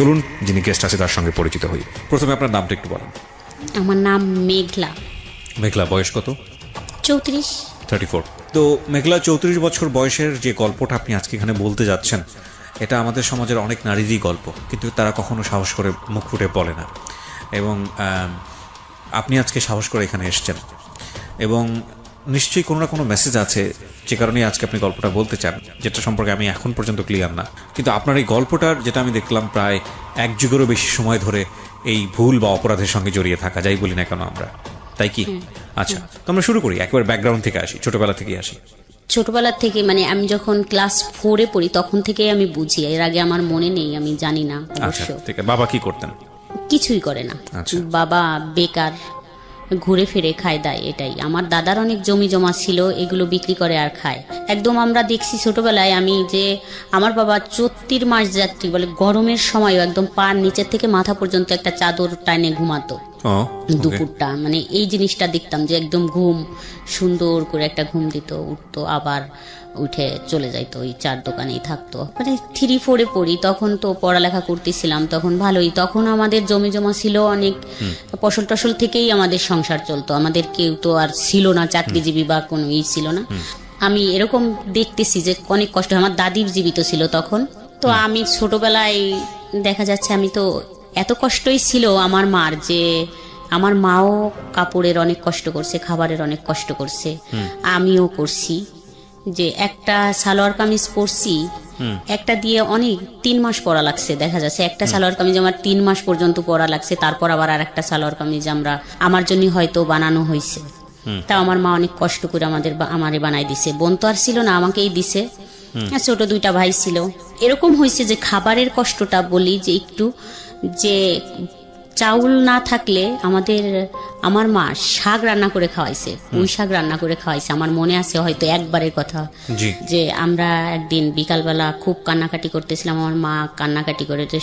চলুন যিনি গেস্ট আছে তার সঙ্গে পরিচিত হই। প্রথমে আপনার নামটা একটু বলেন। আমার নাম মেঘলা। মেঘলা, বয়স কত? 34। তো মেঘলা, 34 বছর বয়সের যে গল্পটা আপনি আজকে এখানে বলতে যাচ্ছেন, এটা আমাদের সমাজের অনেক নারীরই গল্প, কিন্তু তারা কখনো সাহস করে মুখ ফুটে বলে না। এবং আপনি আজকে সাহস করে এখানে এসেছেন, এবং নিশ্চয়ই কোনো না কোনো মেসেজ আছে যে কারণে আজকে আপনি গল্পটা বলতে চান, যেটা সম্পর্কে আমি এখন পর্যন্ত ক্লিয়ার না। কিন্তু আপনার এই গল্পটার, যেটা আমি দেখলাম, প্রায় 1 যুগেরও বেশি সময় ধরে এই ভুল বা অপরাধের সঙ্গে জড়িয়ে থাকা, যাই বলি না কেন আমরা, তাই কি? আচ্ছা, তো আমরা শুরু করি, একবার ব্যাকগ্রাউন্ড থেকে আসি, ছোটবেলা থেকে আসি। ছোটবেলা থেকে, মানে আমি যখন ক্লাস 4-এ পড়ি তখন থেকেই আমি বুঝি, এর আগে আমার মনে নেই, আমি জানি না অবশ্য। ঠিক আছে, বাবা কি করতেন? কিছুই করে না। বাবা বেকার, ঘুরে ফিরে খায় দায়, এটাই। আমার দাদার অনেক জমি জমা ছিল, এগুলো বিক্রি করে আর খায়। একদম আমরা দেখছি ছোটবেলায় আমি, যে আমার বাবা 34 মাস যাত্রী বলে, গরমের সময়ও একদম পার নিচের থেকে মাথা পর্যন্ত একটা চাদর টানে ঘুমাতো দুপুরটা। মানে এই জিনিসটা দেখতাম যে একদম ঘুম সুন্দর করে একটা ঘুম দিত, উঠতো, আবার উঠে চলে যাইতো, ওই 4 দোকানেই থাকতো। মানে 3-4-এ পড়ি, তখন তো পড়ালেখা করতেছিলাম, তখন ভালোই। তখন আমাদের জমি জমা ছিল অনেক, ফসল টসল থেকেই আমাদের সংসার চলতো। আমাদের কেউ তো আর ছিল না চাকরিজীবী বা কোনো ছিল না। আমি এরকম দেখতেছি যে অনেক কষ্ট। আমার দাদির জীবিত ছিল তখন। তো আমি ছোটবেলায় দেখা যাচ্ছে, আমি তো এত কষ্টই ছিল আমার মার, যে আমার মাও কাপড়ের অনেক কষ্ট করছে, খাবারের অনেক কষ্ট করছে, আমিও করছি। যে একটা সালোয়ার কামিজ পরছি, একটা দিয়ে অনেক 3 মাস পরা লাগছে। দেখা যাচ্ছে একটা সালোয়ার কামিজ আমার 3 মাস পর্যন্ত পরা লাগছে, তারপর আবার আর একটা সালোয়ার কামিজ আমার জন্য হয়তো বানানো হয়েছে। তা আমার মা অনেক কষ্ট করে আমারে বানাই দিছে। বোন তো আর ছিল না, আমাকেই দিছে। ছোট 2টা ভাই ছিল। এরকম হয়েছে যে খাবারের কষ্টটা বলি, যে একটু, যে চাউল না থাকলে আমার মা শাক রান্না করে খাওয়াইছে, পুঁই শাক রান্না করে খাওয়াইছে। আমার মনে আছে হয়তো একবারের কথা, যে আমরা একদিন বিকালবেলা খুব কান্নাকাটি করতেছিলাম, আমার মা কান্নাকাটি করে যে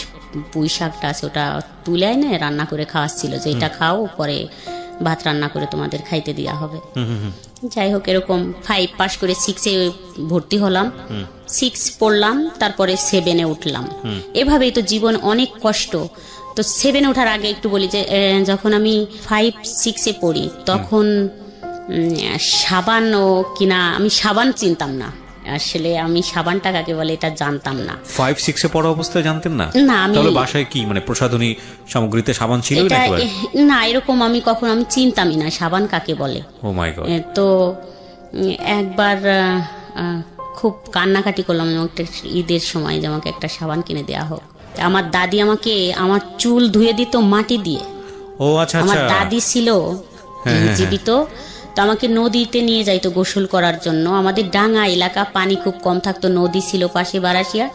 পুঁই শাকটা আছে ওটা তুলে এনে রান্না করে খাওয়াচ্ছিল, যে এটা খাও, পরে ভাত রান্না করে তোমাদের খাইতে দেওয়া হবে। যাই হোক, এরকম 5 পাস করে 6-এ ভর্তি হলাম, 6 পড়লাম, তারপরে 7-এ উঠলাম। এভাবেই তো জীবন, অনেক কষ্ট। তো 7-এ ওঠার আগে একটু বলি, যে যখন আমি 5-6-এ পড়ি তখন সাবান কিনা, আমি সাবান চিনতাম না আসলে। আমি সাবানটা কাকে বলে এটা জানতাম না। 5-6-এ পড়া অবস্থায় জানতেন না? না, আমি বাসায় কি মানে প্রসাধনী সামগ্রীতে সাবান ছিল না, এরকম আমি চিনতামই না সাবান কাকে বলে। ও মাই গড। তো একবার খুব কান্নাকাটি করলাম একটা ঈদের সময়, যে আমাকে একটা সাবান কিনে দেওয়া হোক। আমার দাদি আমাকে আমার চুল ধুয়ে দিত মাটি দিয়ে। ও আচ্ছা, আমার দাদি ছিল জীবিত, তো আমাকে নদীতে নিয়ে যাইতো গোসল করার জন্য। আমাদের ডাঙ্গা এলাকা, পানি খুব কম থাকতো, নদী ছিল পাশে বারাসিয়া,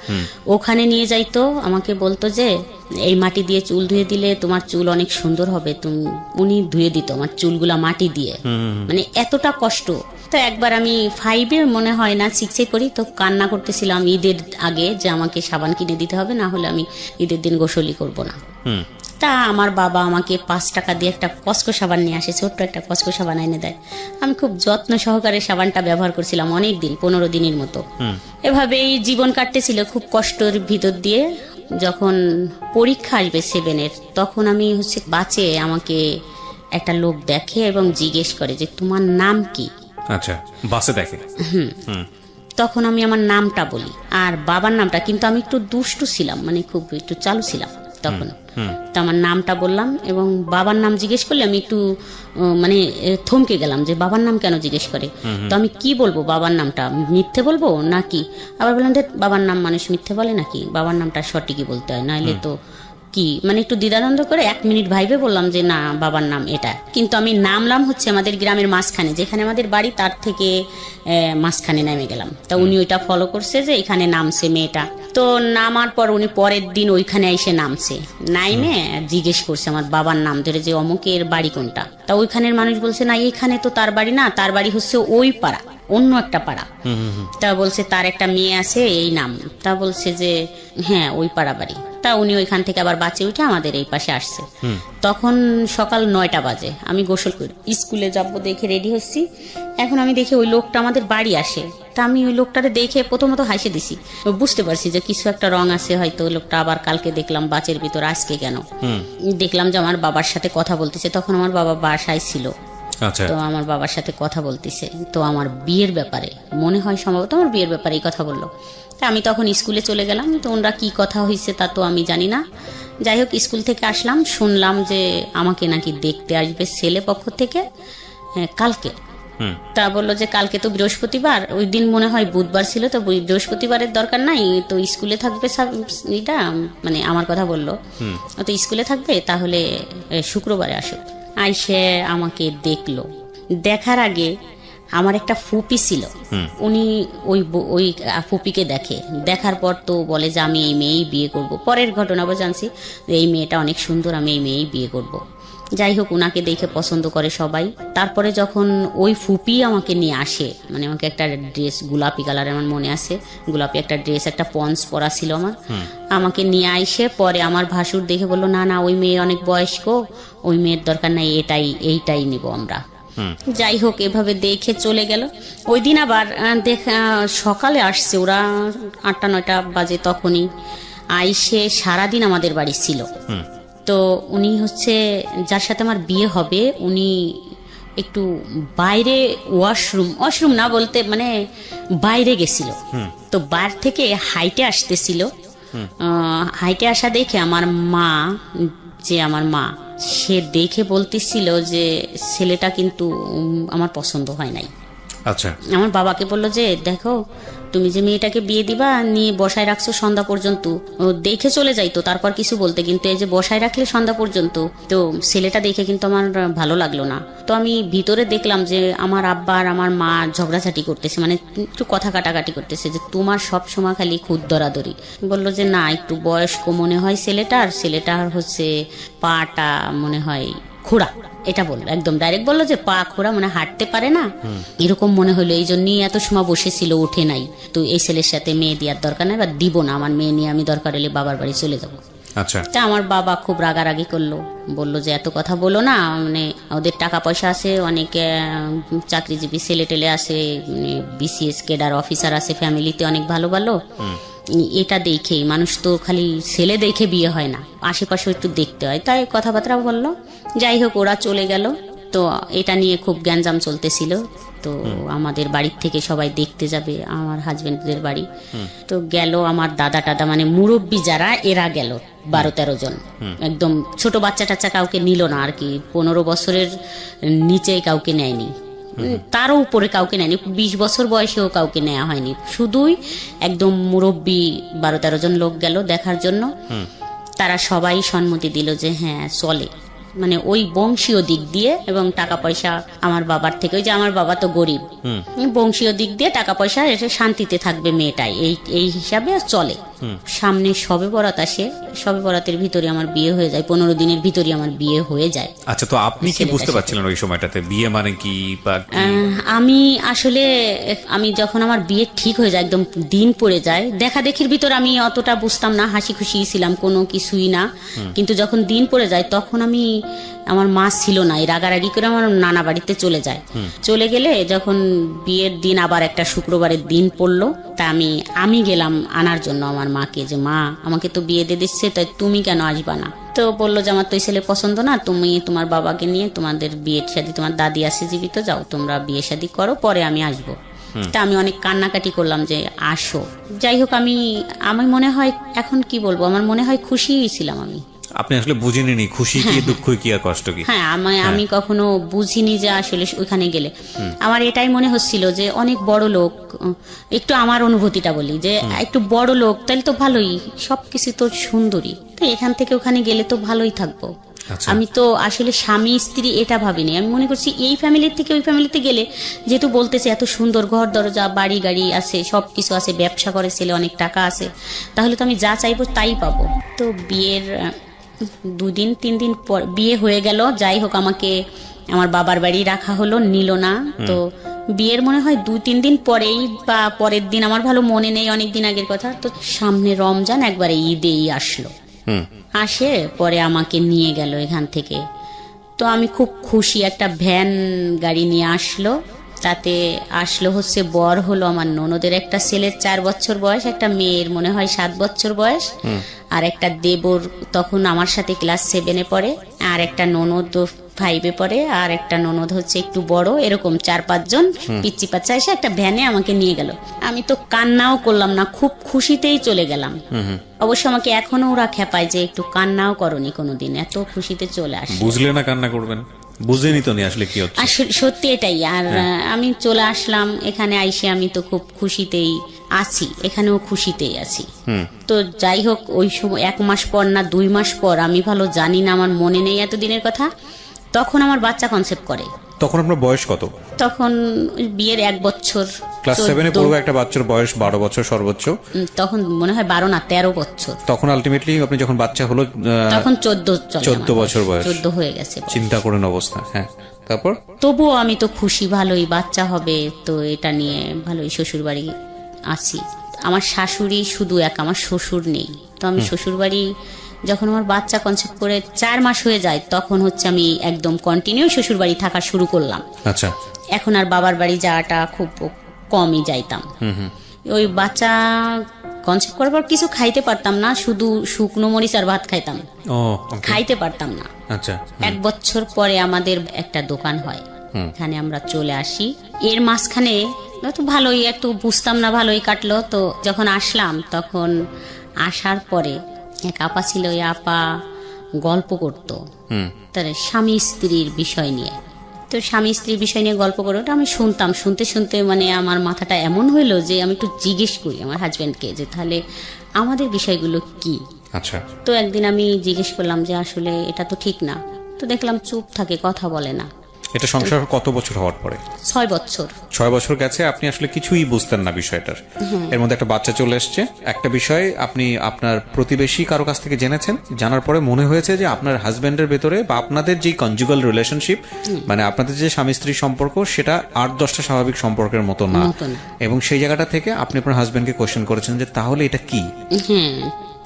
ওখানে নিয়ে যাইতো। আমাকে বলতো যে এই মাটি দিয়ে চুল ধুয়ে দিলে তোমার চুল অনেক সুন্দর হবে। উনি ধুয়ে দিত আমার চুলগুলা মাটি দিয়ে। মানে এতটা কষ্ট। তো একবার আমি 5-এ মনে হয় না 6-এ পড়ি, তো কান্না করতেছিলাম ঈদের আগে, যে আমাকে সাবান কিনে দিতে হবে, না হলে আমি ঈদের দিন গোসলই করব না। তা আমার বাবা আমাকে 5 টাকা দিয়ে একটা কসকো সাবান নিয়ে আসে, ছোট্ট একটা কসকো সাবান এনে দেয়। আমি খুব যত্ন সহকারে সাবানটা ব্যবহার করছিলাম অনেক দিন, 15 দিনের মতো। এভাবেই জীবন কাটতেছিল খুব কষ্টের ভিতর দিয়ে। যখন পরীক্ষা আসবে 7-এর, তখন আমি বাসে আমাকে একটা লোক দেখে এবং জিজ্ঞেস করে যে তোমার নাম কি। আচ্ছা, বাসে দেখে? তখন আমি আমার নামটা বলি আর বাবার নামটা, কিন্তু আমি একটু দুষ্টু ছিলাম, মানে খুব একটু চালু ছিলাম তখন। তো আমার নামটা বললাম, এবং বাবার নাম জিজ্ঞেস করলে আমি একটু মানে থমকে গেলাম, যে বাবার নাম কেন জিজ্ঞেস করে। তো আমি কি বলবো, বাবার নামটা মিথ্যে বলবো নাকি? আবার বললাম যে বাবার নাম মানুষ মিথ্যে বলে নাকি, বাবার নামটা সঠিকই বলতে হয়, নাহলে তো কি। মানে একটু দ্বিধাদ্বন্দ্ব করে 1 মিনিট ভাইবে বললাম যে না, বাবার নাম এটা। কিন্তু আমি নামলাম আমাদের গ্রামের মাঝখানে, যেখানে আমাদের বাড়ি তার থেকে মাঝখানে নেমে গেলাম। তা উনি ওইটা ফলো করছে যে এখানে নামছে মেয়েটা। তো নামার পর উনি পরের দিন ওইখানে এসে নামছে, নাইমে জিজ্ঞেস করছে আমার বাবার নাম ধরে, যে অমুকের বাড়ি কোনটা। তা ওইখানের মানুষ বলছে না, এইখানে তো তার বাড়ি না, তার বাড়ি হচ্ছে ওই পাড়া, অন্য একটা পাড়া। তা বলছে তার একটা মেয়ে আছে এই নাম। তা বলছে যে হ্যাঁ ওই পাড়া বাড়ি। তা উনি ওইখান থেকে আবার বাঁচে উঠে আমাদের এই পাশে আসছে। তখন সকাল 9টা বাজে, আমি গোসল করি স্কুলে যাবো দেখে রেডি হচ্ছি। এখন আমি দেখি ওই লোকটা আমাদের বাড়ি আসে, তা আমি ওই লোকটারে দেখে প্রথমত হাসি দিছি, বুঝতে পারছি যে কিছু একটা রং আছে হয়তো। ওই লোকটা আবার কালকে দেখলাম বাচের ভিতর, আজকে কেন দেখলাম যে আমার বাবার সাথে কথা বলতেছে। তখন আমার বাবা বাসায় ছিল, তো আমার বাবার সাথে কথা বলতেছে, তো আমার বিয়ের ব্যাপারে মনে হয় সম্ভবত আমার বিয়ের ব্যাপারে কথা বললো। তা আমি তখন স্কুলে চলে গেলাম, তো ওনারা কি কথা হয়েছে তা তো আমি জানি না। যাই হোক স্কুল থেকে আসলাম, শুনলাম যে আমাকে নাকি দেখতে আসবে ছেলে পক্ষ থেকে কালকে। তা বললো যে কালকে তো বৃহস্পতিবার, ওই দিন মনে হয় বুধবার ছিল, তো বৃহস্পতিবারের দরকার নাই, তো স্কুলে থাকবে এটা মানে আমার কথা বললো, তো স্কুলে থাকবে তাহলে শুক্রবারে আসুক। আইসে আমাকে দেখলো, দেখার আগে আমার একটা ফুপি ছিল, উনি ওই ফুপিকে দেখার পর তো বলে যে আমি এই মেয়েই বিয়ে করব। পরের ঘটনা আবার জানছি এই মেয়েটা অনেক সুন্দর, আমি এই মেয়েই বিয়ে করব। যাই হোক ওনাকে দেখে পছন্দ করে সবাই। তারপরে যখন ওই ফুপি আমাকে নিয়ে আসে, মানে আমাকে একটা ড্রেস গোলাপি কালার আমার মনে আছে, গোলাপি একটা ড্রেস একটা পন্স পরা ছিল আমার, আমাকে নিয়ে আইসে পরে আমার ভাসুর দেখে বললো না না ওই মেয়ে অনেক বয়স্ক, ওই মেয়ের দরকার নাই, এইটাই নিব আমরা। যাই হোক এভাবে দেখে চলে গেল। ওই দিন আবার সকালে আসছে ওরা 8টা-9টা বাজে, তখনই আইসে সারাদিন আমাদের বাড়ি ছিল। তো উনি হচ্ছে যার সাথে আমার বিয়ে হবে, উনি একটু বাইরে ওয়াশরুম না বলতে মানে বাইরে গেছিল, তো বাইরে থেকে হাইটে আসতেছিল। হাইটে আসা দেখে আমার মা সে দেখে বলতেছিল যে ছেলেটা কিন্তু আমার পছন্দ হয় নাই। আচ্ছা, আমার বাবাকে বললো যে দেখো তুমি যে মেয়েটাকে বিয়ে দিবা নিয়ে বসায় রাখছো সন্ধ্যা পর্যন্ত, দেখে চলে যাইতো তারপর কিছু বলতে, কিন্তু এই যে বসায় রাখলে সন্ধ্যা পর্যন্ত, তো ছেলেটা দেখে কিন্তু আমার ভালো লাগলো না। তো আমি ভিতরে দেখলাম যে আমার আব্বা আর আমার মা ঝগড়াঝাটি করতেছে, মানে একটু কথা কাটাকাটি করতেছে যে তোমার সব সময় খালি খুদ দরাদরি। বললো যে না একটু বয়স্ক মনে হয় ছেলেটার হচ্ছে পাটা মনে হয় খোড়া, এটা বললো একদম ডাইরেক্ট বললো যে পা খোড়া, মানে হাঁটতে পারে না এরকম মনে হলো, এই জন্যই এত সময় বসেছিল ওঠে নাই। তো এই ছেলের সাথে মেয়ে দেওয়ার দরকার নাই বা দিব না, আমার মেয়ে নিয়ে আমি দরকার হলে বাবার বাড়ি চলে যাবো। আচ্ছা, তা আমার বাবা খুব রাগারাগি করলো, বললো যে এত কথা বলো না, মানে ওদের টাকা পয়সা আছে, অনেকে চাকরিজীবী ছেলে টেলে আছে, বিসিএস কেডার অফিসার আছে ফ্যামিলিতে অনেক ভালো ভালো, এটা দেখেই মানুষ তো খালি ছেলে দেখে বিয়ে হয় না, আশেপাশে একটু দেখতে হয়, তাই কথাবার্তা বললো। যাই হোক ওরা চলে গেল, তো এটা নিয়ে খুব গ্যাঞ্জাম চলতেছিল। তো আমাদের বাড়ির থেকে সবাই দেখতে যাবে আমার হাজবেন্ডদের বাড়ি, তো গেল আমার দাদা টাদা মানে মুরব্বী যারা এরা গেল 12-13 জন, একদম ছোট বাচ্চা টাচ্চা কাউকে নিল না আর কি, 15 বছরের নিচে কাউকে নেয়নি, তারও উপরে কাউকে নেয়নি, 20 বছর বয়সেও কাউকে নেওয়া হয়নি, শুধুই একদম মুরব্বী 12-13 জন লোক গেল দেখার জন্য। তারা সবাই সম্মতি দিল যে হ্যাঁ চলে, মানে ওই বংশীয় দিক দিয়ে এবং টাকা পয়সা আমার বাবার থেকে, ওই যে আমার বাবা তো গরিব, বংশীয় দিক দিয়ে টাকা পয়সা এসে শান্তিতে থাকবে মেয়েটাই, এই হিসাবে চলে। সামনে সবে বরাত আসে, সবে বরাতের ভিতরে আমার বিয়ে হয়ে যায়, 15 দিনের ভিতরে আমার বিয়ে হয়ে যায়। আচ্ছা, তো আপনি কি বুঝতে পারছিলেন ওই সময়টাতে বিয়ে মানে কি? আমি যখন আমার বিয়ে ঠিক হয়ে যায়, একদম দিন পড়ে যায়, দেখা দেখির ভিতর আমি অতটা বুঝতাম না, হাসি খুশি ছিলাম, কোনো কিছুই না। কিন্তু যখন দিন পড়ে যায় তখন আমার মা ছিল না, এই রাগারাগি করে আমার নানা বাড়িতে চলে যায়। চলে গেলে যখন বিয়ের দিন আবার একটা শুক্রবারের দিন পড়লো, তা আমি গেলাম আনার জন্য আমার মাকে, যে মা আমাকে তো বিয়ে দিয়ে দিচ্ছে, তাই তুমি কেন আসবা না? তো বললো যে আমার তো এই ছেলে পছন্দ না, তুমি তোমার বাবাকে নিয়ে তোমাদের বিয়ের শাদী, তোমার দাদি আছে জীবিত, যাও তোমরা বিয়ে শাদী করো, পরে আমি আসবো। তা আমি অনেক কান্নাকাটি করলাম যে আসো। যাই হোক আমি মনে হয় এখন কি বলবো, আমার মনে হয় খুশি ছিলাম আমি। আপনি আসলে বুঝিনি খুশি কি দুঃখ কি আর কষ্ট কি? হ্যাঁ, আমি কখনো বুঝিনি যে আসলে ওখানে গেলে আমার এটাই মনে হচ্ছিল যে অনেক বড় লোক, একটু আমার অনুভূতিটা বলি যে একটু বড় লোক, তাহলে তো ভালোই, সবকিছু তো সুন্দরী, তো এখান থেকে ওখানে গেলে তো ভালোই থাকবো। আমি তো আসলে স্বামী স্ত্রী এটা ভাবিনি, আমি মনে করছি এই ফ্যামিলির থেকে ওই ফ্যামিলিতে গেলে, যেহেতু বলতেছে এত সুন্দর ঘর দরজা বাড়ি গাড়ি আছে, সবকিছু আছে, ব্যবসা করে ছেলে, অনেক টাকা আছে, তাহলে তো আমি যা চাইবো তাই পাবো। তো বিয়ের 2-3 দিন পর বিয়ে হয়ে গেল। যাই হোক আমাকে আমার বাবার বাড়ি রাখা হলো, নিল না। তো বিয়ের মনে হয় 2-3 দিন পরেই বা পরের দিন, আমার ভালো মনে নেই, অনেক দিন আগের কথা, তো সামনে রমজান একবারে ঈদেই আসলো। আসে পরে আমাকে নিয়ে গেল এখান থেকে। তো আমি খুব খুশি, একটা ভ্যান গাড়ি নিয়ে আসলো, তাতে আসলো হচ্ছে বর হলো আমার ননদের একটা ছেলের 4 বছর বয়স, একটা মেয়ের মনে হয় 7 বছর বয়স, আর একটা দেবর তখন আমার সাথে ক্লাস 7-এ পড়ে, আর একটা ননদ 5-এ পড়ে, আর একটা ননদ হচ্ছে একটু বড়, এরকম 4-5 জন পিচ্চি পাচ্চা এসে একটা ভ্যানে আমাকে নিয়ে গেল। আমি তো কান্নাও করলাম না, খুব খুশিতেই চলে গেলাম। অবশ্য আমাকে এখনো ওরা খেপায় যে একটু কান্নাও করনি কোনোদিন, এত খুশিতে চলে আসে। বুঝলে না কান্না করবেন, বুঝেনি তো নি আসলে কি হচ্ছে। সত্যি এটাই। আর আমি চলে আসলাম এখানে, আইসে আমি তো খুব খুশিতেই আছি, এখানেও খুশিতেই আছি। তো যাই হোক, ওই সময় 1 মাস পর না 2 মাস পর, আমি ভালো জানি না, আমার মনে নেই এতদিনের কথা, তখন আমার বাচ্চা কনসেপ্ট করে। তখন আপনার বয়স কত? তখন বিয়ের 1 বছর, ক্লাস 7-এ পড়বে একটা বাচ্চার বয়স 12 বছর সর্বোচ্চ। তখন মনে হয় 12 না 13 বছর। তখন আলটিমেটলি আপনি যখন বাচ্চা হলো তখন 14 বছর বয়স, 14 হয়ে গেছে। চিন্তা করেন অবস্থা। হ্যাঁ, তারপর? তবুও আমি তো খুশি, ভালোই বাচ্চা হবে, তো এটা নিয়ে ভালোই শ্বশুর বাড়ি আছি। আমার শাশুড়ি শুধু এক, আমার শ্বশুর নেই। তো আমি শ্বশুর বাড়ি যখন আমার বাচ্চা কনসেপ্ট করে 4 মাস হয়ে যায়, তখন হচ্ছে আমি একদম কন্টিনিউ শ্বশুর বাড়ি থাকা শুরু করলাম। আচ্ছা। এখন আর বাবার বাড়ি যাওয়াটা খুব কমই যাইতাম। ওই বাচ্চা কনসেপ্ট করার পর কিছু খাইতে পারতাম না, শুধু শুকনো মরিচ আর ভাত খাইতাম, খাইতে পারতাম না। আচ্ছা। 1 বছর পরে আমাদের একটা দোকান হয়, এখানে আমরা চলে আসি। এর মাঝখানে তো ভালোই একটু বুঝতাম না, ভালোই কাটলো। তো যখন আসলাম, তখন আসার পরে এক আপা ছিল, ওই আপা গল্প করতো তার স্বামী স্ত্রীর বিষয় নিয়ে। তো স্বামী স্ত্রীর বিষয় নিয়ে গল্প করে ওটা আমি শুনতাম, শুনতে শুনতে মানে আমার মাথাটা এমন হইলো যে আমি একটু জিজ্ঞেস করি আমার হাজবেন্ডকে যে তাহলে আমাদের বিষয়গুলো কি। আচ্ছা। তো একদিন আমি জিজ্ঞেস করলাম যে আসলে এটা তো ঠিক না। তো দেখলাম চুপ থাকে, কথা বলে না। এটা সংসার কত বছর হওয়ার পরে? 6 বছর। 6 বছর গেছে, আপনি আসলে কিছুই বুঝতেন না বিষয়টার। এর মধ্যে একটা বাচ্চা চলে এসছে, একটা বিষয় আপনি আপনার প্রতিবেশী কারো কাছ থেকে জেনেছেন, জানার পরে মনে হয়েছে যে আপনার হাজবেন্ডের ভেতরে বা আপনাদের যে কনজুগাল রিলেশনশিপ, মানে আপনাদের যে স্বামী স্ত্রী সম্পর্ক, সেটা 8-10টা স্বাভাবিক সম্পর্কের মতো না। এবং সেই জায়গাটা থেকে আপনি আপনার হাজবেন্ডকে কোয়েশ্চেন করেছেন যে তাহলে এটা কি।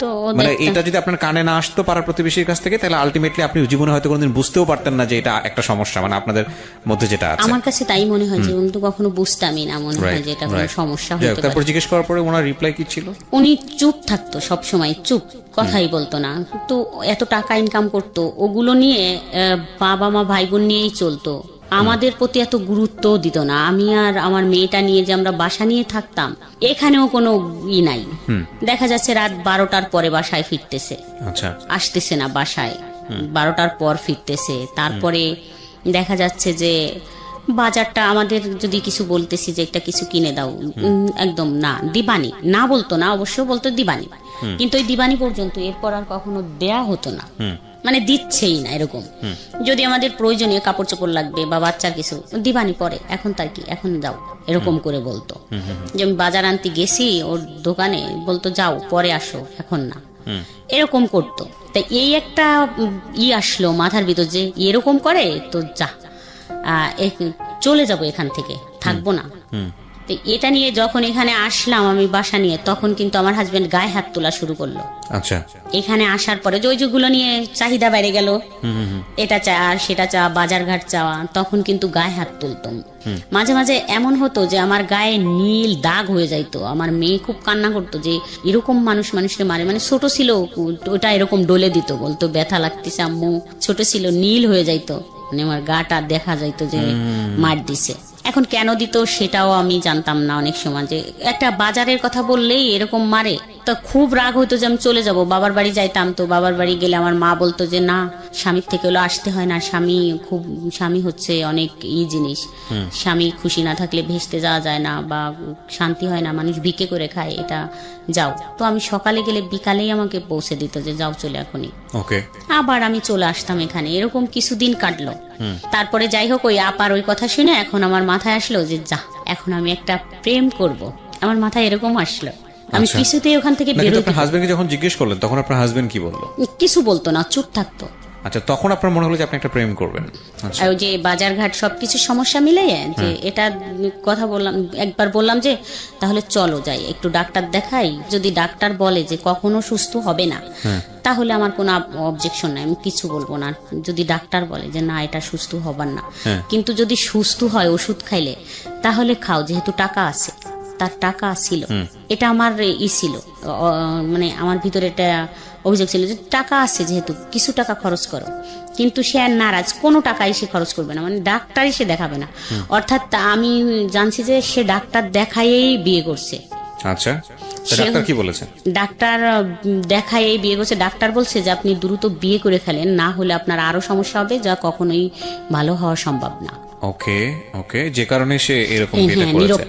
তো মানে এটা যদি আপনার কানে না আসতো পাড়ার প্রতিবেশীর কাছ থেকে, তাহলে আলটিমেটলি আপনি জীবনে হয়তো কোনোদিন বুঝতেও পারতেন না যে এটা একটা সমস্যা, মানে আপনাদের মধ্যে যেটা আছে। আমার কাছে তাই মনে হয় যে উনি তো কখনো বুঝতামই না, মনে হয় যে এটা কোনো সমস্যা হতে পারে। তারপর জিজ্ঞেস করার পরে ওনার রিপ্লাই কি ছিল? উনি চুপ থাকতো, সব সময় চুপ, কথাই বলতো না। তো এত টাকা ইনকাম করতো, ওগুলো নিয়ে বাবা মা ভাই বোন নিয়েই চলতো, আমাদের প্রতি এত গুরুত্ব দিত না। আমি আর আমার মেয়েটা নিয়ে যে আমরা বাসা নিয়ে থাকতাম, এখানেও কোনো নাই। দেখা যাচ্ছে রাত 12টার পরে বাসায় ফিরতেছে, আসতেছে না বাসায়, 12টার পর ফিরতেছে। তারপরে দেখা যাচ্ছে যে বাজারটা আমাদের যদি কিছু বলতেছি যে একটা কিছু কিনে দাও, একদম না, দিবানি না বলতো না, অবশ্য বলতো দিবানি, কিন্তু ওই দিবানি পর্যন্ত, এরপর আর কখনো দেয়া হতো না, মানে দিচ্ছেই না এরকম। যদি আমাদের প্রয়োজনীয় কাপড় চোপড় লাগবে বা বাচ্চার কিছু, দিবানি পরে, এখন তার কি, এখন যাও, এরকম করে বলতো। যে আমি বাজার আনতে গেছি ওর দোকানে, বলতো যাও পরে আসো, এখন না, এরকম করতো। তাই এই একটা আসলো মাথার ভিতর যে এরকম করে, তো যা চলে যাব এখান থেকে, থাকবো না। তো এটা নিয়ে যখন এখানে আসলাম আমি বাসা নিয়ে, তখন কিন্তু আমার হাজবেন্ড গায়ে হাত তোলা শুরু করলো। আচ্ছা। এখানে আসার পরে যে ওই যেগুলো নিয়ে চাহিদা বেড়ে গেল, এটা চা সেটা চা, বাজার ঘাট চাওয়া, তখন কিন্তু গায়ে হাত তুলতাম। মাঝে মাঝে এমন হতো যে আমার গায়ে নীল দাগ হয়ে যাইতো। আমার মেয়ে খুব কান্না করতো যে এরকম মানুষকে মারে, মানে ছোট ছিল ওটা এরকম ডলে দিত, বলতো ব্যথা লাগতেছে আম্মু, ছোট ছিল, নীল হয়ে যাইতো, মানে আমার গাটা দেখা যাইতো যে মার দিছে। এখন কেন দিত সেটাও আমি জানতাম না অনেক সময়, যে একটা বাজারের কথা বললেই এরকম মারে। তো খুব রাগ হইতো যে আমি চলে যাব, বাবার বাড়ি যাইতাম। তো বাবার বাড়ি গেলে আমার মা বলতো যে না, স্বামীর থেকে হলো আসতে হয় না, স্বামী হচ্ছে অনেক জিনিস, স্বামী খুশি না থাকলে ভেস্তে যাওয়া যায় না বা শান্তি হয় না, মানুষ ভিক্ষে করে খায়, এটা যাও। তো আমি সকালে গেলে বিকালেই আমাকে পৌঁছে দিত যে যাও চলে এখনই। আবার আমি চলে আসতাম এখানে, এরকম কিছুদিন কাটলো। তারপরে যাই হোক, ওই আপার ওই কথা শুনে এখন আমার মাথায় আসলো যে যা, এখন আমি একটা প্রেম করব, আমার মাথায় এরকম আসলো। আমি কিছুতেই ওখান থেকে বেরোতে। হাজবেন্ডকে যখন জিজ্ঞেস করলেন তখন আপনার হাজবেন্ড কি বললো? কিছু বলতো না, চুপ থাকতো। আচ্ছা, তখন আপনার মনে হলো যে আপনি একটা প্রেম করবেন। আচ্ছা, ওই যে বাজারঘাট সবকিছু সমস্যা মিলিয়ে যে এটা কথা বললাম, একবার বললাম যে তাহলে চলো যাই একটু ডাক্তার দেখাই, যদি ডাক্তার বলে যে কখনো সুস্থ হবে না তাহলে আমার কোনো অবজেকশন নাই, আমি কিছু বলবো না। যদি ডাক্তার বলে যে না এটা সুস্থ হবার না, কিন্তু যদি সুস্থ হয় ওষুধ খাইলে তাহলে খাও, যেহেতু টাকা আছে। তার টাকা ছিল, এটা আমার ছিল, মানে আমার ভিতরে এটা অভিযোগ ছিল যে টাকা আছে যেহেতু কিছু টাকা খরচ করো, কিন্তু সে আর নারাজ, কোনো টাকাই সে খরচ করবে না, মানে ডাক্তারই সে দেখাবে না। অর্থাৎ আমি জানছি যে সে ডাক্তার দেখাইয়েই বিয়ে করছে। আচ্ছা, ডাক্তার কি বলেছে? ডাক্তার দেখাইয়েই বিয়ে করছে। ডাক্তার বলছে যে আপনি দ্রুত বিয়ে করে ফেলেন, না হলে আপনার আরো সমস্যা হবে, যা কখনোই ভালো হওয়া সম্ভব না। ওকে ওকে, যে কারণে সে এরকম বিয়েটা করেছে।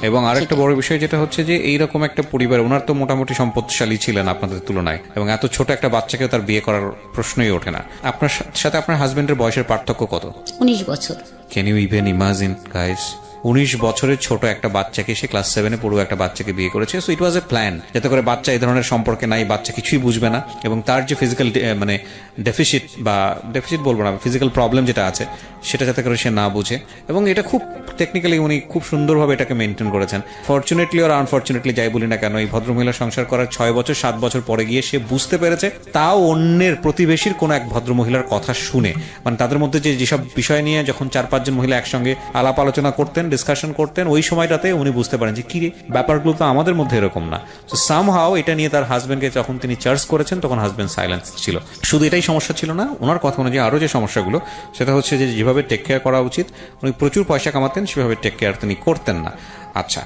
এবং আরেকটা বড় বিষয় যেটা হচ্ছে যে এইরকম একটা পরিবার, ওনার তো মোটামুটি সম্পদশালী ছিলেন আপনাদের তুলনায়, এবং এত ছোট একটা বাচ্চাকে তার বিয়ে করার প্রশ্নই ওঠে না। আপনার সাথে আপনার হাজবেন্ডের বয়সের পার্থক্য কত? 19 বছর। Can you even imagine guys, 19 বছরের ছোট একটা বাচ্চাকে, সে ক্লাস 7-এ পড়ুয়া একটা বাচ্চাকে বিয়ে করেছে। So it was A plan, যাতে করে বাচ্চা এই ধরনের সম্পর্কে নাই, বাচ্চা কিছুই বুঝবে না, এবং তার যে ফিজিক্যাল মানে ডেফিসিট বলবো না, ফিজিক্যাল প্রবলেম যেটা আছে সেটা যাতে করে সে না বুঝে। এবং এটা খুব টেকনিক্যালি উনি খুব সুন্দরভাবে এটাকে মেনটেন করেছেন। ফরচুনেটলি আর আনফরচুনেটলি যাই বলি না কেন, এই ভদ্রমহিলা সংসার করার 6 বছর 7 বছর পরে গিয়ে সে বুঝতে পেরেছে, তাও অন্যের প্রতিবেশীর কোনো এক ভদ্রমহিলার কথা শুনে, মানে তাদের মধ্যে যেসব বিষয় নিয়ে যখন 4-5 জন মহিলা একসঙ্গে আলাপ আলোচনা করতেন, ডিসকাশন করতেন, ওই সময়টাতে উনি বুঝতে পারেন যে কি রে, ব্যাপারগুলো তো আমাদের মধ্যে এরকম না। তো সামহাও এটা নিয়ে তার হাজবেন্ডকে যখন তিনি চার্জ করেছেন তখন হাজবেন্ড সাইলেন্স ছিল। শুধু এটাই সমস্যা ছিল না, ওনার কথা অনুযায়ী আরো যে সমস্যাগুলো, সেটা হচ্ছে যে যেভাবে টেক কেয়ার করা উচিত, উনি প্রচুর পয়সা কামাতেন, সেভাবে টেক কেয়ার তিনি করতেন না। আচ্ছা,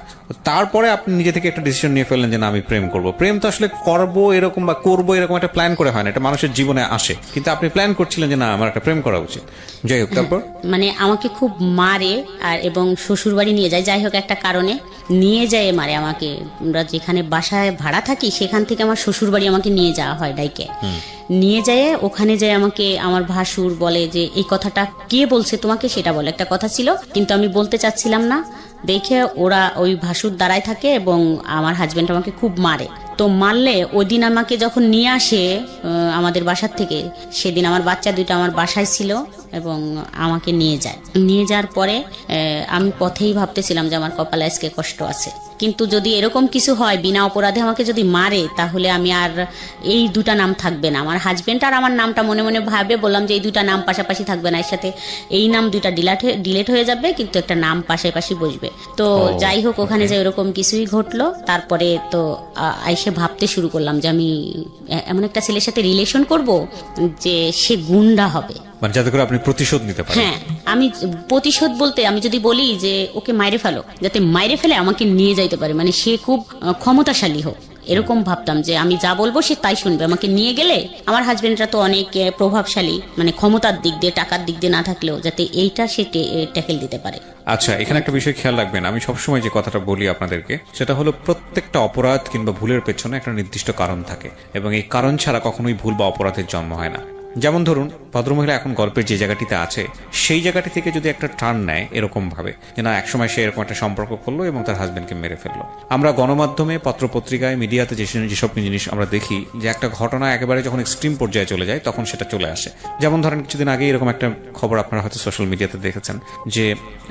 তারপরে আপনি নিজে থেকে একটা ডিসিশন নিয়ে ফেললেন যে না আমি প্রেম করব। প্রেম তো আসলে করবো এরকম বা করবো এরকম একটা প্ল্যান করে হয় না, এটা মানুষের জীবনে আসে, কিন্তু আপনি প্ল্যান করছিলেন যে না আমার একটা প্রেম করা উচিত। যাই হোক, তারপর মানে আমাকে খুব মারে আর এবং শ্বশুর বাড়ি নিয়ে যায়, যাই হোক একটা কারণে নিয়ে যায় মারে আমাকে। আমরা যেখানে বাসায় ভাড়া থাকি সেখান থেকে আমার শ্বশুর বাড়ি আমাকে নিয়ে যাওয়া হয় ডাইকে, নিয়ে যায় ওখানে যায় আমাকে আমার ভাসুর বলে যে এই কথাটা কে বলছে তোমাকে, সেটা বলে একটা কথা ছিল, কিন্তু আমি বলতে চাচ্ছিলাম না দেখে ওরা ওই ভাসুর দাঁড়ায় থাকে এবং আমার হাজবেন্ড আমাকে খুব মারে। তো মারলে ওই দিন আমাকে যখন নিয়ে আসে আমাদের বাসার থেকে, সেদিন আমার বাচ্চা দুইটা আমার বাসায় ছিল এবং আমাকে নিয়ে যায়। নিয়ে যাওয়ার পরে আমি পথেই ভাবতেছিলাম যে আমার কপালে আজকে কষ্ট আছে, কিন্তু যদি এরকম কিছু হয় বিনা অপরাধে আমাকে যদি মারে তাহলে আমি আর এই দুটা নাম থাকবে না। আমার হাজবেন্ড আর আমার নামটা মনে মনে ভাবে বললাম যে এই দুটা নাম পাশাপাশি থাকবে না, এর সাথে এই নাম দুইটা ডিলেট হয়ে যাবে, কিন্তু একটা নাম পাশাপাশি বসবে। তো যাই হোক ওখানে যে এরকম কিছুই ঘটলো। তারপরে তো আইসে ভাবতে শুরু করলাম যে আমি এমন একটা ছেলের সাথে রিলেশন করব যে সে গুন্ডা হবে, মানে যাতে করে আপনি প্রতিশোধ নিতে পারেন। হ্যাঁ, আমি প্রতিশোধ বলতে আমি যদি বলি যে ওকে মাইরে ফেলো, যাতে মাইরে ফেলে আমাকে নিয়ে যাইতে পারে, মানে সে খুব ক্ষমতাশালী হোক, এরকম ভাবতাম যে আমি যা বলবো সে তাই শুনবে। আমাকে নিয়ে গেলে আমার হাজবেন্ডরা তো অনেক প্রভাবশালী, মানে ক্ষমতার দিক দিয়ে টাকার দিক দিয়ে না থাকলেও যাতে এইটা সে ট্যাকেল দিতে পারে। আচ্ছা, এখানে একটা বিষয় খেয়াল রাখবেন, আমি সবসময় যে কথাটা বলি আপনাদেরকে সেটা হলো প্রত্যেকটা অপরাধ কিংবা ভুলের পেছনে একটা নির্দিষ্ট কারণ থাকে, এবং এই কারণ ছাড়া কখনোই ভুল বা অপরাধের জন্ম হয় না। যেমন ধরুন ভদ্রমহিলা এখন গল্পের যে জায়গাটিতে আছে সেই জায়গাটি থেকে যদি একটা টার্ন নেয় এরকম ভাবে যে না একসময় সে এরকম একটা সম্পর্ক করলো এবং তার হাজবেন্ডকে মেরে ফেললো। আমরা গণমাধ্যমে, পত্রপত্রিকায়, মিডিয়াতে যেসব জিনিস আমরা দেখি যে একটা ঘটনা একেবারে যখন এক্সট্রিম পর্যায়ে চলে যায় তখন সেটা চলে আসে। যেমন ধরেন কিছুদিন আগে এরকম একটা খবর আপনারা হয়তো সোশ্যাল মিডিয়াতে দেখেছেন যে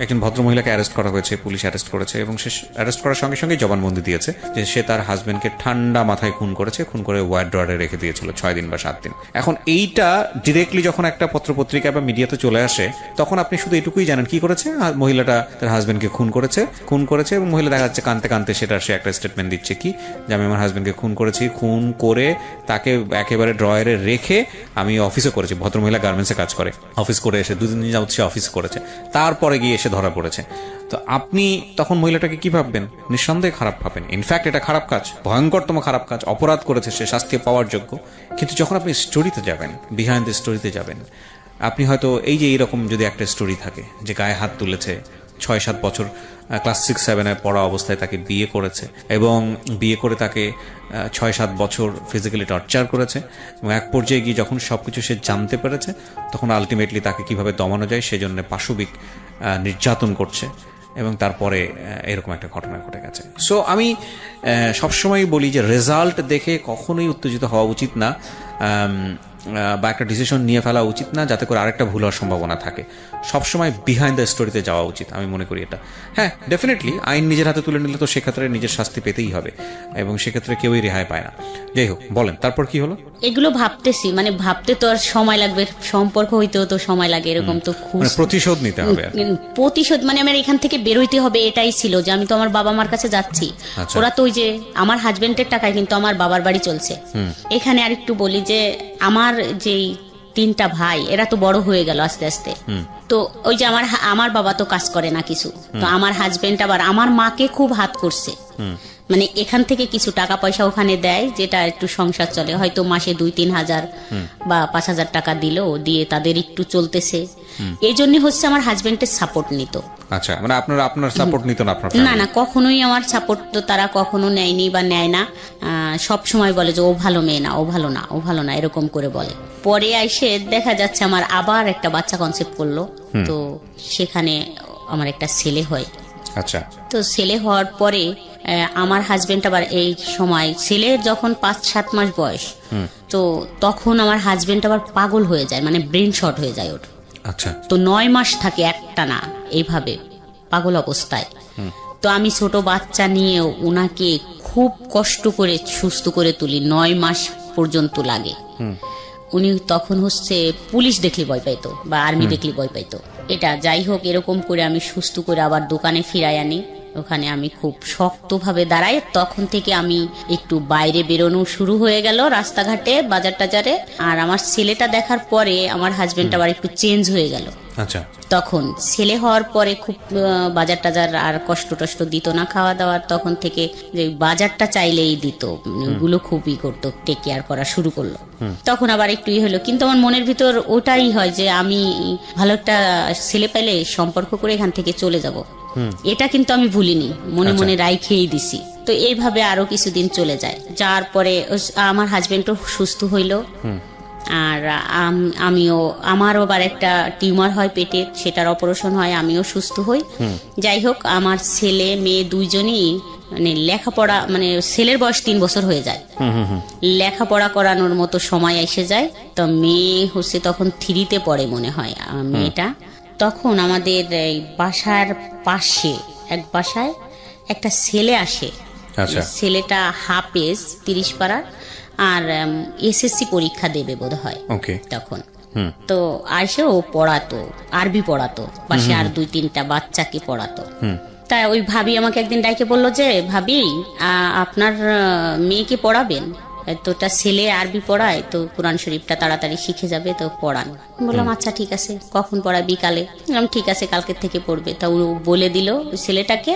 একজন ভদ্রমহিলাকে অ্যারেস্ট করা হয়েছে, পুলিশ অ্যারেস্ট করেছে, এবং সে অ্যারেস্ট করার সঙ্গে সঙ্গে জবানবন্দি দিয়েছে যে সে তার হাজবেন্ডকে ঠান্ডা মাথায় খুন করেছে, খুন করে ওয়ার্ড ড্রয়ারে রেখে দিয়েছিল 6 দিন বা 7 দিন। এখন এইটা ডিরেক্টলি যখন একটা পত্রপত্রিকা বা মিডিয়াতে চলে আসে তখন আপনি শুধু এটুকুই জানেন কি করেছে, মহিলাটা তার হাজবেন্ডকে খুন করেছে এবং মহিলা দেখা যাচ্ছে কানতে কানতে সেটা সে একটা স্টেটমেন্ট দিচ্ছে কি যে আমি আমার হাজবেন্ডকে খুন করেছি, খুন করে তাকে একেবারে ড্রয়ারে রেখে আমি অফিসে করেছি। ভদ্রমহিলা গার্মেন্টসে কাজ করে, অফিস করে এসে 2 দিন যাবত সে অফিস করেছে, তারপরে গিয়ে এসে ধরা পড়েছে। তো আপনি তখন মহিলাটাকে কি ভাববেন? নিঃসন্দেহে খারাপ ভাবেন। ইনফ্যাক্ট এটা খারাপ কাজ, ভয়ঙ্করতম খারাপ কাজ, অপরাধ করেছে, সে শাস্তি পাওয়ার যোগ্য। কিন্তু যখন আপনি স্টোরিতে যাবেন, বিহাইন্ড দ্য স্টোরিতে যাবেন, আপনি হয়তো এই যে এইরকম যদি একটা স্টোরি থাকে যে গায়ে হাত তুলেছে, 6-7 বছর ক্লাস 6-7-এ পড়া অবস্থায় তাকে বিয়ে করেছে এবং বিয়ে করে তাকে 6-7 বছর ফিজিক্যালি টর্চার করেছে, এবং এক পর্যায়ে গিয়ে যখন সবকিছু সে জানতে পেরেছে তখন আলটিমেটলি তাকে কিভাবে দমানো যায় সেজন্য পাশবিক নির্যাতন করছে, এবং তারপরে এরকম একটা ঘটনা ঘটে গেছে। সো আমি সবসময় বলি যে রেজাল্ট দেখে কখনোই উত্তেজিত হওয়া উচিত না। বা একটা ডিসিশন নিয়ে ফেলা উচিত না যাতে করে আরেকটা ভুল হওয়ার সম্ভাবনা থাকে। সবসময় বিহাইন্ড দ্য স্টোরিতে যাওয়া উচিত, আমি মনে করি এটা। হ্যাঁ, ডেফিনেটলি আইন নিজের হাতে তুলে নিলে তো সেক্ষেত্রে নিজের শাস্তি পেতেই হবে, এবং সেক্ষেত্রে কেউই রেহাই পায় না। যাই হোক, বলেন তারপর কি হলো? এগুলো ভাবতেছি, মানে ভাবতে তো আর সময় লাগবে, সম্পর্ক হইতেও তো সময় লাগে, এরকম তো প্রতিশোধ নিতে হবে। প্রতিশোধ মানে আমার এখান থেকে বেরোইতে হবে, এটাই ছিল যে আমি তো আমার বাবা মার কাছে যাচ্ছি। ওরা তো ওই যে আমার হাজবেন্ডের টাকায় কিন্তু আমার বাবার বাড়ি চলছে। এখানে আরেকটু বলি যে আমার যেই 3টা ভাই, এরা তো বড় হয়ে গেল আস্তে আস্তে। তো ওই যে আমার বাবা তো কাজ করে না কিছু, তো আমার হাজবেন্ড আবার আমার মাকে খুব হাত করছে, মানে এখান থেকে কিছু টাকা পয়সা ওখানে দেয়, যেটা একটু সংসার চলে, হয়তো মাসে 2-3 হাজার বা 5 হাজার টাকা দিল, দিয়ে তাদের একটু চলতেছে। এই জন্য হচ্ছে আমার হাজবেন্ডের সাপোর্ট নিত। আচ্ছা, মানে আপনার সাপোর্ট নিত না? আপনার না, কখনোই আমার সাপোর্ট তো তারা কখনো নেয়নি বা নেয় না। সব সময় বলে যে ও ভালো মেয়ে না, ও ভালো না, ও ভালো না, এরকম করে বলে। পরে এসে দেখা যাচ্ছে আমার আবার একটা বাচ্চা কনসেপ্ট করলো, তো সেখানে আমার একটা ছেলে হয়। আচ্ছা, তো ছেলে হওয়ার পরে আমার হাজবেন্ড আবার এই সময়, ছেলের যখন 5-7 মাস বয়স, তো তখন আমার হাজবেন্ড আবার পাগল হয়ে যায়, মানে ব্রেন শর্ট হয়ে যায় ওর। আচ্ছা, তো 9 মাস থাকে একটা না এইভাবে পাগল অবস্থায়। তো আমি ছোট বাচ্চা নিয়ে ওনাকে খুব কষ্ট করে সুস্থ করে তুলি, 9 মাস পর্যন্ত লাগে। উনি তখন হচ্ছে পুলিশ দেখলে ভয় পাইতো বা আর্মি দেখলে ভয় পাইতো। এটা যাই হোক, এরকম করে আমি সুস্থ করে আবার দোকানে ফিরাই আনি। ওখানে আমি খুব শক্তভাবে দাঁড়াই। তখন থেকে আমি একটু বাইরে বেরোনো শুরু হয়ে গেল, রাস্তাঘাটে, বাজার টাজারে। আর আমার ছেলেটা দেখার পরে আমার হাজবেন্ড আবার একটু চেঞ্জ হয়ে গেল। আচ্ছা, তখন ছেলে হওয়ার পরে খুব বাজার টাজার আর কষ্ট টষ্ট দিত না, খাওয়া দাওয়ার তখন থেকে যে বাজারটা চাইলেই দিত, ওগুলো খুবই করতো, টেক কেয়ার করা শুরু করলো। তখন আবার একটু হলো, কিন্তু আমার মনের ভিতর ওটাই হয় যে আমি ভালো একটা ছেলে পেলে সম্পর্ক করে এখান থেকে চলে যাব। এটা কিন্তু আমি ভুলিনি, মনে মনে রাইখেই দিছি। তো এইভাবে আরো কিছুদিন চলে যায়, যার পরে আমার হাজবেন্ডও সুস্থ হইলো। আর আমারও আবার একটা টিউমার হয় পেটে, সেটার অপারেশন হয়, আমিও সুস্থ হই। যাই হোক, আমার ছেলে মেয়ে দুইজনই মানে লেখাপড়া, মানে ছেলের বয়স 3 বছর হয়ে যায়, লেখাপড়া করানোর মতো সময় এসে যায়। তো মেয়ে হচ্ছে তখন 3তে পড়ে মনে হয় মেয়েটা। তখন আমাদের এই বাসার পাশে এক বাসায় একটা ছেলে আসে। ছেলেটা হাফেজ 30 পাড়ার, আর এসএসসি পরীক্ষা দেবে বোধ হয় তখন। তো আসে ও পড়াতো, আরবি পড়াতো, পাশে আর 2-3টা বাচ্চাকে পড়াতো। তাই ওই ভাবি আমাকে একদিন ডাইকে বললো যে, ভাবি আপনার মেয়েকে পড়াবেন, তো একটা ছেলে আরবি পড়ায়, তো কোরআন শরীফটা তাড়াতাড়ি শিখে যাবে, তো পড়ান। বললাম আচ্ছা ঠিক আছে, কখন পড়ায়? বিকালে। বললাম ঠিক আছে, কালকে থেকে পড়বে। তা ও বলে দিল ছেলেটাকে,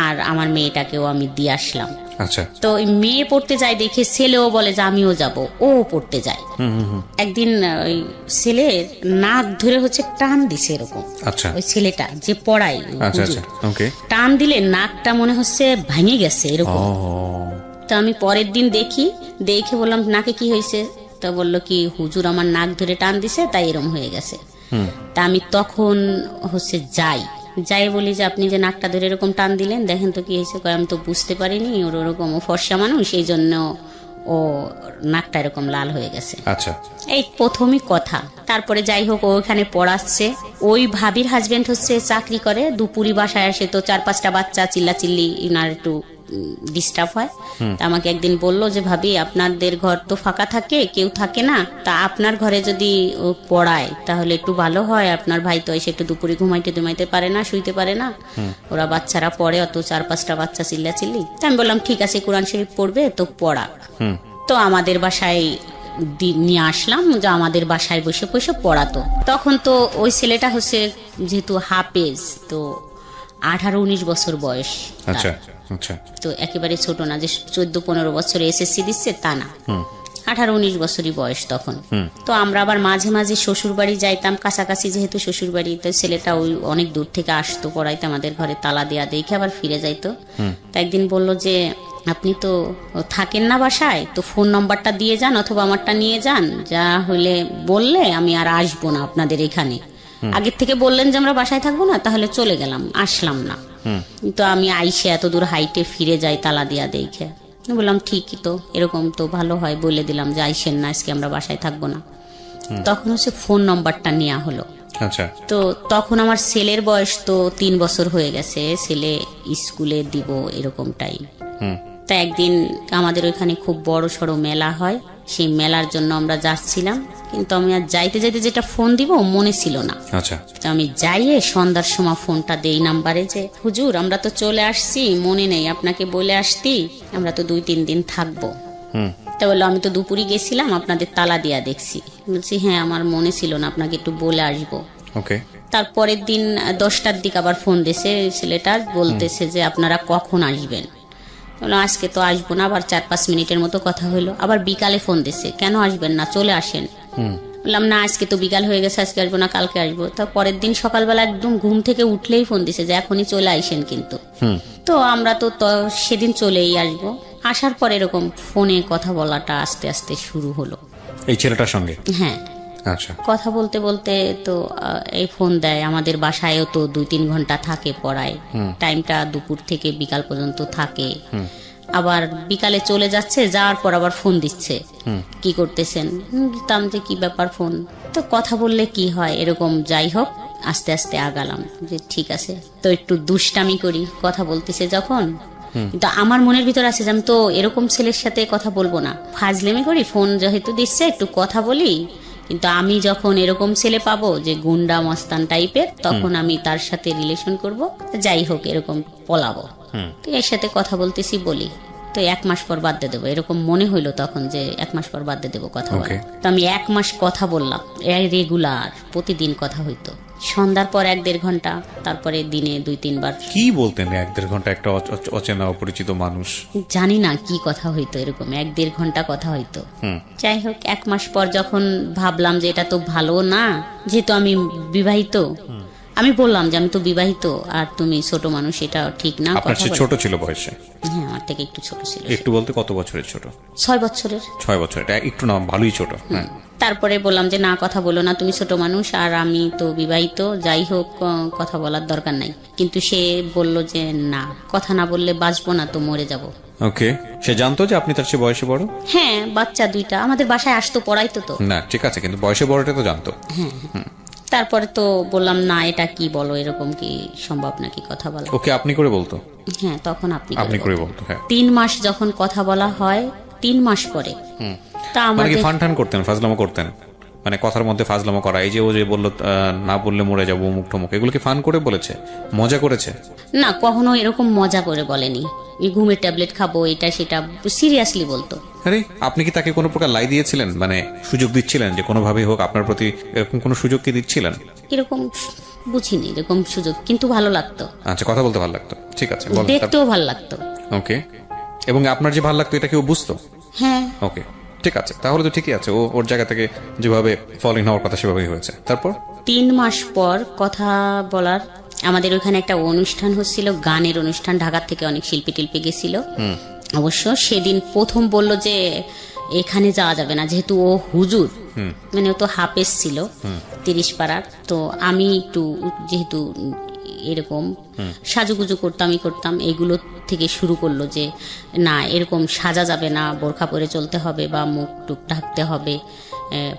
আর আমার মেয়েটাকেও আমি দিয়ে আসলাম। আচ্ছা, তো মেয়ে পড়তে যায় দেখে ছেলেও বলে যে আমিও যাব, ও পড়তে যায়। একদিন ওই ছেলের নাক ধরে হচ্ছে টান দিছে এরকম। আচ্ছা, ওই ছেলেটা যে পড়ায়, টান দিলে নাকটা মনে হচ্ছে ভেঙে গেছে এরকম। তো আমি পরের দিন দেখে বললাম নাকে কি হয়েছে? তা বললো কি, হুজুর আমার নাক ধরে টান দিছে, তাই এরকম হয়ে গেছে। তা আমি তখন হচ্ছে যাই বলি যে আপনি যে নাকটা ধরে এরকম টান দিলেন, দেখেন তো কি হয়েছে। আমি তো বুঝতে পারিনি, ওর ওরকম ফর্সা মানুষ, এই জন্য ও নাকটা এরকম লাল হয়ে গেছে। আচ্ছা, এই প্রথমই কথা। তারপরে যাই হোক, ও ওখানে পড়াচ্ছে। ওই ভাবির হাজবেন্ড হচ্ছে চাকরি করে, দুপুরি বাসায় আসে, তো 4-5টা বাচ্চা চিল্লাচিল্লি, ইনার একটু ডিস্টার্ব হয়। তা আমাকে একদিন বললো যে, ভাবি আপনাদের ঘর তো ফাঁকা থাকে, কেউ থাকে না, তা আপনার ঘরে যদি পড়ায় তাহলে একটু ভালো হয়। আপনার ভাই তো এসে একটু দুপুরে ঘুমাইতে পারে না, শুইতে পারে না, ওরা বাচ্চারা পড়ে, অত 4-5টা বাচ্চা চিল্লাচিল্লি। তা আমি বললাম ঠিক আছে, কোরআন শরীফ পড়বে তো পড়াক। তো আমাদের বাসায় নিয়ে আসলাম, যে আমাদের বাসায় বসে বসে পড়াতো। তখন তো ওই ছেলেটা হচ্ছে যেহেতু হাফেজ, তো 18-19 বছর বয়স। আচ্ছা, তো একেবারে ছোট না যে 14-15 বছরে এসএসসি দিচ্ছে, তা না, 18-19 বছরই বয়স তখন। তো আমরা আবার মাঝে মাঝে শ্বশুর বাড়ি যাইতাম, কাছাকাছি যেহেতু শ্বশুর বাড়ি। তো ছেলেটা ওই অনেক দূর থেকে আসতো পড়াইতে, আমাদের ঘরে তালা দেয়া দেখে আবার ফিরে যাইতো। তো একদিন বললো যে, আপনি তো থাকেন না বাসায়, তো ফোন নাম্বারটা দিয়ে যান অথবা আমারটা নিয়ে যান, যা হইলে বললে আমি আর আসবো না আপনাদের এখানে। আগের থেকে বললেন যে আমরা বাসায় থাকবো না, তাহলে চলে গেলাম, আসলাম না। তো আমি আইসে এত দূর হাইটে ফিরে যাই তালা দিয়া দেখে। বললাম ঠিকই তো, এরকম তো ভালো হয়, বলে দিলাম যে আইসেন না, আজকে আমরা বাসায় থাকবো না। তখন হচ্ছে ফোন নম্বরটা নেওয়া হলো। আচ্ছা। তো তখন আমার ছেলের বয়স তো 3 বছর হয়ে গেছে, ছেলে স্কুলে দিব এরকম টাইম। তা একদিন আমাদের ওইখানে খুব বড় সড়ো মেলা হয়, সেই মেলার জন্য আমরা যাচ্ছিলাম, কিন্তু আমি আর যাইতে যাইতে যেটা ফোন দিব মনে ছিল না। আচ্ছা। তো আমি যাইয়ে সন্ধ্যার সময় ফোনটা দেই নাম্বারে যে হুজুর আমরা তো চলে আসছি, মনে নেই আপনাকে বলে আসতি, আমরা তো 2-3 দিন থাকবো। তা বললো আমি তো দুপুরে গেছিলাম, আপনাদের তালা দিয়া দেখছি। বলছি হ্যাঁ আমার মনে ছিল না, আপনাকে একটু বলে আসবো। ওকে। তারপরের দিন 10টার দিকে আবার ফোন দিয়েছে ছেলেটা, বলতেছে যে আপনারা কখন আসবেন। বললাম আজকে তো আসবো না। আবার 4-5 মিনিটের মতো কথা হলো, আবার বিকালে ফোন দিছে, কেন আসবেন না, চলে আসেন। বললাম না আজকে তো বিকাল হয়ে গেছে, আজকে আসবো না, কালকে আসবো। তো পরের দিন সকালবেলা একদম ঘুম থেকে উঠলেই ফোন দিছে যে এখনই চলে আইসেন কিন্তু। তো আমরা তো সেদিন চলেই আসবো। আসার পর এরকম ফোনে কথা বলাটা আস্তে আস্তে শুরু হলো এই ছেলেটার সঙ্গে। হ্যাঁ। আচ্ছা। কথা বলতে বলতে তো এই ফোন দেয়, আমাদের বাসায়ও তো 2-3 ঘন্টা থাকে পড়ায়, টাইমটা দুপুর থেকে বিকাল পর্যন্ত থাকে। আবার বিকালে চলে যাচ্ছে, যাওয়ার পর আবার ফোন দিচ্ছে, কি করতেছেন, বলতাম যে কি ব্যাপার ফোন, তো কথা বললে কি হয় এরকম। যাই হোক আস্তে আস্তে আগালাম যে ঠিক আছে, তো একটু দুষ্টামি করি কথা বলতেছে যখন। কিন্তু আমার মনের ভিতর আছে যে আমি তো এরকম ছেলের সাথে কথা বলবো না, ফাজলেমি করি, ফোন যেহেতু দিচ্ছে একটু কথা বলি। কিন্তু আমি যখন এরকম ছেলে পাবো যে গুন্ডা মস্তান টাইপের, তখন আমি তার সাথে রিলেশন করব, যাই হোক এরকম পলাবো। তো এর সাথে কথা বলতেছি বলি, তো 1 মাস পর বাদ দিয়ে দেবো, এরকম মনে হইলো তখন যে 1 মাস পর বাদ দিয়ে দেবো কথা বলা। তো আমি 1 মাস কথা বললাম, রেগুলার প্রতিদিন কথা হইতো, সন্ধ্যার পর 1-1.5 ঘন্টা, তারপরে দিনে 2-3 বার। কি বলতেন 1-1.5 ঘন্টা একটা অচেনা অপরিচিত মানুষ? জানি না কি কথা হইতো, এরকম 1-1.5 ঘন্টা কথা হইতো। যাই হোক 1 মাস পর যখন ভাবলাম যে এটা তো ভালো না, যেহেতু আমি বিবাহিত, আমি বললাম যে আমি তো বিবাহিত আর তুমি ছোট মানুষ, এটা ঠিক না। আপনার চেয়ে ছোট ছিল বয়সে? হ্যাঁ আমার থেকে একটু ছোট ছিল। একটু বলতে কত বছরের ছোট? 6 বছরের। 6 বছর, এটা একটু না ভালোই ছোট। হ্যাঁ। তারপরে বললাম যে না কথা বলো না, তুমি ছোট মানুষ আর আমি তো বিবাহিত, যাই হোক কথা বলার দরকার নাই। কিন্তু সে বলল যে না, কথা না বললে বাঁচবো না, তো মরে যাব। ওকে। সে জানতো যে আপনি তার চেয়ে বয়সে বড়? হ্যাঁ, বাচ্চা 2টা আমাদের বাসায় আসতো, পড়াইতো তো। না ঠিক আছে, কিন্তু বয়সে বড়টা তো জানতো। হ্যাঁ। তারপরে তো বললাম না এটা কি বলো, এরকম কি সম্ভব নাকি কথা বলা। ওকে আপনি করে বলতো? হ্যাঁ তখন আপনি করে বলতো। হ্যাঁ। 3 মাস যখন কথা বলা হয়, 3 মাস পরে তা আমাদের ফান টান করতেন, ফাজলামো করতেন, মানে কথার মধ্যে ফাজলামো করা, এই যে ও যে বললো না বললে মরে যাবো মুখ টমুক, এগুলো কি ফান করে বলেছে, মজা করেছে? না কখনো এরকম মজা করে বলেনি, ঘুমের ট্যাবলেট খাবো এটা সেটা সিরিয়াসলি বলতো। আরে আপনি কি তাকে কোনো প্রকার লাই দিয়েছিলেন, মানে সুযোগ দিচ্ছিলেন যে কোনোভাবেই হোক আপনার প্রতি এরকম কোনো সুযোগ কি দিচ্ছিলেন? এরকম বুঝিনি এরকম সুযোগ, কিন্তু ভালো লাগতো। আচ্ছা, কথা বলতে ভালো লাগতো, ঠিক আছে, দেখতেও ভালো লাগতো। ওকে। এবং আপনার যে ভালো লাগতো এটা কেউ বুঝতো? হ্যাঁ। ওকে ঠিক আছে, তাহলে তো ঠিকই আছে, ও ওর জায়গা থেকে যেভাবে ফলিং হওয়ার কথা সেভাবেই হয়েছে। তারপর 3 মাস পর কথা বলার, আমাদের ওখানে একটা অনুষ্ঠান হচ্ছিল, গানের অনুষ্ঠান, ঢাকা থেকে অনেক শিল্পী টিল্পী গেছিল। অবশ্য সেদিন প্রথম বলল যে এখানে যাওয়া যাবে না, যেহেতু ও হুজুর, মানে ও তো হাফেজ ছিল 30 পাড়ার। তো আমি একটু যেহেতু এরকম সাজুগুজু করতাম, এইগুলো থেকে শুরু করলো যে না এরকম সাজা যাবে না, বোরখা পরে চলতে হবে বা মুখ টুক ঢাকতে হবে,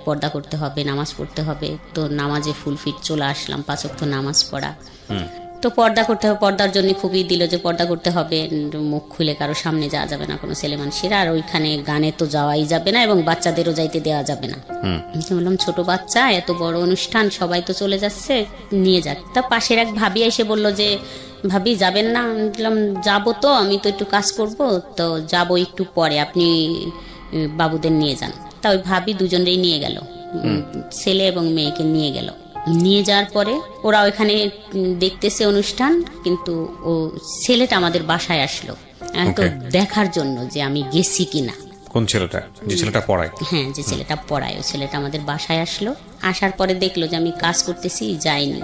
পর্দা করতে হবে, নামাজ পড়তে হবে। তো নামাজে ফুল ফিট চলে আসলাম, 5 ওয়াক্ত নামাজ পড়া। তো পর্দা করতে হবে, পর্দার জন্য খুবই দিল যে পর্দা করতে হবে, মুখ খুলে কারো সামনে যাওয়া যাবে না কোনো ছেলে মানুষের, আর ওইখানে গানে তো যাওয়াই যাবে না এবং বাচ্চাদেরও যাইতে দেওয়া যাবে না। বললাম ছোট বাচ্চা, এত বড় অনুষ্ঠান, সবাই তো চলে যাচ্ছে, নিয়ে যাক। তা পাশের এক ভাবি এসে বলল যে ভাবি যাবেন না? বললাম যাবো তো, আমি তো একটু কাজ করব, তো যাবো একটু পরে, আপনি বাবুদের নিয়ে যান। তা ওই ভাবি দুজনেই নিয়ে গেল, ছেলে এবং মেয়েকে নিয়ে গেল। নিয়ে যাওয়ার পরে ওরা ওইখানে দেখতেছে অনুষ্ঠান, কিন্তু ও ছেলেটা আমাদের বাসায় আসলো তো দেখার জন্য যে আমি গেছি কিনা। কোন ছেলেটা? যে ছেলেটা পড়ায়? হ্যাঁ, যে ছেলেটা পড়ায়, ওই ছেলেটা আমাদের বাসায় আসলো। আসার পরে দেখলো যে আমি কাজ করতেছি, যাইনি।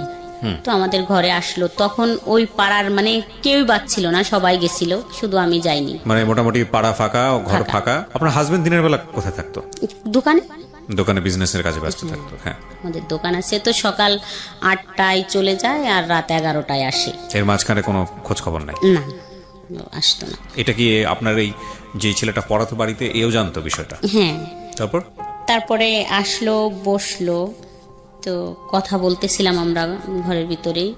তো আমাদের ঘরে আসলো, তখন ওই পাড়ার মানে কেউই বাচ্ছিল না, সবাই গেছিল, শুধু আমি যাইনি। মানে মোটামুটি পাড়া ফাঁকা, ঘর ফাঁকা। আপনার হাজবেন্ড দিনের বেলা কোথায় থাকতো? দোকানে বিজনেসের কাজে ব্যস্ত থাকতো। হ্যাঁ, আমাদের দোকান আছে, তো সকাল 8টায় চলে যায় আর রাত 11টায় আসে। এর মাঝখানে কোনো খোঁজ খবর নাই? না। আসতো না। এটা কি আপনার এই যে ছেলেটা পড়াতো বাড়িতে এও জানতো বিষয়টা? হ্যাঁ। তারপরে আসলো, বসলো, তো কথা বলতেছিলাম আমরা ঘরের ভিতরেই।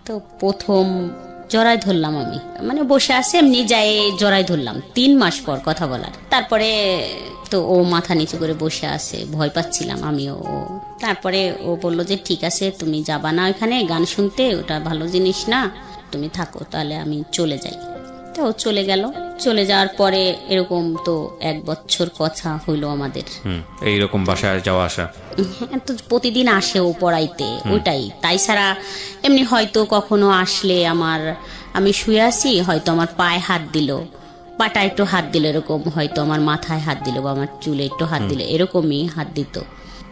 তো প্রথম জড়াই ধরলাম আমি, মানে বসে আছে এমনি যায় জড়াই ধরলাম 3 মাস পর কথা বলার। তারপরে তো ও মাথা নিচু করে বসে আছে, ভয় পাচ্ছিলাম আমিও। তারপরে ও বলল যে ঠিক আছে তুমি যাবা না ওখানে গান শুনতে, ওটা ভালো জিনিস না, তুমি থাকো, তাহলে আমি চলে যাই। তো চলে গেল। চলে যাওয়ার পরে এরকম তো 1 বছর কথা হইলো আমাদের। এইরকম বাসায় যাওয়া আসা? হ্যাঁ, তো প্রতিদিন আসে ও পড়াইতে, ওইটাই। তাই ছাড়া এমনি হয়তো কখনো আসলে আমি শুয়ে আছি, হয়তো আমার পায়ে হাত দিল, পাটা একটু হাত দিল, এরকম হয়তো আমার মাথায় হাত দিল বা আমার চুলে একটু হাত দিল, এরকমই হাত দিত।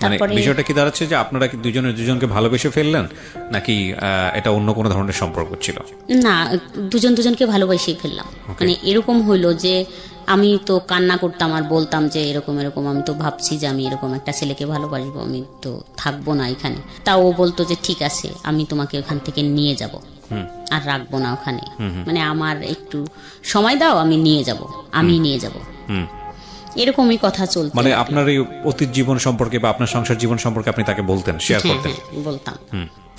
তারপরে বিষয়টা কি দাঁড়াচ্ছে যে আপনারা কি দুজনকে ভালোবেসে ফেললেন, নাকি এটা অন্য কোনো ধরনের সম্পর্ক ছিল? না, দুজনকে ভালোবেসে ফেললাম। মানে এরকম হইলো যে আমি তো কান্না করতাম আর বলতাম যে এরকম আমি তো ভাবছি যে আমি এরকম একটা ছেলেকে ভালোবাসবো, আমি তো থাকবো না এখানে। তা ও বলতো যে ঠিক আছে আমি তোমাকে ওখান থেকে নিয়ে যাব, আর রাখবো না ওখানে, মানে আমার একটু সময় দাও, আমি নিয়ে যাব। এরকমই কথা চলতো। মানে আপনার এই অতীত জীবন সম্পর্কে বা আপনার সংসার জীবন সম্পর্কে আপনি তাকে বলতেন, শেয়ার করতেন? বলতাম।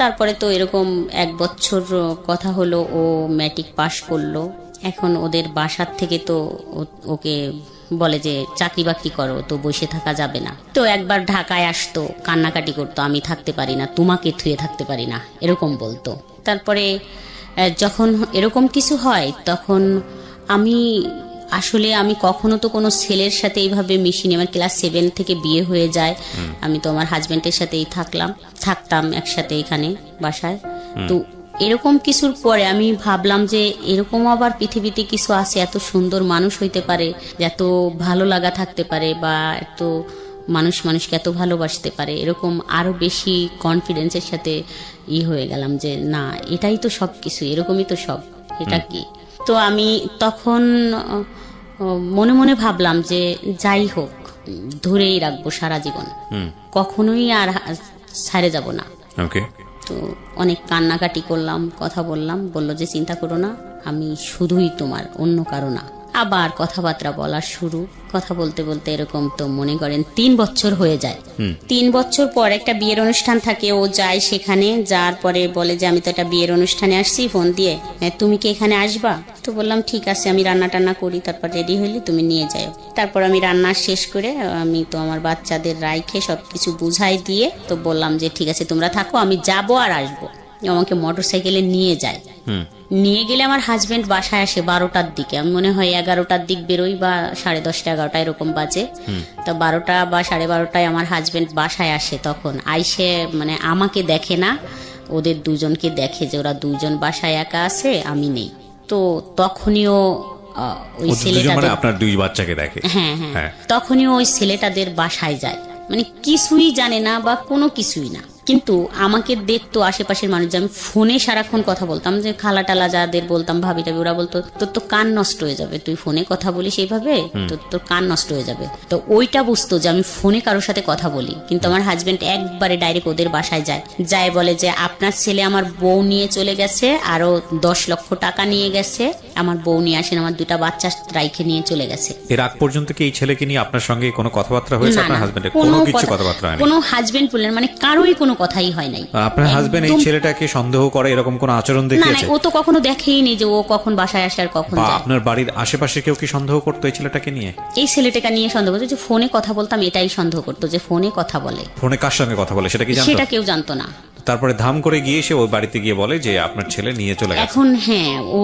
তারপরে তো এরকম 1 বছর কথা হলো, ও ম্যাট্রিক পাশ করলো। এখন ওদের বাসার থেকে তো ওকে বলে যে চাকরি বাকরি করো, তো বসে থাকা যাবে না। তো একবার ঢাকায় আসতো, কান্নাকাটি করতো, আমি থাকতে পারি না, তোমাকে থুয়ে থাকতে পারি না, এরকম বলতো। তারপরে যখন এরকম কিছু হয় তখন আমি কখনো তো কোনো ছেলের সাথে এইভাবে মিশিনি। আমার ক্লাস 7 থেকে বিয়ে হয়ে যায়, আমি তো আমার হাজবেন্ডের সাথেই থাকতাম একসাথে এখানে বাসায়। তো এরকম কিছুর পরে আমি ভাবলাম যে এরকম আবার পৃথিবীতে কিছু আছে, এত সুন্দর মানুষ হইতে পারে, এত ভালো লাগা থাকতে পারে, বা এত মানুষকে এত ভালোবাসতে পারে, এরকম আরো বেশি কনফিডেন্সের সাথে হয়ে গেলাম যে না, এটাই তো সব কিছু, এরকমই তো সব, এটা কি। তো আমি তখন মনে মনে ভাবলাম যে যাই হোক, ধরেই রাখবো সারা জীবন, কখনোই আর ছাড়ে যাব না। তো অনেক কান্নাকাটি করলাম, কথা বললাম, বললো যে চিন্তা করো না, আমি শুধুই তোমার, অন্য কারো না। আবার কথাবার্তা বলা শুরু, কথা বলতে বলতে এরকম তো মনে করেন 3 বছর হয়ে যায়। 3 বছর পর একটা বিয়ের অনুষ্ঠান থাকে, ও যায় সেখানে। যাওয়ার পরে বলে যে আমি তো একটা বিয়ের অনুষ্ঠানে আসছি, ফোন দিয়ে তুমি কি এখানে আসবা? তো বললাম ঠিক আছে, আমি রান্না টান্না করি, তারপর রেডি হইলে তুমি নিয়ে যাও। তারপর আমি রান্না শেষ করে আমি তো আমার বাচ্চাদের রাইখে সবকিছু বুঝাই দিয়ে তো বললাম যে ঠিক আছে তোমরা থাকো, আমি যাবো আর আসবো। আমাকে মোটরসাইকেলে নিয়ে যায়। নিয়ে গেলে আমার হাজবেন্ড বাসায় আসে 12টার দিকে, আমি মনে হয় 11টার দিক বেরোই, বা 10:30 11টা এরকম বাজে। তো 12টা বা 12:30টায় আমার হাজবেন্ড বাসায় আসে। তখন আইসে মানে আমাকে দেখে না, ওদের দুজনকে দেখে যে ওরা দুজন বাসায় একা আছে, আমি নেই। তো তখনইও ওই ছেলেটাদের, আপনার 2 বাচ্চাকে দেখে। হ্যাঁ, তখনই ওই ছেলেটাদের বাসায় যায়, মানে কিছুই জানে না বা কোনো কিছুই না, কিন্তু আমাকে দেখতো আশেপাশের মানুষ। যে আমি ফোনে সারাক্ষণ কথা বলতাম, যে খালা টালা যাদের বলতাম, ভাবি টাবি, ওরা বলতো তোর তো কান নষ্ট হয়ে যাবে, তুই ফোনে কথা বলিস এইভাবে, তোর কান নষ্ট হয়ে যাবে। তো ওইটা বুঝতো যে আমি ফোনে কারোর সাথে কথা বলি। কিন্তু আমার হাজবেন্ড একবারে ডাইরেক্ট ওদের বাসায় যায় বলে যে আপনার ছেলে আমার বউ নিয়ে চলে গেছে, আরো 10 লক্ষ টাকা নিয়ে গেছে, আমার বউ নিয়ে আসেন, আমার 2টা বাচ্চা রাইখে নিয়ে চলে গেছে। এর আগ পর্যন্ত কি এই ছেলেকে নিয়ে আপনার সঙ্গে কোনো কথাবার্তা হয়েছে? আপনার হাজবেন্ডের কোনো কিছু কথাবার্তা হয়নি? কোনো হাজবেন্ড বললেন মানে কারোই কোনো কথাই হয় নাই। আপনার হাজবেন্ড এই ছেলেটাকে সন্দেহ করে এরকম কোন আচরণ দেখিয়েছে? না, ও তো কখনো দেখেই নি যে ও কখন বাসায় আসে আর কখন যায়। আপনার বাড়ির আশেপাশে কেউ কি সন্দেহ করতো এই ছেলেটাকে নিয়ে? এই ছেলেটাকে নিয়ে সন্দেহ করতো, যে ফোনে কথা বলতাম এটাই সন্দেহ করতো, যে ফোনে কথা বলে। ফোনে কার সঙ্গে কথা বলে সেটা কি জানতো? সেটা কেউ জানতো না। তারপরে ধাম করে গিয়ে সে ওই বাড়িতে গিয়ে বলে যে আপনার ছেলে নিয়ে চলে গেছে। এখন হ্যাঁ, ও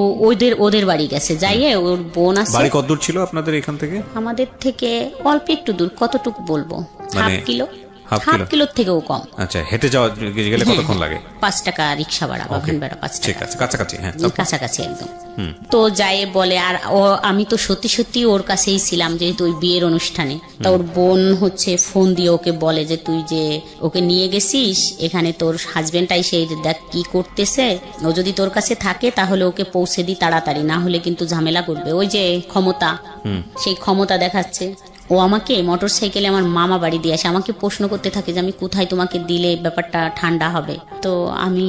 ওদের বাড়ি গেছে, যাইয়ে ওর বোন আছে। বাড়ি কত দূর ছিল আপনাদের এখান থেকে? আমাদের থেকে অল্প একটু দূর, কতটুকু বলবো, হাফ কিলো, হাফ কিলোর থেকেও কম। আচ্ছা, হেঁটে যাওয়া গেলে কতক্ষণ লাগে? 5 টাকা রিক্সা ভাড়া বা ভ্যান ভাড়া 5 টাকা। ঠিক আছে, কাছাকাছি। হ্যাঁ, কাছাকাছি একদম। তো যাই বলে, আর আমি তো সত্যি ওর কাছেই ছিলাম, যেহেতু ওই বিয়ের অনুষ্ঠানে। তা ওর বোন হচ্ছে ফোন দিয়ে ওকে বলে যে তুই যে ওকে নিয়ে গেছিস এখানে, তোর হাজবেন্ডটাই সেই দেখ কি করতেছে, ও যদি তোর কাছে থাকে তাহলে ওকে পৌঁছে দি তাড়াতাড়ি, না হলে কিন্তু ঝামেলা করবে। ওই যে ক্ষমতা, সেই ক্ষমতা দেখাচ্ছে। ও ও আমাকে মোটর সাইকেলে আমার মামা বাড়ি দিয়ে আসে, আমাকে প্রশ্ন করতে থাকে যে আমি কোথায় তোমাকে দিলে ব্যাপারটা ঠান্ডা হবে। তো আমি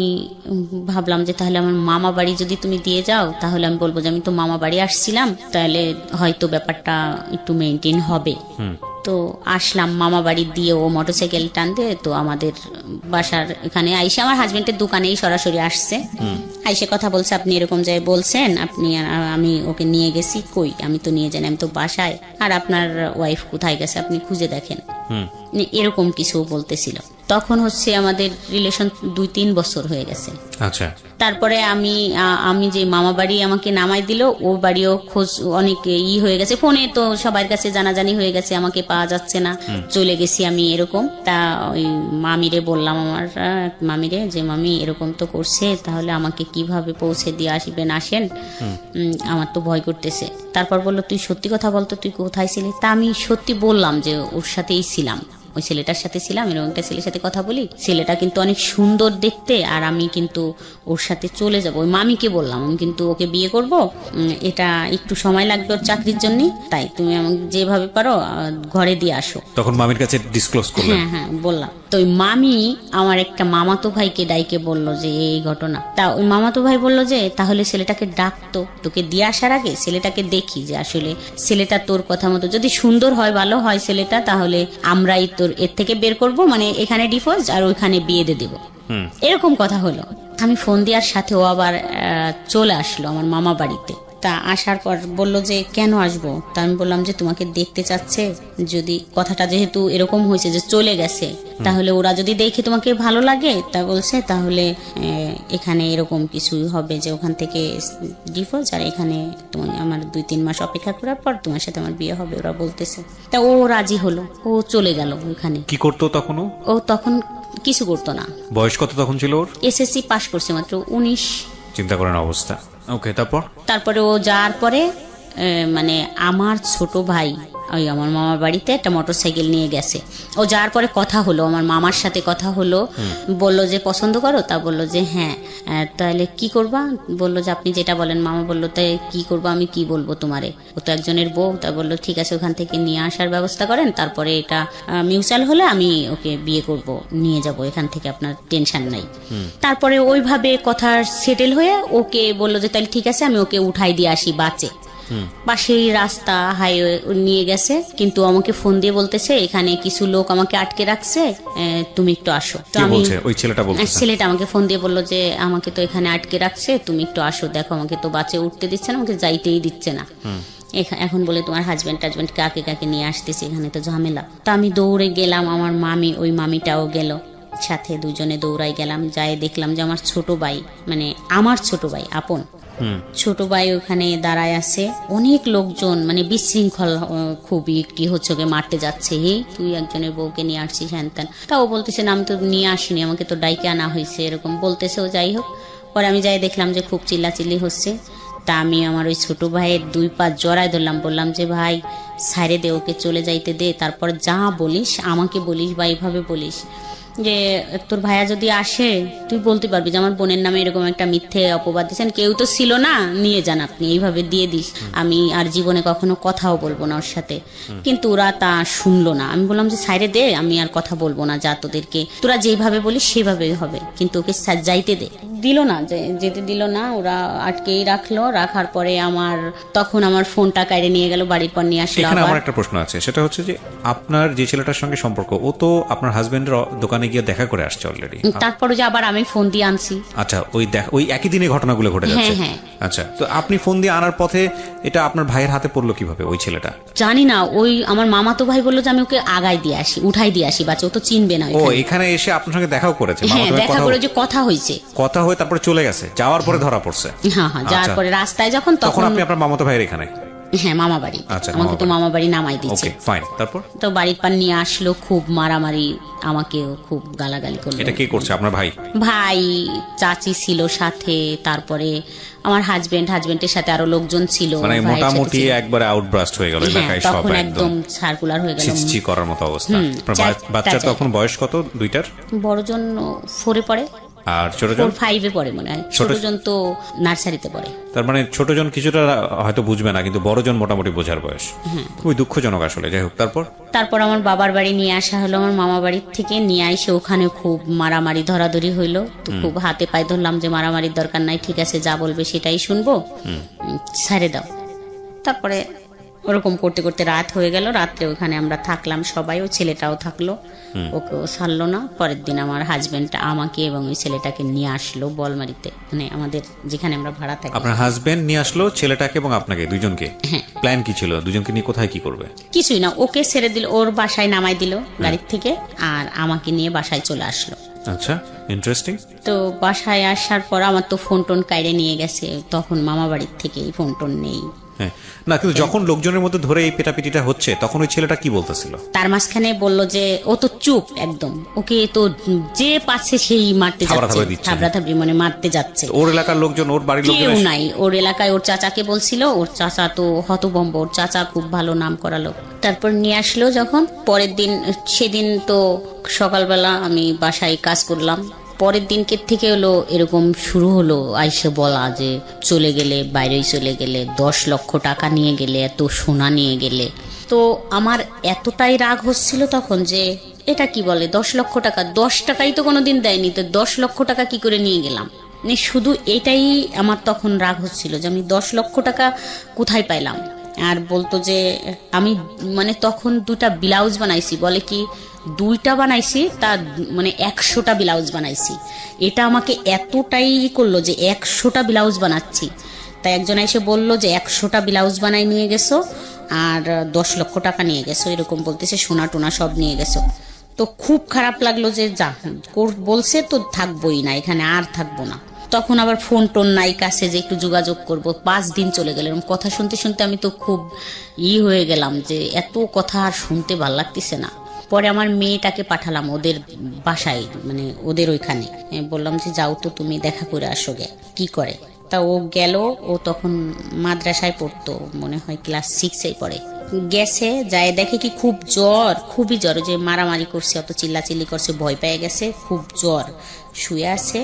ভাবলাম যে তাহলে আমার মামা বাড়ি যদি তুমি দিয়ে যাও তাহলে আমি বলবো যে আমি তো মামা বাড়ি আসছিলাম, তাহলে হয়তো ব্যাপারটা একটু মেনটেন হবে। তো আসলাম মামা বাড়ি দিয়ে, ও মোটরসাইকেল টানতে তো আমাদের বাসার এখানে আইসে আমার হাজবেন্ডের দোকানেই সরাসরি আসছে, আইসে কথা বলছে আপনি এরকম যাই বলছেন, আপনি আমি ওকে নিয়ে গেছি, কই আমি তো নিয়ে যাই, আমি তো বাসায়, আর আপনার ওয়াইফ কোথায় গেছে আপনি খুঁজে দেখেন, এরকম কিছু বলতেছিল। তখন হচ্ছে আমাদের রিলেশন 2-3 বছর হয়ে গেছে। আচ্ছা, তারপরে আমি যে মামা বাড়ি আমাকে নামাই দিল, ও বাড়িও খোঁজ অনেক হয়ে গেছে, ফোনে তো সবার কাছে জানাজানি হয়ে গেছে, আমাকে পাওয়া যাচ্ছে না, চলে গেছি আমি এরকম। তা ওই মামিরে বললাম, আমার মামিরে, যে মামি এরকম তো করছে, তাহলে আমাকে কিভাবে পৌঁছে দিয়ে আসবেন, আসেন, আমার তো ভয় করতেছে। তারপর বললো তুই সত্যি কথা বলতো, তুই কোথায় ছিলি? তা আমি সত্যি বললাম যে ওর সাথেই ছিলাম, ওই ছেলেটার সাথে ছিলাম, এরকম একটা ছেলের সাথে কথা বলি, ছেলেটা কিন্তু অনেক সুন্দর দেখতে, আর আমি কিন্তু ওর সাথে চলে যাব। ওই মামিকে বললাম আমি কিন্তু ওকে বিয়ে করব, এটা একটু সময় লাগবে ওর চাকরির জন্য, তাই তুমি আমাকে যেভাবে পারো ঘরে দিয়ে আসো। তখন মামির কাছে ডিসক্লোজ করলেন? হ্যাঁ বললাম। তো ওই মামি আমার একটা মামাতো ভাইকে ডাইকে বলল যে এই ঘটনা। তা ওই মামাতো ভাই বলল যে তাহলে ছেলেটাকে ডাকতো, তোকে দিয়ে আসার আগে ছেলেটাকে দেখি যে আসলে ছেলেটা তোর কথা মতো যদি সুন্দর হয়, ভালো হয় ছেলেটা, তাহলে আমরাই তোর এর থেকে বের করব, মানে এখানে ডিভোর্স আর ওইখানে বিয়ে দিয়ে দেবো, এরকম কথা হলো। আমি ফোন দেওয়ার সাথে ও আবার চলে আসলো আমার মামা বাড়িতে। তা আসার পর বলল যে কেন আসবো? তা আমি বললাম যে তোমাকে দেখতে চাচ্ছে, যদি কথাটা যেহেতু এরকম হয়েছে যে চলে গেছে, তাহলে ওরা যদি দেখে তোমাকে ভালো লাগে, তা বলছে তাহলে এখানে এরকম কিছুই হবে যে ওখান থেকে ডিভোর্স, আর এখানে তুমি আমার 2-3 মাস অপেক্ষা করার পর তোমার সাথে আমার বিয়ে হবে, ওরা বলতেছে। তা ও রাজি হলো, ও চলে গেল ওখানে। কি করতো তখন? ও তখন কিছু করতো না। বয়স কত তখন ছিল ওর? এসএসসি পাস করছে মাত্র, 19। চিন্তা করেন অবস্থা। ওকে, তারপরে ও যাওয়ার পরে মানে আমার ছোট ভাই ওই আমার মামার বাড়িতে একটা মোটরসাইকেল নিয়ে গেছে। ও যাওয়ার পরে কথা হলো, আমার মামার সাথে কথা হলো, বলল যে পছন্দ করো? তা বললো যে হ্যাঁ। তাহলে কি করবা? বললো যে আপনি যেটা বলেন। মামা বললো তাই কি করবো, আমি কি বলবো তোমারে, ও তো একজনের বউ। তা বললো ঠিক আছে, ওখান থেকে নিয়ে আসার ব্যবস্থা করেন, তারপরে এটা মিউচুয়াল হলে আমি ওকে বিয়ে করব, নিয়ে যাব এখান থেকে, আপনার টেনশন নাই। তারপরে ওইভাবে কথা সেটেল হয়ে ওকে বললো যে তাহলে ঠিক আছে, আমি ওকে উঠাই দিয়ে আসি বাসে। পাশেই রাস্তা, হাইওয়ে নিয়ে গেছে, কিন্তু আমাকে ফোন দিয়ে বলতেছে এখানে কিছু লোক আমাকে আটকে রাখছে, তুমি একটু আসো। তো আমি, ছেলেটা আমাকে ফোন দিয়ে বললো যে আমাকে তো এখানে আটকে রাখছে, তুমি একটু আসো, দেখো আমাকে তো বাসে উঠতে দিচ্ছে না, আমাকে যাইতেই দিচ্ছে না। এখন বলে তোমার হাজবেন্ড কাকে কাকে নিয়ে আসতেছে, এখানে তো ঝামেলা। তো আমি দৌড়ে গেলাম, আমার মামি, ওই মামিটাও গেল সাথে, দুজনে দৌড়াই গেলাম। যাই দেখলাম যে আমার ছোট ভাই, মানে আমার ছোট ভাই আপন ছোট ভাই ওখানে দাঁড়ায় আছে, অনেক লোকজন, মানে বিশৃঙ্খল খুবই, কি হচ্ছে, ওকে মারতে যাচ্ছে, হে তুই একজনের বউকে নিয়ে আসছিস হ্যান ত্যান। তা ও বলতেছে না আমি তো নিয়ে আসিনি, আমাকে তো ডাইকে আনা হয়েছে, এরকম বলতেছে। ও যাই হোক, পরে আমি যাই দেখলাম যে খুব চিল্লাচিল্লি হচ্ছে। তা আমি আমার ওই ছোট ভাইয়ের 2 পা জড়ায় ধরলাম, বললাম যে ভাই সাইরে দে, ওকে চলে যাইতে দে, তারপর যা বলিস আমাকে বলিস বা এইভাবে বলিস যে তোর ভাইয়া যদি আসে তুই বলতে পারবি যে আমার বোনের নামে এরকম একটা মিথ্যে অপবাদ দিচ্ছেন, কেউ তো ছিল না, নিয়ে যান আপনি, এইভাবে দিয়ে দিস, আমি আর জীবনে কখনো কথাও বলবো না ওর সাথে। কিন্তু ওরা তা শুনলো না। আমি বললাম যে সাইরে দে, আমি আর কথা বলবো না, যা তোদেরকে তোরা যেভাবে বলিস সেভাবেই হবে, কিন্তু ওকে যাইতে দে। দিল না, যেতে দিল না, ওরা আটকেই রাখলো। রাখার পরে তখন আমার ফোনটা কাইরে নিয়ে গেল, বাড়ির পর নিয়ে আসলো। এখানে আমার একটা প্রশ্ন আছে, সেটা হচ্ছে যে আপনার যে ছেলেটার সঙ্গে সম্পর্ক, ও তো আপনার হাজবেন্ডের দোকানে গিয়ে দেখা করে আসছে অলরেডি, তারপরে যে আবার আমি ফোন দিয়ে আনছি। আচ্ছা, ওই একই দিনে ঘটনাগুলো ঘটে যাচ্ছে? হ্যাঁ। আচ্ছা, তো আপনি ফোন দিয়ে আনার পথে এটা আপনার ভাইয়ের হাতে পড়লো কিভাবে ওই ছেলেটা? জানি না, ওই আমার মামাতো ভাই বললো যে আমি ওকে আগায় দিয়ে আসি, উঠাই দিয়ে আসি, বাচ্চা ও তো চিনবে না। ও এখানে এসে আপনার সঙ্গে দেখাও করেছে? হ্যাঁ, দেখা করে যে কথা হয়েছে, কথা হয়ে তারপরে চলে গেছে, যাওয়ার পরে ধরা পড়ছে? হ্যাঁ, যাওয়ার পরে রাস্তায় যখন, তখন আপনি আপনার মামাতো ভাইয়ের এখানে? হ্যাঁ, মামা বাড়ি। আমাকে তো মামা বাড়ি নামাই দিচ্ছে। তারপর তো বাড়ির পান নিয়ে আসলো, খুব মারামারি, আমাকেও খুব গালাগালি করলো। এটা কে করছে? আপনার ভাই? ভাই, চাচি ছিল সাথে, তারপরে আমার হাজবেন্ডের সাথে আরো লোকজন ছিল, মানে মোটামুটি একবারে আউটব্রাস্ট হয়ে গেল এলাকায়, সব একদম সার্কুলার হয়ে গেল, ছিচি করার মতো অবস্থা। বাচ্চা তখন বয়স কত দুইটার? বড়জন 4-এ পড়ে। আর ছোটজন 4-5-এ পড়ে মনে হয়, ছোটজন তো নার্সারিতে পড়ে। তার মানে ছোটজন কিছুটা হয়তো বুঝবে না, কিন্তু বড়জন মোটামুটি বোঝার বয়স। খুবই দুঃখজনক আসলে। যাই হোক, তারপর আমার বাবার বাড়ি নিয়ে আসা হলো, আমার মামা বাড়ির থেকে নিয়ে আসে। ওখানে খুব মারামারি ধরাধরি হইলো, তো খুব হাতে পায়ে ধরলাম যে মারামারির দরকার নাই, ঠিক আছে যা বলবে সেটাই শুনবো, ছেড়ে দাও। তারপরে ওরকম করতে করতে রাত হয়ে গেল। রাত্রে ওখানে আমরা থাকলাম সবাই, ও ছেলেটাও থাকলো, ওকেও ছাড়লো না। পরের দিন আমার হাজবেন্ড আমাকে এবং ওই ছেলেটাকে নিয়ে আসলো বলমারিতে, মানে আমাদের যেখানে আমরা ভাড়া থাকি। আপনার হাজবেন্ড নিয়ে আসলো ছেলেটাকে এবং আপনাকে দুজনকে? হ্যাঁ। প্ল্যান কি ছিল দুজনকে নিয়ে কোথায় কি করবে? কিছুই না, ওকে ছেড়ে দিল, ওর বাসায় নামাই দিল গাড়ির থেকে, আর আমাকে নিয়ে বাসায় চলে আসলো। আচ্ছা, ইন্টারেস্টিং। তো বাসায় আসার পর আমার তো ফোন টোন কাইরে নিয়ে গেছে, তখন মামা বাড়ির থেকে ফোন টোন নেই। না, কিন্তু যখন লোকজনের মধ্যে ধরে এই পেটাপিটিটা হচ্ছে তখন ওই ছেলেটা কি বলতেছিল? তার মাঝখানে বললো যে ও তো চুপ একদম, ওকে তো যে পাচ্ছে সেই মারতে যাচ্ছে, থাবড়াথাবড়ি মানে মারতে যাচ্ছে। ওর এলাকার লোকজন, ওর বাড়ির লোকজন কেউ নাই ওর এলাকায়। ওর চাচাকে বলছিল, ওর চাচা তো হতভম্ব, ওর চাচা খুব ভালো নাম করা লোক। তারপর নিয়ে আসলো যখন, পরের দিন, সেদিন তো সকালবেলা আমি বাসায় কাজ করলাম, পরের দিনকে থেকে হলো এরকম শুরু হলো আইসে বলা যে চলে গেলে, বাইরেই চলে গেলে, 10 লক্ষ টাকা নিয়ে গেলে, এত সোনা নিয়ে গেলে। তো আমার এতটাই রাগ হচ্ছিল তখন যে এটা কি বলে 10 লক্ষ টাকা, 10 টাকাই তো কোনোদিন দেয়নি, তো 10 লক্ষ টাকা কি করে নিয়ে গেলাম। শুধু এটাই আমার তখন রাগ হচ্ছিল যে আমি 10 লক্ষ টাকা কোথায় পাইলাম। আর বলতো যে আমি মানে তখন 2টা ব্লাউজ বানাইছি, বলে কি 2টা বানাইছি, তার মানে 100টা ব্লাউজ বানাইছি। এটা আমাকে এতটাই করলো যে 100টা ব্লাউজ বানাচ্ছি। তাই একজন এসে বললো যে 100টা ব্লাউজ বানাই নিয়ে গেছো আর 10 লক্ষ টাকা নিয়ে গেছো, এরকম বলতেছে, সোনা টোনা সব নিয়ে গেছো। তো খুব খারাপ লাগলো যে যা বলছে তো থাকবোই না এখানে, আর থাকবো না। তখন আবার ফোন টোন নাই কাছে যে একটু যোগাযোগ করব। 5 দিন চলে গেল এরকম কথা শুনতে শুনতে, আমি তো খুব হয়ে গেলাম যে এত কথা আর শুনতে ভাল লাগতেছে না। পরে আমার মেয়েটাকে পাঠালাম ওদের বাসায়, মানে ওদের ওইখানে, বললাম যে যাও তো তুমি দেখা করে আসো গে কি করে। তা ও গেল, ও তখন মাদ্রাসায় পড়তো, মনে হয় ক্লাস 6-এ পড়ে। গেছে, যায় দেখে কি খুব জ্বর, খুবই জ্বর, যে মারামারি করছে, অত চিল্লাচিল্লি করছে, ভয় পেয়ে গেছে, খুব জ্বর, শুয়ে আছে।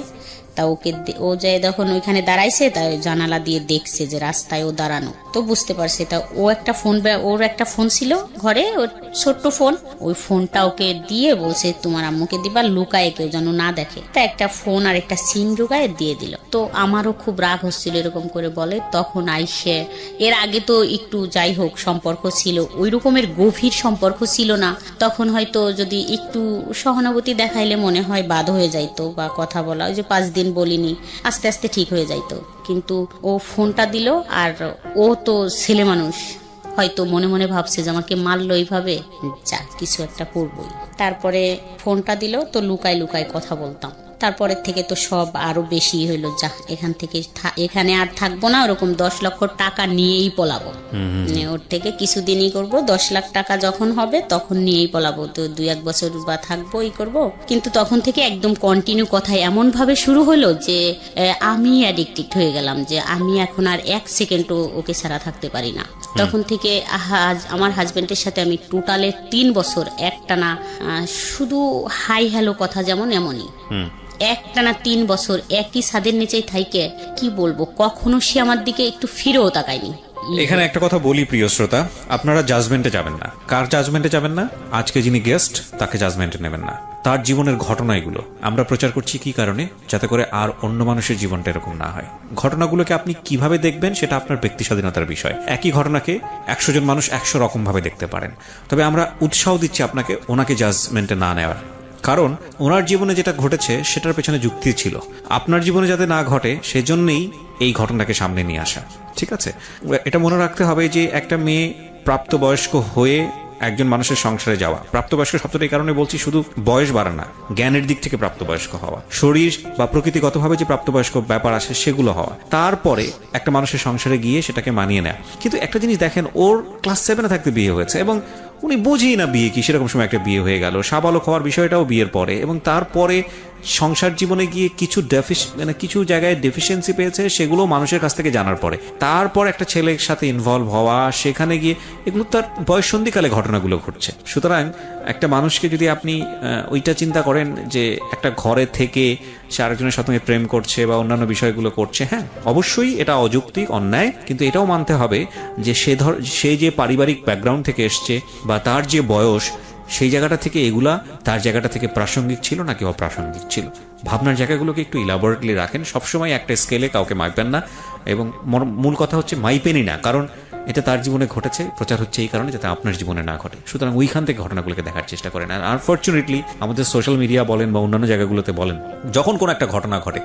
তা ওকে ও যায় যখন ওইখানে দাঁড়াইছে, তাই জানালা দিয়ে দেখছে যে রাস্তায় ও দাঁড়ানো, তো বুঝতে পারছে। তা ও একটা ফোন, ওর একটা ফোন ছিল ঘরে, ওর ছোট্ট ফোন, ওই ফোনটা ওকে দিয়ে বলছে তোমার আম্মুকে দিবা, লুকায় কেউ যেন না দেখে। তা একটা ফোন আর একটা সিম ঢুকায় দিয়ে দিল। তো আমারও খুব রাগ হচ্ছিল এরকম করে বলে। তখন আইসে, এর আগে তো একটু যাই হোক সম্পর্ক ছিল, ওই রকমের গভীর সম্পর্ক ছিল না, তখন হয়তো যদি একটু সহানুভূতি দেখাইলে মনে হয় বাদ হয়ে যাইতো বা কথা বলা, ওই যে 5 দিন বলিনি, আস্তে আস্তে ঠিক হয়ে যাইতো। কিন্তু ও ফোনটা দিল, আর ও তো ছেলে মানুষ, হয়তো মনে মনে ভাবছে যে আমাকে মারলো এইভাবে, যা কিছু একটা করবই। তারপরে ফোনটা দিল, তো লুকায় লুকায় কথা বলতাম। তারপরের থেকে তো সব আরো বেশি হইলো, যা এখান থেকে এখানে আর থাকবো না, ওরকম 10 লক্ষ টাকা নিয়েই পলাবো, ওর থেকে কিছুদিনই করব, 10 লাখ টাকা যখন হবে তখন নিয়েই পলাবো, তো 2-1 বছর বা থাকবো, এই করবো। কিন্তু তখন থেকে একদম কন্টিনিউ কথা এমন ভাবে শুরু হলো যে আমি অ্যাডিক্টেড হয়ে গেলাম, যে আমি এখন আর 1 সেকেন্ডও ওকে ছাড়া থাকতে পারি না। তখন থেকে আমার হাজবেন্ডের সাথে আমি টোটালে 3 বছর একটানা শুধু হাই হ্যালো কথা, যেমন এমনই একটানা 3 বছর একই ছাদের নিচেই থাইকে, কি বলবো, কখনো সে আমার দিকে একটু ফিরেও তাকায়নি। এখানে একটা কথা বলি প্রিয় শ্রোতা, আপনারা জাজমেন্টে যাবেন না। কার জাজমেন্টে যাবেন না? আজকে যিনি গেস্ট তাকে জাজমেন্টে নেবেন না। তার জীবনের ঘটনা এগুলো আমরা প্রচার করছি কি কারণে, যাতে করে আর অন্য মানুষের জীবনটা এরকম না হয়। ঘটনাগুলোকে আপনি কিভাবে দেখবেন সেটা আপনার ব্যক্তি স্বাধীনতার বিষয়। একই ঘটনাকে 100 জন মানুষ 100 রকম ভাবে দেখতে পারেন। তবে আমরা উৎসাহ দিচ্ছি আপনাকে ওনাকে জাজমেন্টে না নেওয়ার, কারণ ওনার জীবনে যেটা ঘটেছে সেটার পেছনে যুক্তি ছিল। আপনার জীবনে যাতে না ঘটে সেজন্যই এই ঘটনাকে সামনে নিয়ে আসা, ঠিক আছে? এটা মনে রাখতে হবে যে একটা মেয়ে প্রাপ্তবয়স্ক হয়ে একজন মানুষের সংসারে যাওয়া, প্রাপ্তবয়স্ক শব্দটা এই কারণে বলছি, শুধু বয়স বাড়া না, জ্ঞানের দিক থেকে প্রাপ্তবয়স্ক হওয়া, শরীর বা প্রকৃতিগতভাবে যে প্রাপ্তবয়স্ক ব্যাপার আসে সেগুলো হওয়া, তারপরে একটা মানুষের সংসারে গিয়ে সেটাকে মানিয়ে নেয়। কিন্তু একটা জিনিস দেখেন, ওর ক্লাস 7-এ থাকতে বিয়ে হয়েছে এবং উনি বুঝেই না বিয়ে কি, সেরকম সময় একটা বিয়ে হয়ে গেল। সাবালক হওয়ার বিষয়টাও বিয়ের পরে, এবং তারপরে সংসার জীবনে গিয়ে কিছু কিছু জায়গায় ডেফিসিয়েন্সি পেয়েছে, সেগুলো মানুষের কাছ থেকে জানার পরে তারপর একটা ছেলের সাথে ইনভলভ হওয়া, সেখানে গিয়ে এগুলো তার বয়ঃসন্ধিকালে ঘটনাগুলো ঘটছে। সুতরাং একটা মানুষকে যদি আপনি ওইটা চিন্তা করেন যে একটা ঘরে থেকে সে আরেকজনের সাথে প্রেম করছে বা অন্যান্য বিষয়গুলো করছে, হ্যাঁ অবশ্যই এটা অযৌক্তিক, অন্যায়, কিন্তু এটাও মানতে হবে যে সে যে পারিবারিক ব্যাকগ্রাউন্ড থেকে এসছে বা তার যে বয়স, সেই জায়গাটা থেকে এগুলা তার জায়গাটা থেকে প্রাসঙ্গিক ছিল নাকি অপ্রাসঙ্গিক ছিল। ভাবনার জায়গাগুলোকে একটু ইলাবোরেটলি রাখেন, সবসময় একটা স্কেলে কাউকে মাইপেন না, এবং মূল কথা হচ্ছে মাইপেনই না, কারণ এটা তার জীবনে ঘটেছে, প্রচার হচ্ছে এই কারণে যাতে আপনার জীবনে না ঘটে। সুতরাং ওইখান থেকে ঘটনাগুলোকে দেখার চেষ্টা করেন। আর আনফর্চুনেটলি আমাদের সোশ্যাল মিডিয়া বলেন বা অন্যান্য জায়গাগুলোতে বলেন, যখন কোনো একটা ঘটনা ঘটে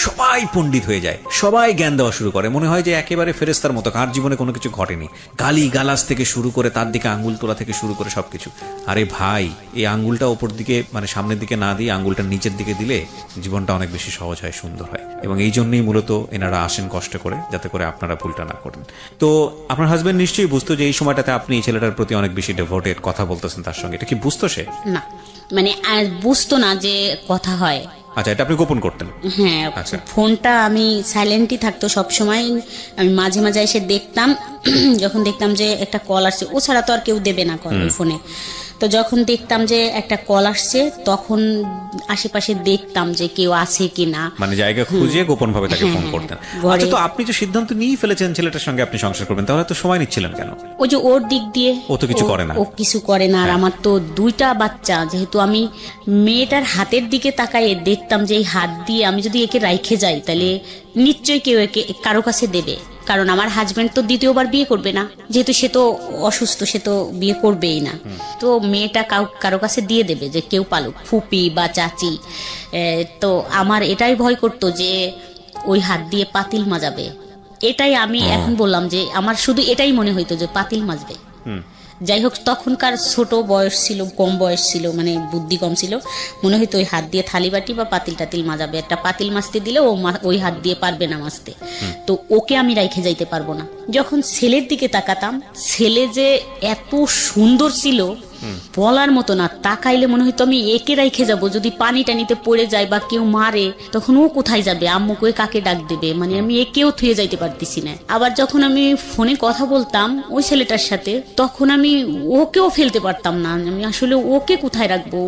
সবাই পণ্ডিত হয়ে যায়, সবাই জ্ঞান দেওয়া শুরু করে, মনে হয় যে একেবারে ফেরেস্তার মতো, কার জীবনে কোনো কিছু ঘটেনি, গালি গালাজ থেকে শুরু করে তার দিকে আঙ্গুল তোলা থেকে শুরু করে সবকিছু। আরে ভাই, এই আঙ্গুলটা ওপর দিকে মানে সামনের দিকে না দিয়ে আঙ্গুলটা নিচের দিকে দিলে জীবনটা অনেক বেশি সহজ হয়, সুন্দর হয়। এবং এই জন্যই মূলত এনারা আসেন কষ্ট করে, যাতে করে আপনারা ভুলটা না করেন। তো আপনার হাজবেন্ড নিশ্চয়ই বুঝতো যে এই সময়টাতে আপনি এই ছেলেটার প্রতি অনেক বেশি ডেভোটেড, কথা বলতেছেন তার সঙ্গে, এটা কি বুঝতো সে? না, মানে আর বুঝতো না যে কথা হয়। আচ্ছা, এটা আপনি গোপন করতেন? হ্যাঁ, ফোনটা আমি সাইলেন্টই থাকতো সবসময়। আমি মাঝে মাঝে এসে দেখতাম, যখন দেখতাম যে একটা কল আসছে, ও ছাড়া তো আর কেউ দেবে না কল ওই ফোনে। তো যখন দেখতাম যে একটা কল আসছে, তখন আশেপাশে দেখতাম যে কেউ আছে কিনা, মানে জায়গা খুঁজে গোপন ভাবে তাকে ফোন করতেন। আচ্ছা, তো আপনি যে সিদ্ধান্ত নিয়ে ফেলেছেন ছেলেটার সঙ্গে আপনি সংসার করবেন, তাহলে তো সময় নিচ্ছিলেন কেন? ওই যে ওর দিক দিয়ে ও তো কিছু করে না, ও কিছু করে না। আর আমার তো 2টা বাচ্চা, যেহেতু আমি মেয়েটার হাতের দিকে তাকায় দেখতাম যে এই হাত দিয়ে আমি যদি একে রাইখে যাই, তাহলে নিশ্চয়ই কেউ একে কারো কাছে দেবে। কারণ আমার হাজবেন্ড তো দ্বিতীয়বার বিয়ে করবে না, যেহেতু সে তো অসুস্থ, সে তো বিয়ে করবেই না। তো মেয়েটা কারো কাছে দিয়ে দেবে, যে কেউ পালুক, ফুপি বা চাচি। তো আমার এটাই ভয় করতো যে ওই হাত দিয়ে পাতিল মাজাবে। এটাই আমি এখন বললাম যে আমার শুধু এটাই মনে হইতো যে পাতিল মাজবে। যাই হোক, তখনকার ছোট বয়স ছিল, কম বয়স ছিল, মানে বুদ্ধি কম ছিল, মনে হইতো ওই হাত দিয়ে থালি বাটি বা পাতিল টাতিল মাজাবে। একটা পাতিল মাজতে দিলে ও ওই হাত দিয়ে পারবে না মাজতে, তো ওকে আমি রাইখে যাইতে পারবো না। যখন ছেলের দিকে তাকাতাম, ছেলে যে এত সুন্দর ছিল বলার মতো না। তাকাইলে মনে হইতো আমি একে রাইখে যাব, যদি পানি টানিতে পড়ে যায় বা কেউ মারে তখন ও কোথায় যাবে, আম্মুকে কাকে ডাক দেবে, মানে আমি একেও থুয়ে যাইতে পারতেছি না। আবার যখন আমি ফোনে কথা বলতাম ওই ছেলেটার সাথে, তখন আমি ওকেও ফেলতে পারতাম না। আমি আসলে ওকে কোথায় রাখবো?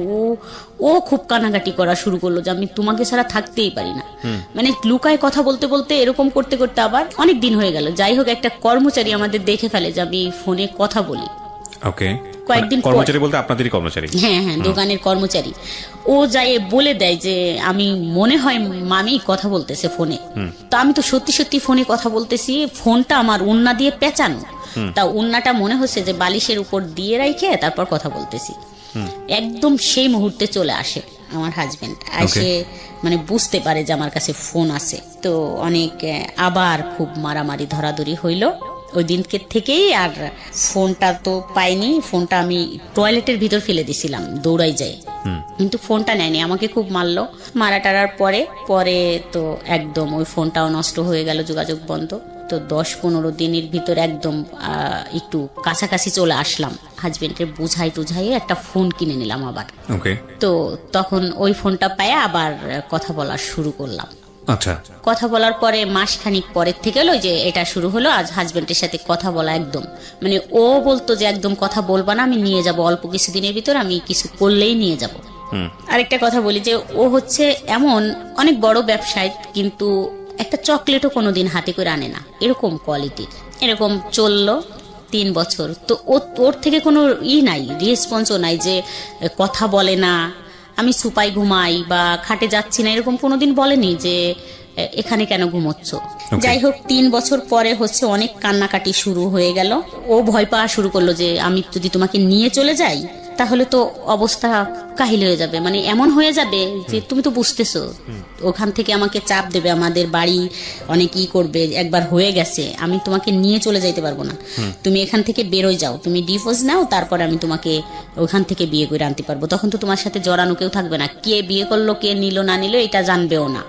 ও খুব কানাকাটি করা শুরু করলো যে আমি তোমাকে ছাড়া থাকতেই পারি না। মানে লুকায় কথা বলতে বলতে এরকম করতে করতে আবার অনেক দিন হয়ে গেল। যাই হোক, একটা কর্মচারী আমাদের দেখে ফেলে যে আমি ফোনে কথা বলি। ওকে, কয়েকদিন কর্মচারী বলতে আপনাদেরই কর্মচারী? হ্যাঁ হ্যাঁ, দোকানের কর্মচারী। ও যাই বলে দেয় যে আমি মনে হয় মামি কথা বলতেছে ফোনে। তো আমি তো সত্যি সত্যি ফোনে কথা বলতেছি, ফোনটা আমার ওন্না দিয়ে পেঁচানো, তা ওন্নাটা মনে হচ্ছে যে বালিশের উপর দিয়ে রাইখে তারপর কথা বলতেছি। একদম সেই মুহূর্তে চলে আসে আমার হাজবেন্ড, এসে মানে বুঝতে পারে যে আমার কাছে ফোন আছে। তো অনেক আবার খুব মারামারি ধরাধরি হইলো ওই দিনকে থেকেই। আর ফোনটা তো পাইনি, ফোনটা আমি টয়লেটের ভিতর ফেলে দিছিলাম দৌড়াই যায়, কিন্তু ফোনটা নেয়নি, আমাকে খুব মারলো। মারা টারার পরে তো একদম ওই ফোনটাও নষ্ট হয়ে গেল, যোগাযোগ বন্ধ। তো 10-15 দিনের ভিতর একদম একটু কাছাকাছি চলে আসলাম, হাজবেন্ডের বুঝাই একটা ফোন কিনে নিলাম আবার। তো তখন ওই ফোনটা পায়ে আবার কথা বলা শুরু করলাম। আচ্ছা, কথা বলার পরে মাসখানিক পরের থেকে হলো যে এটা শুরু হলো। আজ হাজবেন্ডের সাথে কথা বলা একদম, মানে ও বলতো যে একদম কথা বলবা না, আমি নিয়ে যাব অল্প কিছুদিনের ভিতর, আমি কিছু করলেই নিয়ে যাব। আরেকটা কথা বলি যে ও হচ্ছে এমন অনেক বড় ব্যবসায়ী, কিন্তু একটা চকলেটও কোনোদিন হাতে করে আনে না, এরকম কোয়ালিটির। এরকম চললো 3 বছর। তো ওর থেকে কোনো নাই, রেসপন্সও নাই, যে কথা বলে না, আমি সুপাই ঘুমাই বা খাটে যাচ্ছি না, এরকম কোনোদিন বলেনি যে এখানে কেন ঘুমোচ্ছ। যাই হোক, 3 বছর পরে হচ্ছে অনেক কান্নাকাটি শুরু হয়ে গেল। ও ভয় পাওয়া শুরু করলো যে আমি যদি তোমাকে নিয়ে চলে যাই তাহলে তো অবস্থা কাহিল হয়ে যাবে, মানে এমন হয়ে যাবে যে তুমি তো বুঝতেছো, ওখান থেকে আমাকে চাপ দেবে, আমাদের বাড়ি অনেক ই করবে, একবার হয়ে গেছে, আমি তোমাকে নিয়ে চলে যাইতে পারবো না, তুমি এখান থেকে বেরোয় যাও, তুমি ডিভোর্স নাও, তারপরে আমি তোমাকে ওখান থেকে বিয়ে করে আনতে পারবো, তখন তো তোমার সাথে জড়ানো কেউ থাকবে না, কে বিয়ে করলো কে নিল না নিল এটা জানবেও না,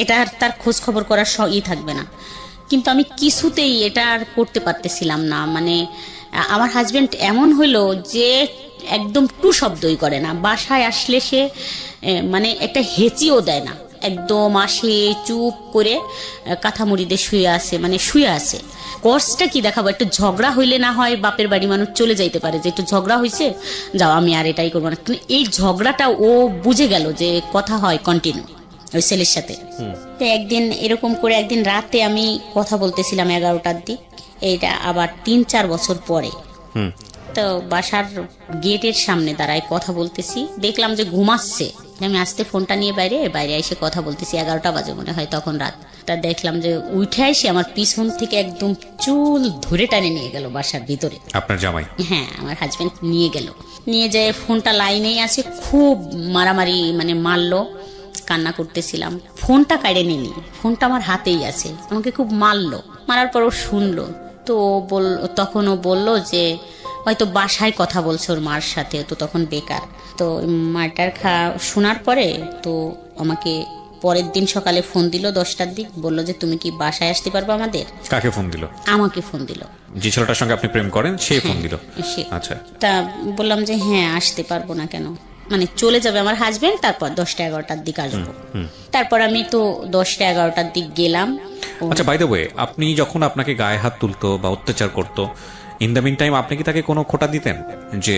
এটা তার খোঁজ খবর করার ই থাকবে না। কিন্তু আমি কিছুতেই এটা আর করতে পারতেছিলাম না, মানে আমার হাজবেন্ড এমন হইলো যে একদম টু শব্দই করে না, বাসায় আসলে সে মানে একটা হেঁচিও দেয় না, একদম আসে চুপ করে কাঁথা মুড়িতে শুয়ে আছে, মানে শুয়ে আছে। কষ্টটা কি দেখাবো, একটু ঝগড়া হইলে না হয় বাপের বাড়ি মানুষ চলে যাইতে পারে যে একটু ঝগড়া হয়েছে, যাও আমি আর এটাই করবো না, কিন্তু এই ঝগড়াটা ও বুঝে গেল যে কথা হয় কন্টিনিউ ওই ছেলের সাথে। তো একদিন এরকম করে একদিন রাতে আমি কথা বলতেছিলাম 11টার দিক, এইটা আবার 3-4 বছর পরে। তো বাসার গেটের সামনে দাঁড়ায় কথা বলতেছি, দেখলাম যে ঘুমাচ্ছে, আমি আসতে ফোনটা নিয়ে বাইরে এসে কথা বলতেছি, 11টা বাজে মনে হয় তখন রাত। তা দেখলাম যে উঠে এসে আমার পিছন থেকে একদম চুল ধরে টানে নিয়ে গেল বাসার ভিতরে। আপনার জামাই? হ্যাঁ, আমার হাজবেন্ড নিয়ে গেল, নিয়ে যায় ফোনটা লাইনেই আছে, খুব মারামারি মানে মারলো, কান্না করতেছিলাম, ফোনটা কাড়ে নিনি, ফোনটা আমার হাতেই আছে, আমাকে খুব মারলো, মারার পর ও শুনলো, তো তখন ও বললো যে হয়তো বাসায় কথা বলছে ওর মার সাথে, তো তখন বেকার। তো মারটার শোনার পরে তো আমাকে পরের দিন সকালে ফোন দিল 10টার দিক, বললো যে তুমি কি বাসায় আসতে পারবে আমাদের। কাকে ফোন দিল? আমাকে ফোন দিল। যে ছেলেটার সঙ্গে আপনি প্রেম করেন সে ফোন দিল? আচ্ছা। তা বললাম যে হ্যাঁ আসতে পারবো না কেন, মানে চলে যাবে আমার হাজবেন্ড, তারপর 10টা-11টার দিক আসবো। তারপর আমি তো 10টা-11টার দিক গেলাম। আচ্ছা, বাই দ্য ওয়ে, আপনি যখন আপনাকে গায়ে হাত তুলতো বা অত্যাচার করতো, ইন দ্য মিন টাইম আপনি কি তাকে কোনো খোঁটা দিতেন যে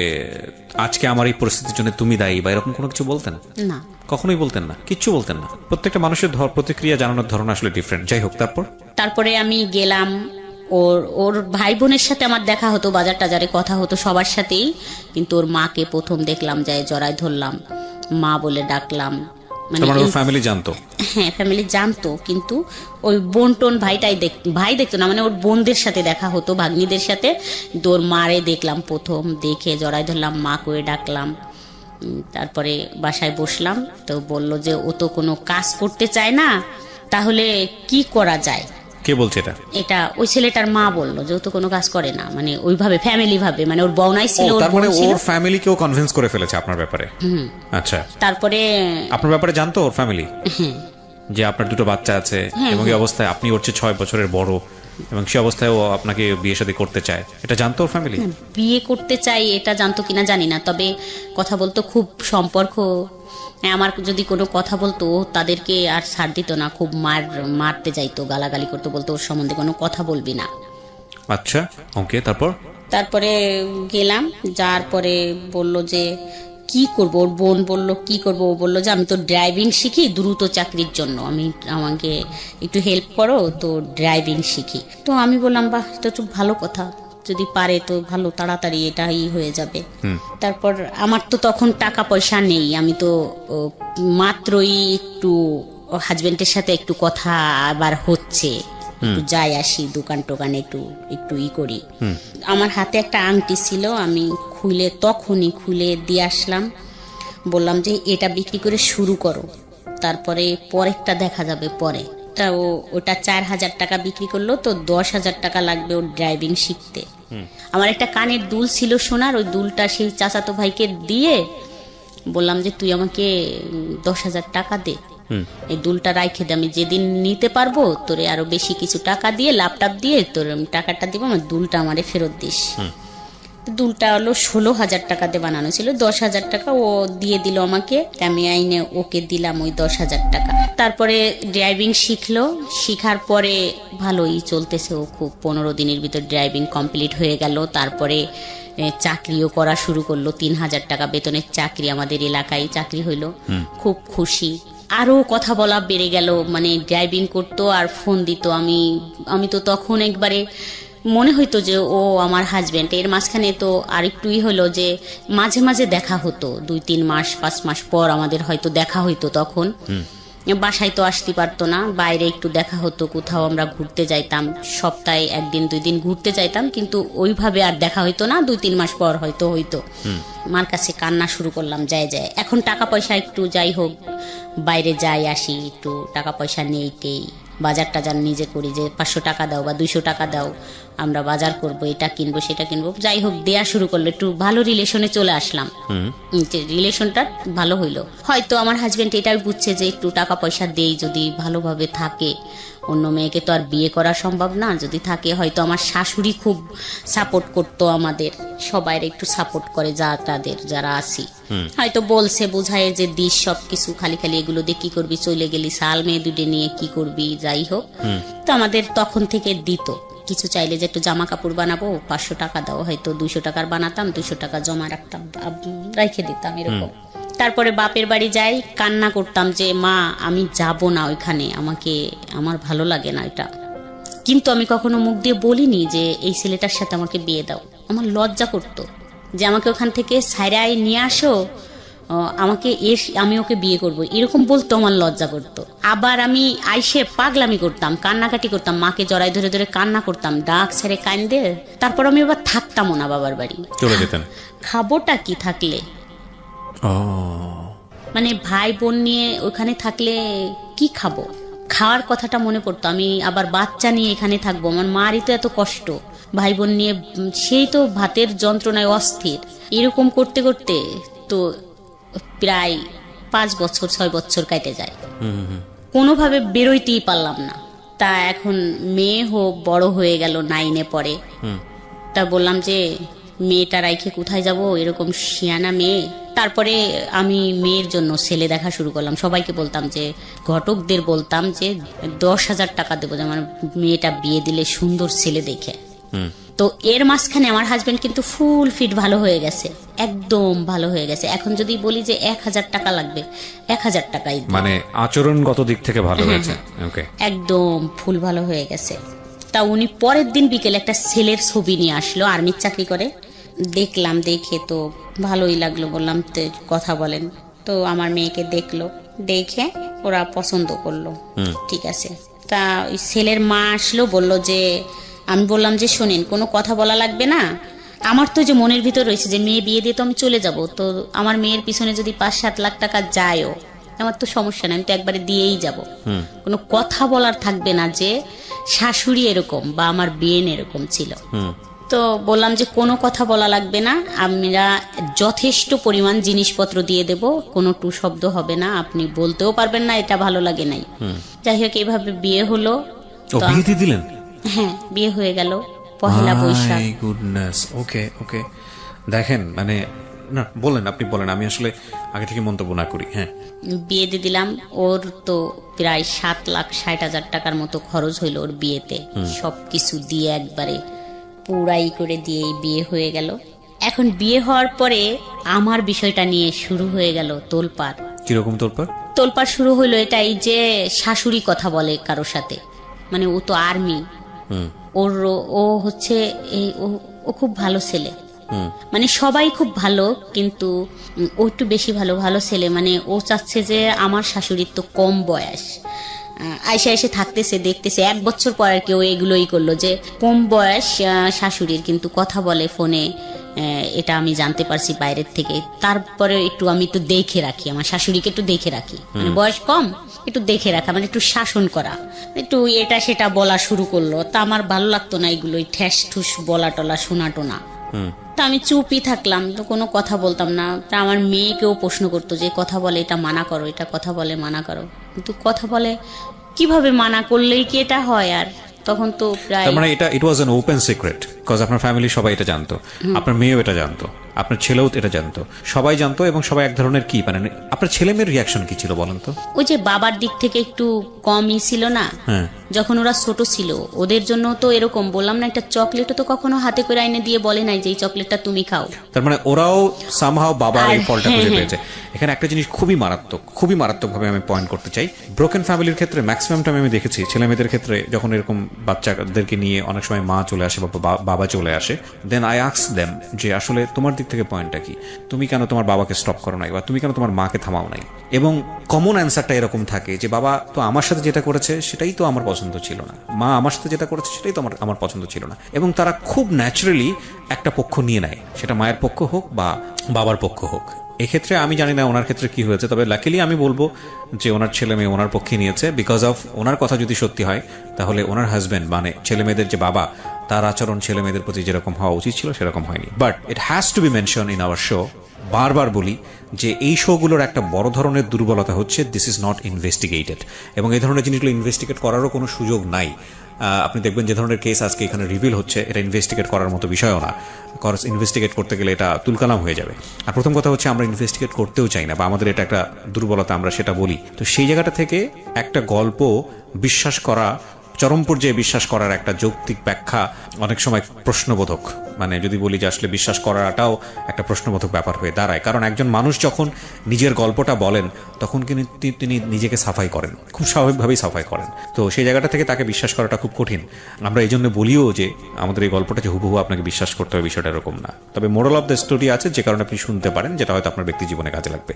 আজকে আমার এই পরিস্থিতির জন্য তুমি দায়ী, বা এরকম কোনো কিছু বলতেন? না, কখনোই বলতেন না, কিচ্ছু বলতেন না। প্রত্যেকটা মানুষের প্রতিক্রিয়া জানানোর ধরন আসলে ডিফারেন্ট। যাই হোক, তারপরে আমি গেলাম, ওর ভাই বোনের সাথে আমার দেখা হতো, বাজার টাজারে কথা হতো সবার সাথেই, কিন্তু ওর মাকে প্রথম দেখলাম, যায় জড়ায় ধরলাম, মা বলে ডাকলাম, মানে ফ্যামিলি জানতো? হ্যাঁ, ফ্যামিলি জানতো, কিন্তু ওই বোন টোন ভাই দেখতো না, মানে ওর বোনদের সাথে দেখা হতো, ভাগ্নিদের সাথে। তোর মারে দেখলাম প্রথম, দেখে জড়ায় ধরলাম, মা করে ডাকলাম, তারপরে বাসায় বসলাম। তো বলল যে ও তো কোনো কাজ করতে চায় না, তাহলে কি করা যায়। কে বলছে এটা? এটা ওই ছেলেটার মা বললো যে ও তো কোনো কাজ করে না, মানে ওইভাবে ফ্যামিলি ভাবে, মানে ওর বউনাই ছিল, ওর ফ্যামিলিকেও কনভিন্স করে ফেলেছে আপনার ব্যাপারে? আচ্ছা। তারপরে আপনার ব্যাপারে জানতো ওর ফ্যামিলি যে আপনার 2টো বাচ্চা আছে, এবং এই অবস্থায় আপনি ওর চেয়ে 6 বছরের বড়, এবং সে অবস্থায় ও আপনাকে বিয়ে শাদী করতে চায়, এটা জানতো ওর ফ্যামিলি? বিয়ে করতে চাই এটা জানতো কিনা জানি না, তবে কথা বলতো, খুব সম্পর্ক, আমার যদি কোনো কথা বলতো তাদেরকে আর ছাড় দিত না, খুব মারতে যাইতো, গালাগালি করতো, বলতো ওর সম্বন্ধে কোনো কথা বলবি না। আচ্ছা, ওকে। তারপরে গেলাম, যার পরে বললো যে কি করব, ওর বোন বললো কি করব, ও বললো যে আমি তো ড্রাইভিং শিখি দ্রুত চাকরির জন্য, আমাকে একটু হেল্প করো, তো ড্রাইভিং শিখি। তো আমি বললাম বাহ, এটা তো ভালো কথা, যদি পারে তো ভালো, তাড়াতাড়ি এটাই হয়ে যাবে। তারপর আমার তো তখন টাকা পয়সা নেই, আমি তো মাত্রই একটু হাজবেন্ডের সাথে একটু কথা আবার হচ্ছে, একটু যাই আসি দোকান টোকানে, একটু করি। আমার হাতে একটা আংটি ছিল, আমি তখনই খুলে দিয়ে আসলাম, বললাম যে এটা বিক্রি করে শুরু করো, তারপরে পরেরটা দেখা যাবে পরে। ওটা 4,000 টাকা বিক্রি করলো, তো 10,000 টাকা লাগবে ওর ড্রাইভিং শিখতে। আমার একটা কানের দুল ছিল সোনার, ওই দুলটা সেই চাচাতো ভাইকে দিয়ে বললাম যে তুই আমাকে 10,000 টাকা দে, এই দুলটা রাইখে দে, আমি যেদিন নিতে পারবো তোরে আরো বেশি কিছু টাকা দিয়ে, ল্যাপটপ দিয়ে তোর টাকাটা দিব, আমার দুলটা আমারে ফেরত দিস। দুলটা হলো 16,000 টাকা দিয়ে বানানো ছিল, 10,000 টাকা ও দিয়ে দিল আমাকে, আমি আইনে ওকে দিলাম ওই 10,000 টাকা। তারপরে ড্রাইভিং শিখলো, শিখার পরে ভালোই চলতেছে, ও খুব 15 দিনের ভিতর ড্রাইভিং কমপ্লিট হয়ে গেল। তারপরে চাকরিও করা শুরু করলো, 3,000 টাকা বেতনের চাকরি, আমাদের এলাকায় চাকরি হইলো, খুব খুশি। আরো কথা বলা বেড়ে গেল, মানে ড্রাইভিং করতো আর ফোন দিত, আমি তো তখন একবারে মনে হইতো যে ও আমার হাজবেন্ড। এর মাঝখানে তো আরেকটুই হলো যে মাঝে মাঝে দেখা হতো, 2-3 মাস 5 মাস পর আমাদের হয়তো দেখা হইতো, তখন বাসায় তো আসতে পারতো না, বাইরে একটু দেখা হতো, কোথাও আমরা ঘুরতে যাইতাম, সপ্তাহে 1-2 দিন ঘুরতে যাইতাম, কিন্তু ওইভাবে আর দেখা হইতো না, 2-3 মাস পর হয়তো। মার কাছে কান্না শুরু করলাম, যায় এখন টাকা পয়সা একটু যাই হোক বাইরে যাই আসি, একটু টাকা পয়সা নেই, বাজার টাজার নিজে করি, যে 500 টাকা দাও বা 200 টাকা দাও, আমরা বাজার করব, এটা কিনবো সেটা কিনবো, যাই হোক দেয়া শুরু করলো, একটু ভালো রিলেশনে চলে আসলাম, রিলেশনটা ভালো হইলো। হয়তো আমার হাজবেন্ড এটাই বুঝছে যে একটু টাকা পয়সা দেই, যদি ভালোভাবে থাকে, অন্য মেয়েকে তো আর বিয়ে করা সম্ভব না, যদি থাকে হয়তো আমার শাশুড়ি খুব সাপোর্ট করতো, আমাদের সবাই একটু সাপোর্ট করে যা তাদের যারা আসি, হয়তো বলছে বোঝায় যে দিস সবকিছু, খালি খালি এগুলো দিয়ে কি করবি, চলে গেলি সাল মেয়ে দুটো নিয়ে কি করবি, যাই হোক। তো আমাদের তখন থেকে দিত, কিছু চাইলে যে একটু জামা কাপড় বানাবো 500 টাকা দাও, হয়তো 200 টাকার বানাতাম, 200 টাকা জমা রাখতাম, রেখে দিতাম এরকম। তারপরে বাপের বাড়ি যাই, কান্না করতাম যে মা আমি যাব না ওইখানে, আমার ভালো লাগে না এটা। কিন্তু আমি কখনো মুখ দিয়ে বলিনি যে এই ছেলেটার সাথে আমাকে বিয়ে দাও, আমার লজ্জা করতো যে আমাকে ওখান থেকে ছাইরাই নিয়ে আসো, আমাকে আমি ওকে বিয়ে করব, এরকম বলতো, আমার লজ্জা করতো। আবার আমি আইসে পাগলামি করতাম, কান্নাকাটি করতাম, মাকে জড়াই ধরে ধরে কান্না করতাম, ডাক ছেড়ে কান্দে। তারপর আমি আবার থাকতামও না বাবার বাড়ি, চলে যেতেন। খাবোটা কি থাকলে, মানে ভাই বোন নিয়ে ওখানে থাকলে কি খাবো, খাওয়ার কথাটা মনে পড়তো। আমি আবার বাচ্চা নিয়ে এখানে থাকবো, আমার মারই তো এত কষ্ট, ভাই বোন নিয়ে, সেই তো ভাতের যন্ত্রণায় অস্থির। এরকম করতে করতে তো প্রায় 5 বছর 6 বছর কেটে যায়, কোনোভাবে বেরোইতেই পারলাম না। তা এখন মেয়ে হোক বড় হয়ে গেল, 9-এ পড়ে, তা বললাম যে মেয়েটা রাইখে কোথায় যাব, এরকম শিয়ানা মেয়ে। তারপরে আমি মেয়ের জন্য ছেলে দেখা শুরু করলাম, সবাইকে বলতাম যে, ঘটকদের বলতাম যে 10,000 টাকা দেবো, যেমন মেয়েটা বিয়ে দিলে সুন্দর ছেলে দেখে। তো এর মাঝখানে আমার হাজবেন্ড কিন্তু ফুল ফিট ভালো হয়ে গেছে, একদম ভালো হয়ে গেছে। এখন যদি বলি যে 1,000 টাকা লাগবে, 1,000 টাকাই, মানে আচরণগত দিক থেকে ভালো হয়েছে, একদম ফুল ভালো হয়ে গেছে। তা উনি পরের দিন বিকেলে একটা ছেলের ছবি নিয়ে আসলো, আর্মির চাকরি করে। দেখলাম, দেখে তো ভালোই লাগলো, বললাম কথা বলেন। তো আমার মেয়েকে দেখলো, দেখে ওরা পছন্দ করলো, ঠিক আছে। তা ওই ছেলের মা আসলো, বলল যে, আমি বললাম যে শোনেন, কোনো কথা বলা লাগবে না, আমার তো যে মনের ভিতর রয়েছে যে মেয়ে বিয়ে দিয়ে তো আমি চলে যাব, তো আমার মেয়ের পিছনে যদি 5-7 লাখ টাকা যায়ও আমার তো সমস্যা নেই, আমি তো একবারে দিয়েই যাব, কোনো কথা বলার থাকবে না যে শাশুড়ি এরকম বা আমার বিয়ে এরকম ছিল। তো বললাম যে কোনো কথা বলা লাগবে না, আমরা যথেষ্ট পরিমাণ জিনিসপত্র দিয়ে দেব, কোনো টু শব্দ হবে না, আপনি বলতেও পারবেন না এটা ভালো লাগে নাই। যাই হোক এইভাবে বিয়ে হলো। বিয়ে দিয়ে দিলেন? হ্যাঁ, বিয়ে হয়ে গেল পহেলা বৈশাখ। গুডনেস, ওকে ওকে। দেখেন, মানে না বলেন, আপনি বলেন, আমি আসলে আগে থেকে মন্তব্য না করি। হ্যাঁ, বিয়ে দিয়ে দিলাম। ওর তো প্রায় 7,60,000 টাকার মতো খরচ হইল ওর বিয়েতে, সবকিছু দিয়ে একবারে পুরাই করে দিয়ে বিয়ে হয়ে গেল। এখন বিয়ে হওয়ার পরে আমার বিষয়টা নিয়ে শুরু হয়ে গেল তোলপাড়। কিরকম তোলপাড়? তোলপাড় শুরু হইলো এটাই যে শাশুড়ি কথা বলে কারোর সাথে, মানে ও তো আর্মি, ও হচ্ছে ও খুব ভালো ছেলে, মানে সবাই খুব ভালো, কিন্তু ও একটু বেশি ভালো, ভালো ছেলে। মানে ও চাচ্ছে যে আমার শাশুড়ির তো কম বয়স, আইসা এসে থাকতেছে, দেখতেছে 1 বছর পর আর কি ও এগুলোই করলো যে কম বয়স শাশুড়ির, কিন্তু কথা বলে ফোনে, এটা আমি জানতে পারছি বাইরের থেকে। তারপরে একটু আমি একটু দেখে রাখি, আমার শাশুড়িকে একটু দেখে রাখি, মানে বয়স কম, একটু দেখে রাখা, মানে একটু শাসন করা, একটু এটা সেটা বলা শুরু করলো। তা আমার ভালো লাগতো না এগুলো, ঠ্যাস ঠুস বলা টলা শোনা টোনা। তা আমি চুপই থাকলাম, তো কোনো কথা বলতাম না। তা আমার মেয়েকেও প্রশ্ন করতো যে কথা বলে এটা মানা করো, এটা কথা বলে মানা করো, কিন্তু কথা বলে কিভাবে মানা করলেই কি এটা হয়? আর তখন তো প্রায়, মানে it was an open secret, because আপনার ফ্যামিলি সবাই এটা জানতো, আপনার মেয়েও এটা জানতো, আপনার ছেলেও এটা জানতো, সবাই জানতো, এবং সবাই এক ধরনের কি মানে আপনার ছেলে মেয়ের রিয়াকশন কি ছিল বলেন তো? ওই যে বাবার দিক থেকে একটু কমই ছিল না, যখন ওরা ছোট ছিল ওদের জন্য তো এরকম, বললাম না, একটা চকলেটও তো কখনো হাতে করে আইনে দিয়ে বলে নাই যে এই চকলেটটা তুমি খাও। তার মানে ওরাও সামহাও বাবার এই ফলটা খুঁজে পেয়েছে। এখানে একটা জিনিস খুবই মারাত্মক ভাবে আমি পয়েন্ট করতে চাই। ব্রোকেন ফ্যামিলির ক্ষেত্রে ম্যাক্সিমাম টাইম আমি দেখেছি ছেলে মেয়েদের ক্ষেত্রে, যখন এরকম বাচ্চাদেরকে নিয়ে অনেক সময় মা চলে আসে বা বাবা চলে আসে, দেন আই আস্ক দেম যে আসলে তোমার দিক থেকে পয়েন্টটা কি, তুমি কেন তোমার বাবাকে স্টপ করো নাই, বা তুমি কেন তোমার মাকে থামাও নাই? এবং কমন অ্যান্সারটা এরকম থাকে যে বাবা তো আমার সাথে যেটা করেছে সেটাই তো আমার পছন্দ ছিল না, মা আমার সাথে যেটা করেছে সেটাই তো আমার পছন্দ ছিল না। এবং তারা খুব ন্যাচারালি একটা পক্ষ নিয়ে নেয়, সেটা মায়ের পক্ষ হোক বা বাবার পক্ষ হোক। এক্ষেত্রে আমি জানি না ওনার ক্ষেত্রে কি হয়েছে, তবে লাকিলি আমি বলবো যে ওনার ছেলে মেয়ে ওনার পক্ষে নিয়েছে, বিকজ অফ ওনার কথা যদি সত্যি হয় তাহলে ওনার হাজবেন্ড মানে ছেলে মেয়েদের যে বাবা, তার আচরণ ছেলে মেয়েদের প্রতি যেরকম হওয়া উচিত ছিল সেরকম হয়নি। But it has to B mention in our show, বারবার বলি যে এই শোগুলোর একটা বড় ধরনের দুর্বলতা হচ্ছে দিস ইজ নট ইনভেস্টিগেটেড, এবং এই ধরনের জিনিসগুলো ইনভেস্টিগেট করারও কোনো সুযোগ নাই। আপনি দেখবেন যে ধরনের কেস আজকে এখানে রিভিল হচ্ছে, এটা ইনভেস্টিগেট করার মতো বিষয়ও না, কজ ইনভেস্টিগেট করতে গেলে এটা তুলকালাম হয়ে যাবে। আর প্রথম কথা হচ্ছে আমরা ইনভেস্টিগেট করতেও চাই না, বা আমাদের এটা একটা দুর্বলতা, আমরা সেটা বলি। তো সেই জায়গাটা থেকে একটা গল্প বিশ্বাস করা, চরম পর্যায়ে বিশ্বাস করার একটা যৌক্তিক ব্যাখ্যা অনেক সময় প্রশ্নবোধক, মানে যদি বলি যে আসলে বিশ্বাস করাটাও একটা প্রশ্নবোধক ব্যাপার হয়ে দাঁড়ায়। কারণ একজন মানুষ যখন নিজের গল্পটা বলেন তখন কিন্তু তিনি নিজেকে সাফাই করেন, খুব স্বাভাবিকভাবেই সাফাই করেন। তো সেই জায়গাটা থেকে তাকে বিশ্বাস করাটা খুব কঠিন। আমরা এই জন্য বলিও যে আমাদের এই গল্পটা যে হুবহু আপনাকে বিশ্বাস করতে হবে বিষয়টা এরকম না, তবে মোরাল অফ দ্য স্টোরি আছে যে কারণে আপনি শুনতে পারেন, যেটা হয়তো আপনার ব্যক্তি জীবনে কাজে লাগবে।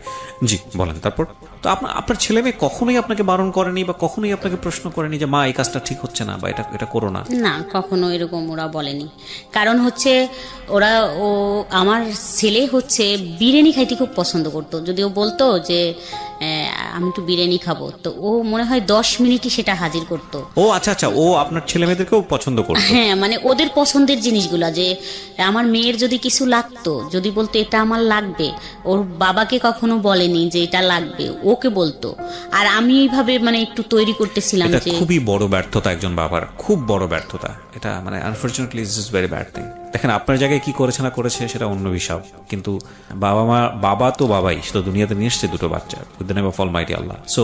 জি বলেন। তারপর তো আপনার ছেলে মেয়ে কখনোই আপনাকে বারণ করেনি বা কখনোই আপনাকে প্রশ্ন করেনি যে মা এই কাজটা ঠিক হচ্ছে না বা এটা করো না? না, কখনো এরকম ওরা বলেনি। কারণ হচ্ছে ও আমার ছেলে হচ্ছে বিরিয়ানি খাইতে খুব পছন্দ করতো। যদি ও বলতো যে আমি একটু বিরিয়ানি খাবো, তো ও মনে হয় 10 মিনিটই সেটা হাজির করতো। ও আচ্ছা আচ্ছা, ও আপনার ছেলে মেয়েদেরকেও পছন্দ করতো? হ্যাঁ, মানে ওদের পছন্দের জিনিসগুলা, যে আমার মেয়ের যদি কিছু লাগতো, যদি বলতো এটা আমার লাগবে, ওর বাবাকে কখনো বলেনি যে এটা লাগবে, ওকে বলতো। আর আমি এইভাবে মানে একটু তৈরি করতেছিলাম। যে খুবই বড় ব্যর্থতা একজন বাবার, খুব বড় ব্যর্থতা এটা, মানে unfortunately it's very bad thing. দেখেন আপনার জায়গায় কি করেছে না করেছে সেটা অন্য বিষয়, কিন্তু বাবা তো বাবাই, সে তো দুনিয়াতে নিয়ে এসছে দুটো বাচ্চা with the name of Almighty Allah. So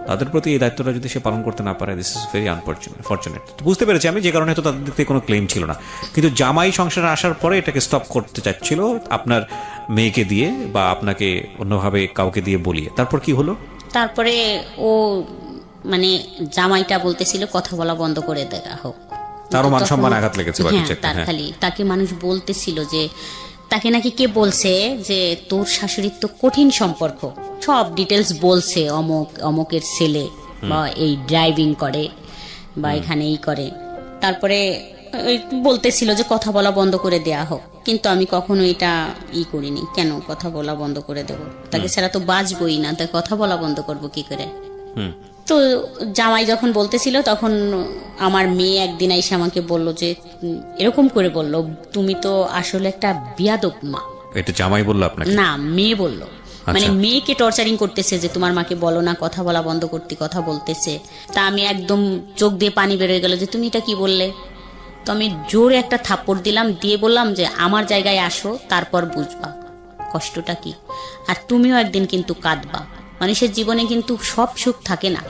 তাদের প্রতি এই দায়িত্বটা যদি সে পালন করতে না পারে, দিস ইজ ভেরি আনফরচুনেট। বুঝতে পেরেছি আমি, যে কারণে তো তাদের দিক থেকে কোনো ক্লেম ছিল না, কিন্তু জামাই সংসারে আসার পরে এটাকে স্টপ করতে চাচ্ছিল আপনার মেয়েকে দিয়ে বা আপনাকে অন্যভাবে কাউকে দিয়ে বলিয়ে। তারপর কি হলো? তারপরে ও মানে জামাইটা বলতেছিল কথা বলা বন্ধ করে দেওয়া হোক, তারও মান সম্মান আঘাত লেগেছে। তাকে মানুষ বলতেছিল যে তাকে নাকি কে বলছে যে তোর শাশুড়ির তো কঠিন সম্পর্ক, সব ডিটেলস বলছে, অমকের ছেলে বা এই ড্রাইভিং করে বা এখানে এই করে। তারপরে বলতেছিল যে কথা বলা বন্ধ করে দেয়া হোক, কিন্তু আমি কখনো এটা করিনি। কেন কথা বলা বন্ধ করে দেব? তাকে ছাড়া তো বাঁচবই না, তাই কথা বলা বন্ধ করব কি করে? তো জামাই যখন বলতেছিল তখন আমার মেয়ে একদিন এসে আমাকে বলল যে এরকম করে বলল, তুমি তো আসলে একটা বিয়াদব মা। এটা জামাই বলল আপনাকে? না, মেয়ে বলল। মানে মেয়েকে টর্চারিং করতেছে যে তোমার মাকে বলো না কথা বলা বন্ধ করতে, কথা বলতেছে। তা আমি একদম চোখ দিয়ে পানি বেরোয় গেল যে তুমি এটা কি বললে। তো আমি জোরে একটা থাপ্পড় দিলাম, দিয়ে বললাম যে আমার জায়গায় আসো, তারপর বুঝবা কষ্টটা কি। আর তুমিও একদিন কিন্তু কাঁদবা, মানুষের জীবনে কিন্তু সব সুখ থাকে না।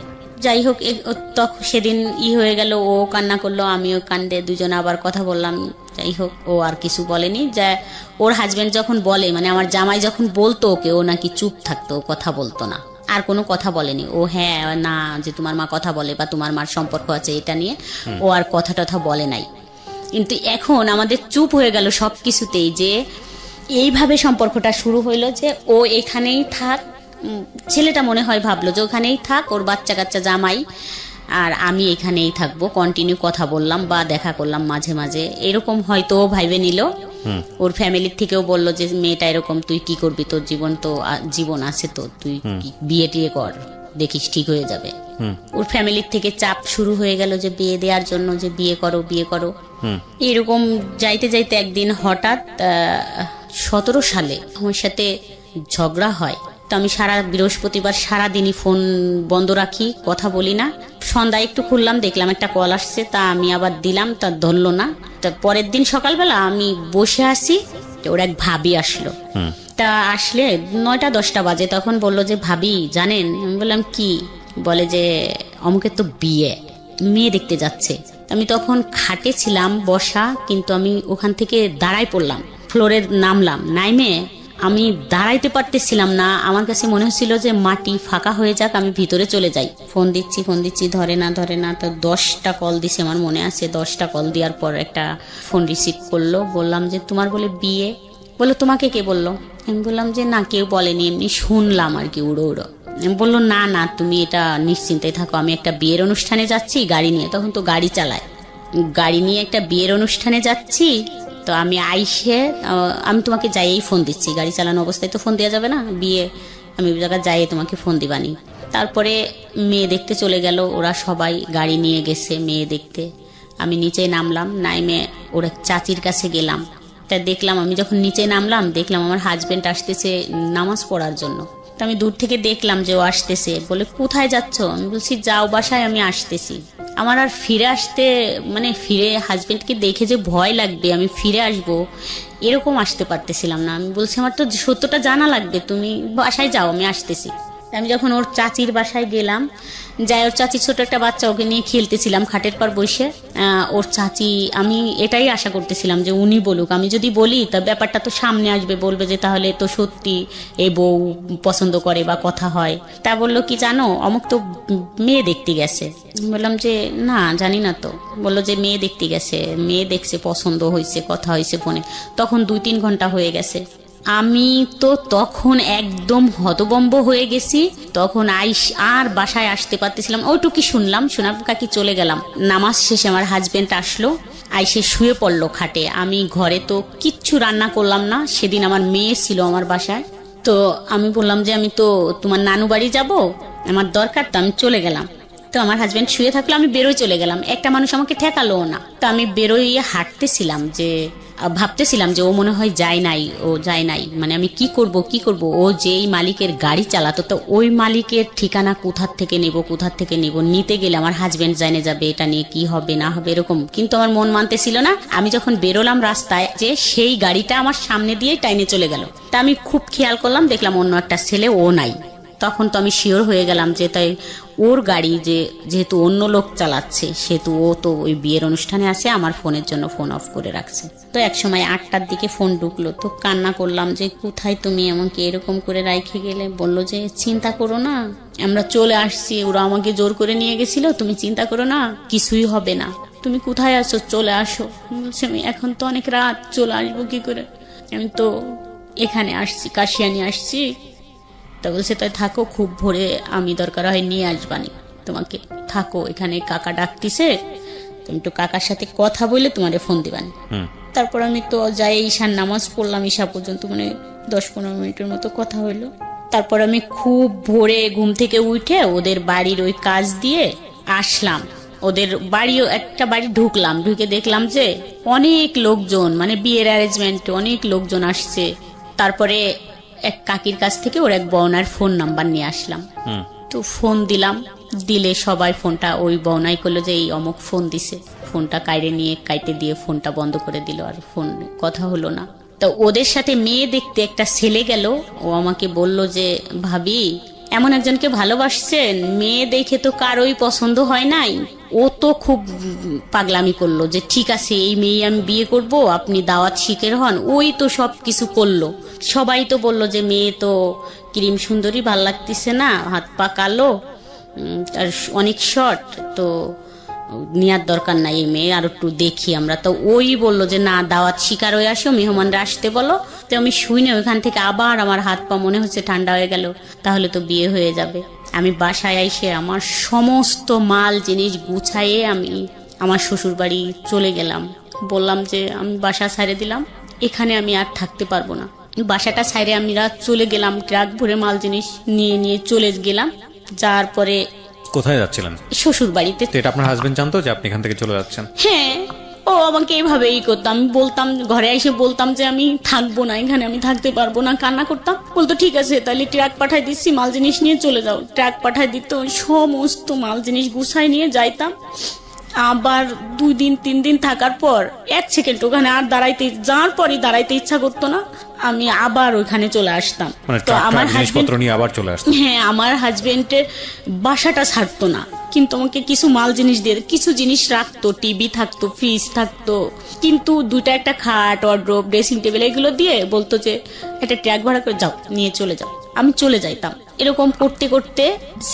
যাই হোক, তখন সেদিন হয়ে গেল, ও কান্না করলো, আমিও কান্দে, দুজনে আবার কথা বললাম। যাই হোক, ও আর কিছু বলেনি। যা ওর হাজবেন্ড যখন বলে, মানে আমার জামাই যখন বলতো ওকে, ও নাকি চুপ থাকতো, কথা বলতো না, আর কোনো কথা বলেনি। ও হ্যাঁ না যে তোমার মা কথা বলে বা তোমার মার সম্পর্ক আছে এটা নিয়ে ও আর কথা টথা বলে নাই। কিন্তু এখন আমাদের চুপ হয়ে গেল সবকিছুতেই, যে এইভাবে সম্পর্কটা শুরু হইলো যে ও এখানেই থাক। ছেলেটা মনে হয় ভাবলো যে ওখানেই থাক, ওর বাচ্চা কাচ্চা জামাই, আর আমি এখানেই থাকবো। কন্টিনিউ কথা বললাম বা দেখা করলাম মাঝে মাঝে, এরকম হয়তো ও ভাইবে নিল। ওর ফ্যামিলির থেকেও বললো যে মেয়েটা এরকম, তুই কি করবি, তোর জীবন আছে তো, তুই বিয়ে টিয়ে কর, দেখিস ঠিক হয়ে যাবে। ওর ফ্যামিলির থেকে চাপ শুরু হয়ে গেল যে বিয়ে দেওয়ার জন্য, যে বিয়ে করো। এরকম যাইতে যাইতে একদিন হঠাৎ 17 সালে আমার সাথে ঝগড়া হয়। তো আমি বৃহস্পতিবার সারাদিনই ফোন বন্ধ রাখি, কথা বলি না। সন্ধ্যায় একটু খুললাম, দেখলাম একটা কল আসছে, তা আমি আবার দিলাম, তা ধরলো না। তা পরের দিন সকালবেলা আমি বসে আছি, ওর এক ভাবি আসলো। তা আসলে 9টা-10টা বাজে, তখন বললো যে ভাবি জানেন? আমি বললাম কি? বলে যে অমুকের তো বিয়ে, মেয়ে দেখতে যাচ্ছে। আমি তখন খাটে ছিলাম বসা, কিন্তু আমি ওখান থেকে দাঁড়াই পড়লাম, ফ্লোরে নামলাম। নাইমে আমি দাঁড়াইতে পারতেছিলাম না, আমার কাছে মনে হচ্ছিল যে মাটি ফাঁকা হয়ে যাক, আমি ভিতরে চলে যাই। ফোন দিচ্ছি, ধরে না। তো 10টা কল দিছে, আমার মনে আছে। 10টা কল দেওয়ার পর একটা ফোন রিসিভ করলো। বললাম যে তোমার বলে বিয়ে। বললো তোমাকে কে বললো? আমি বললাম যে না, কেউ বলেনি, এমনি শুনলাম আর কি, উড়ো। বললো না তুমি এটা নিশ্চিন্তে থাকো, আমি একটা বিয়ের অনুষ্ঠানে যাচ্ছি গাড়ি নিয়ে। তখন তো গাড়ি চালায়, গাড়ি নিয়ে একটা বিয়ের অনুষ্ঠানে যাচ্ছি। তো আমি আমি তোমাকে যাইয়েই ফোন দিচ্ছি, গাড়ি চালানো অবস্থায় তো ফোন দেওয়া যাবে না, বিয়ে আমি ওই জায়গায় যাইয়ে তোমাকে ফোন দিবানি। তারপরে মেয়ে দেখতে চলে গেল, ওরা সবাই গাড়ি নিয়ে গেছে মেয়ে দেখতে। আমি নিচে নামলাম, নামে ওর এক চাচির কাছে গেলাম। তা দেখলাম, আমি যখন নিচে নামলাম দেখলাম আমার হাজবেন্ড আসতেছে নামাজ পড়ার জন্য। তো আমি দূর থেকে দেখলাম যে ও আসতেছে। বলে কোথায় যাচ্ছ? আমি বলছি যাও বাসায়, আমি আসতেছি। আমার আর ফিরে আসতে মানে ফিরে হাজবেন্ডকে দেখে যে ভয় লাগবে, আমি ফিরে আসবো এরকম আসতে পারতেছিলাম না। আমি বলছি আমার তো সত্যটা জানা লাগবে, তুমি বাসায় যাও, আমি আসতেছি। আমি যখন ওর চাচির বাসায় গেলাম, যাই ওর চাচির ছোট একটা বাচ্চা, ওকে নিয়ে খেলতেছিলাম খাটের পর বসে। ওর চাচি, আমি এটাই আশা করতেছিলাম যে উনি বলুক, আমি যদি বলি তা ব্যাপারটা তো সামনে আসবে, বলবে যে তাহলে তো সত্যি এই বউ পছন্দ করে বা কথা হয়। তা বললো কি জানো, অমুক তো মেয়ে দেখতে গেছে। বললাম যে না জানি না তো। বললো যে মেয়ে দেখতে গেছে, মেয়ে দেখছে, পছন্দ হয়েছে, কথা হয়েছে ফোনে। তখন 2-3 ঘন্টা হয়ে গেছে। আমি তো তখন একদম হতবম্ব হয়ে গেছি। তখন আর বাসায় আসতে পারতেছিলাম, ওইটুকি শুনলাম, শোনার কাকি চলে গেলাম। নামাজ শেষে আমার হাজবেন্ড আসলো, আইসে শুয়ে পড়লো খাটে। আমি ঘরে তো কিচ্ছু রান্না করলাম না, সেদিন আমার মেয়ে ছিল আমার বাসায়। তো আমি বললাম যে আমি তো তোমার নানু বাড়ি যাবো, আমার দরকার, তো আমি চলে গেলাম। তো আমার হাজবেন্ড শুয়ে থাকলো, আমি বেরোয় চলে গেলাম। একটা মানুষ আমাকে ঠেকালো না। তো আমি বেরোয় হাঁটতেছিলাম, যে ভাবতেছিলাম যে ও মনে হয় যায় নাই, ও যায় নাই, মানে আমি কি করব। ও যেই মালিকের গাড়ি চালাতো, তো ওই মালিকের ঠিকানা কোথার থেকে নেব, নিতে গেলে আমার হাজবেন্ড জানে যাবে, এটা নিয়ে কি হবে না হবে এরকম। কিন্তু আমার মন মানতেছিল না। আমি যখন বেরোলাম রাস্তায়, যে সেই গাড়িটা আমার সামনে দিয়ে টাইনে চলে গেল। তা আমি খুব খেয়াল করলাম, দেখলাম অন্য একটা ছেলে, ও নাই। তখন তো আমি শিওর হয়ে গেলাম যে তাই ওর গাড়ি, যেহেতু অন্য লোক চালাচ্ছে, সেহেতু ও তো ওই বিয়ের অনুষ্ঠানে আসে, আমার ফোনের জন্য ফোন অফ করে রাখছে। তো এক সময় 8টার দিকে ফোন ঢুকলো। তো কান্না করলাম যে কোথায় তুমি আমাকে এরকম করে রাইখে গেলে। বললো যে চিন্তা করো না, আমরা চলে আসছি, ওরা আমাকে জোর করে নিয়ে গেছিল, তুমি চিন্তা করো না, কিছুই হবে না, তুমি কোথায় আছো, চলে আসো। বলছে আমি এখন তো অনেক রাত, চলে আসবো কি করে, আমি তো এখানে আসছি, কাশিয়ানি আসছি। তা বলছে তাই থাকো, খুব ভোরে আমি দরকার হয় নিয়ে আসবানি তোমাকে, থাকো এখানে, কাকা ডাকতিছে, তুমি তো কাকার সাথে কথা বলে তোমারে ফোন দিবানি। তারপর আমি তো যাই ঈশার নামাজ পড়লাম, ঈশা পর্যন্ত মানে 10-15 মিনিটের মতো কথা হইলো। তারপর আমি খুব ভোরে ঘুম থেকে উঠে ওদের বাড়ির ওই কাজ দিয়ে আসলাম। ওদের বাড়িও একটা বাড়ি ঢুকলাম, ঢুকে দেখলাম যে অনেক লোকজন, মানে বিয়ের অ্যারেঞ্জমেন্ট, অনেক লোকজন আসছে। তারপরে এক কাকির কাছ থেকে ওর এক বউনার ফোন নাম্বার নিয়ে আসলাম। তো ফোন দিলাম, দিলে সবাই ফোনটা ওই বউনাই করলো যে এই অমুক ফোন দিছে। ফোনটা কাইটে দিয়ে ফোনটা বন্ধ করে দিল, আর ফোন কথা হলো না। তো ওদের সাথে মেয়ে দেখতে একটা ছেলে গেল। ও আমাকে বলল যে ভাবি, এমন একজনকে ভালোবাসছেন, মেয়ে দেখে তো কারোই পছন্দ হয় নাই। ও তো খুব পাগলামি করলো যে ঠিক আছে এই মেয়ে আমি বিয়ে করব, আপনি দাওয়াত শিখের হন। ওই তো সব কিছু করলো। সবাই তো বললো যে মেয়ে তো ক্রিম সুন্দরী, ভাল লাগতেছে না, হাত পা কালো, আর অনেক শর্ট, তো নেওয়ার দরকার নাই এই মেয়ে, আর একটু দেখি আমরা। তো ওই বললো যে না, দাওয়াত শিকার হয়ে আসো, মেহমানরা আসতে বলো। তো আমি শুই না, ওইখান থেকে আবার আমার হাত পা মনে হচ্ছে ঠান্ডা হয়ে গেল, তাহলে তো বিয়ে হয়ে যাবে। আমি বাসায় এসে আমার সমস্ত মাল জিনিস গুছাইয়ে আমি আমার শ্বশুর বাড়ি চলে গেলাম। বললাম যে আমি বাসা ছাড়ে দিলাম, এখানে আমি আর থাকতে পারবো না। বাসাটা ছাইরে আমি রাত চলে গেলাম, ট্রাক ভরে মাল জিনিস নিয়ে চলে গেলাম। যার পরে কোথায় যাচ্ছিলেন? শ্বশুর বাড়িতে। এটা আপনার হাজবেন্ড জানতো যে আপনি এখান থেকে চলে যাচ্ছেন? হ্যাঁ, ও আমাকে এইভাবেই করতাম। আমি বলতাম, ঘরে এসে বলতাম যে আমি থাকবো না এখানে, আমি থাকতে পারবো না, কান্না করতাম। বলতো ঠিক আছে তাহলে ট্রাক পাঠাই দিচ্ছি, মাল জিনিস নিয়ে চলে যাও। ট্রাক পাঠাই দিত, সমস্ত মাল জিনিস গুছাই নিয়ে যাইতাম। আবার 2 দিন 3 দিন থাকার পর 1 সেকেন্ড ওখানে আর দাঁড়াইতে ইচ্ছা করতো না, আমি আবার ওইখানে চলে আসতাম। তো আমার জিনিসপত্র নিয়ে আবার চলে আসতাম। হ্যাঁ, আমার হাজবেন্ডের বাসাটা ছাড়তো না, কিন্তু আমাকে কিছু মাল জিনিস দিয়ে, কিছু জিনিস রাখতো, টিভি থাকতো, ফ্রিজ থাকতো, কিন্তু 2টা একটা খাট, ওয়ার্ড্রোব, ড্রেসিং টেবিল এগুলো দিয়ে বলতো যে একটা ট্রাক ভাড়া করে যাও, নিয়ে চলে যাও। আমি চলে যাইতাম। এরকম করতে করতে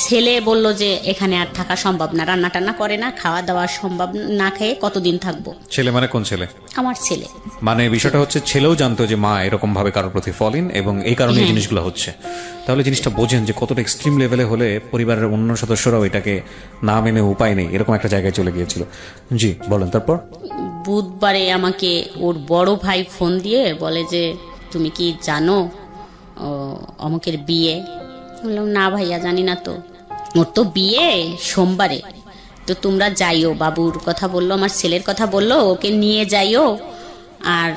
ছেলে বলল যে এখানে আর থাকা সম্ভব না, রান্না টান্না করে না, খাওয়া দাওয়া সম্ভব না, খেয়ে কতদিন থাকবো। ছেলে মানে কোন ছেলে? আমার ছেলে। মানে বিষয়টা হচ্ছে ছেলেও জানতো যে মা এরকম ভাবে কারোর প্রতি ফলিন, এবং এই কারণে এই জিনিসগুলো হচ্ছে। তাহলে জিনিসটা বোঝেন যে কতটা এক্সট্রিম লেভেলে হলে পরিবারের অন্য সদস্যরাও এটাকে না মেনে উপায় নেই, এরকম একটা জায়গায় চলে গিয়েছিল। জি বলেন। তারপর বুধবারে আমাকে ওর বড় ভাই ফোন দিয়ে বলে যে তুমি কি জানো অমুকের বিয়ে? বললাম না ভাইয়া জানি না তো, ওর তো বিয়ে সোমবারে। তো তোমরা যাইও, বাবুর কথা বললো, আমার ছেলের কথা বললো, ওকে নিয়ে যাইও, আর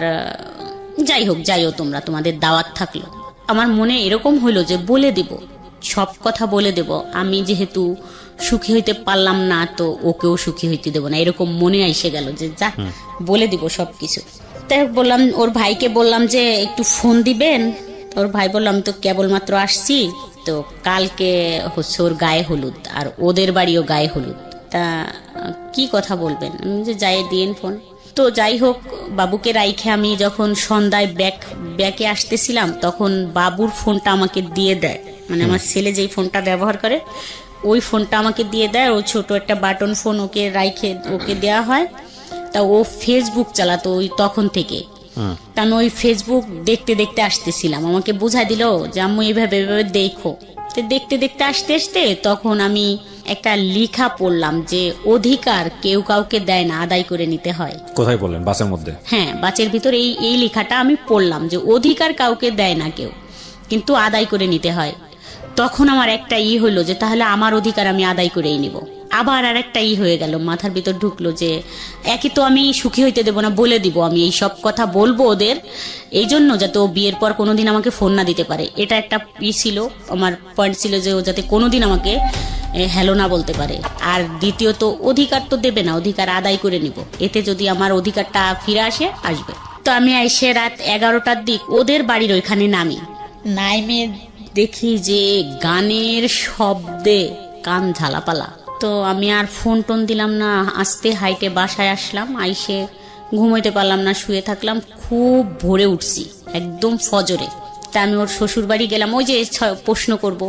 যাই হোক যাইও তোমরা, তোমাদের দাওয়াত থাকলো। আমার মনে এরকম হইলো যে বলে দেব, সব কথা বলে দেব, আমি যেহেতু সুখী হইতে পারলাম না তো ওকেও সুখী হইতে দেবো না, এরকম মনে আইসে গেল যে যা বলে দিব সবকিছু। তাই বললাম, ওর ভাইকে বললাম যে একটু ফোন দিবেন। ওর ভাই বললাম তো কেবলমাত্র আসছি, তো কালকে হচ্ছে ওর গায়ে হলুদ, আর ওদের বাড়িও গায়ে হলুদ, তা কি কথা বলবেন, যে যাই দিন ফোন। তো যাই হোক, বাবুকে রাইখে আমি যখন সন্ধ্যায় ব্যাকে আসতেছিলাম, তখন বাবুর ফোনটা আমাকে দিয়ে দেয়, মানে আমার ছেলে যেই ফোনটা ব্যবহার করে ওই ফোনটা আমাকে দিয়ে দেয়। ও ছোট একটা বাটন ফোন ওকে রাইখে ওকে দেওয়া হয়। তা ও ফেসবুক চালাতো ওই তখন থেকে। তা আমি ওই ফেসবুক দেখতে দেখতে আসতেছিলাম, আমাকে বুঝাই দিল যে আম্মু এইভাবে এভাবে দেখো। তো দেখতে দেখতে আসতে আসতে তখন আমি একটা লেখা পড়লাম যে অধিকার কেউ কাউকে দেয় না, আদায় করে নিতে হয়। কোথায় বললেন? বাসের মধ্যে? হ্যাঁ, বাসের ভিতর এই লেখাটা আমি পড়লাম যে অধিকার কাউকে দেয় না কেউ, কিন্তু আদায় করে নিতে হয়। তখন আমার একটা হলো যে তাহলে আমার অধিকার আমি আদায় করেই নিব। আবার আর একটা হয়ে গেল, মাথার ভিতর ঢুকলো যে একে তো আমি সুখী হইতে দেবো না, বলে দিব, আমি এই সব কথা বলবো ওদের, এই জন্য যাতে ও বিয়ের পর কোনোদিন আমাকে ফোন না দিতে পারে। এটা একটা ছিল, আমার পয়েন্ট ছিল যে ও যাতে কোনোদিন আমাকে হ্যালো না বলতে পারে। আর দ্বিতীয়ত অধিকার তো দেবে না, অধিকার আদায় করে নিব, এতে যদি আমার অধিকারটা ফিরে আসবে। তো আমি এসে রাত 11টার দিক ওদের বাড়ির ওইখানে নাইমে দেখি যে গানের শব্দে কান ঝালাপালা। তো আমি আর ফোন টোন দিলাম না, আস্তে হাইটে বাসায় আসলাম। আইসে ঘুমাইতে পারলাম না, শুয়ে থাকলাম। খুব ভোরে উঠছি, একদম ফজরে। তা আমি ওর শ্বশুর বাড়ি গেলাম, ওই যে প্রশ্ন করব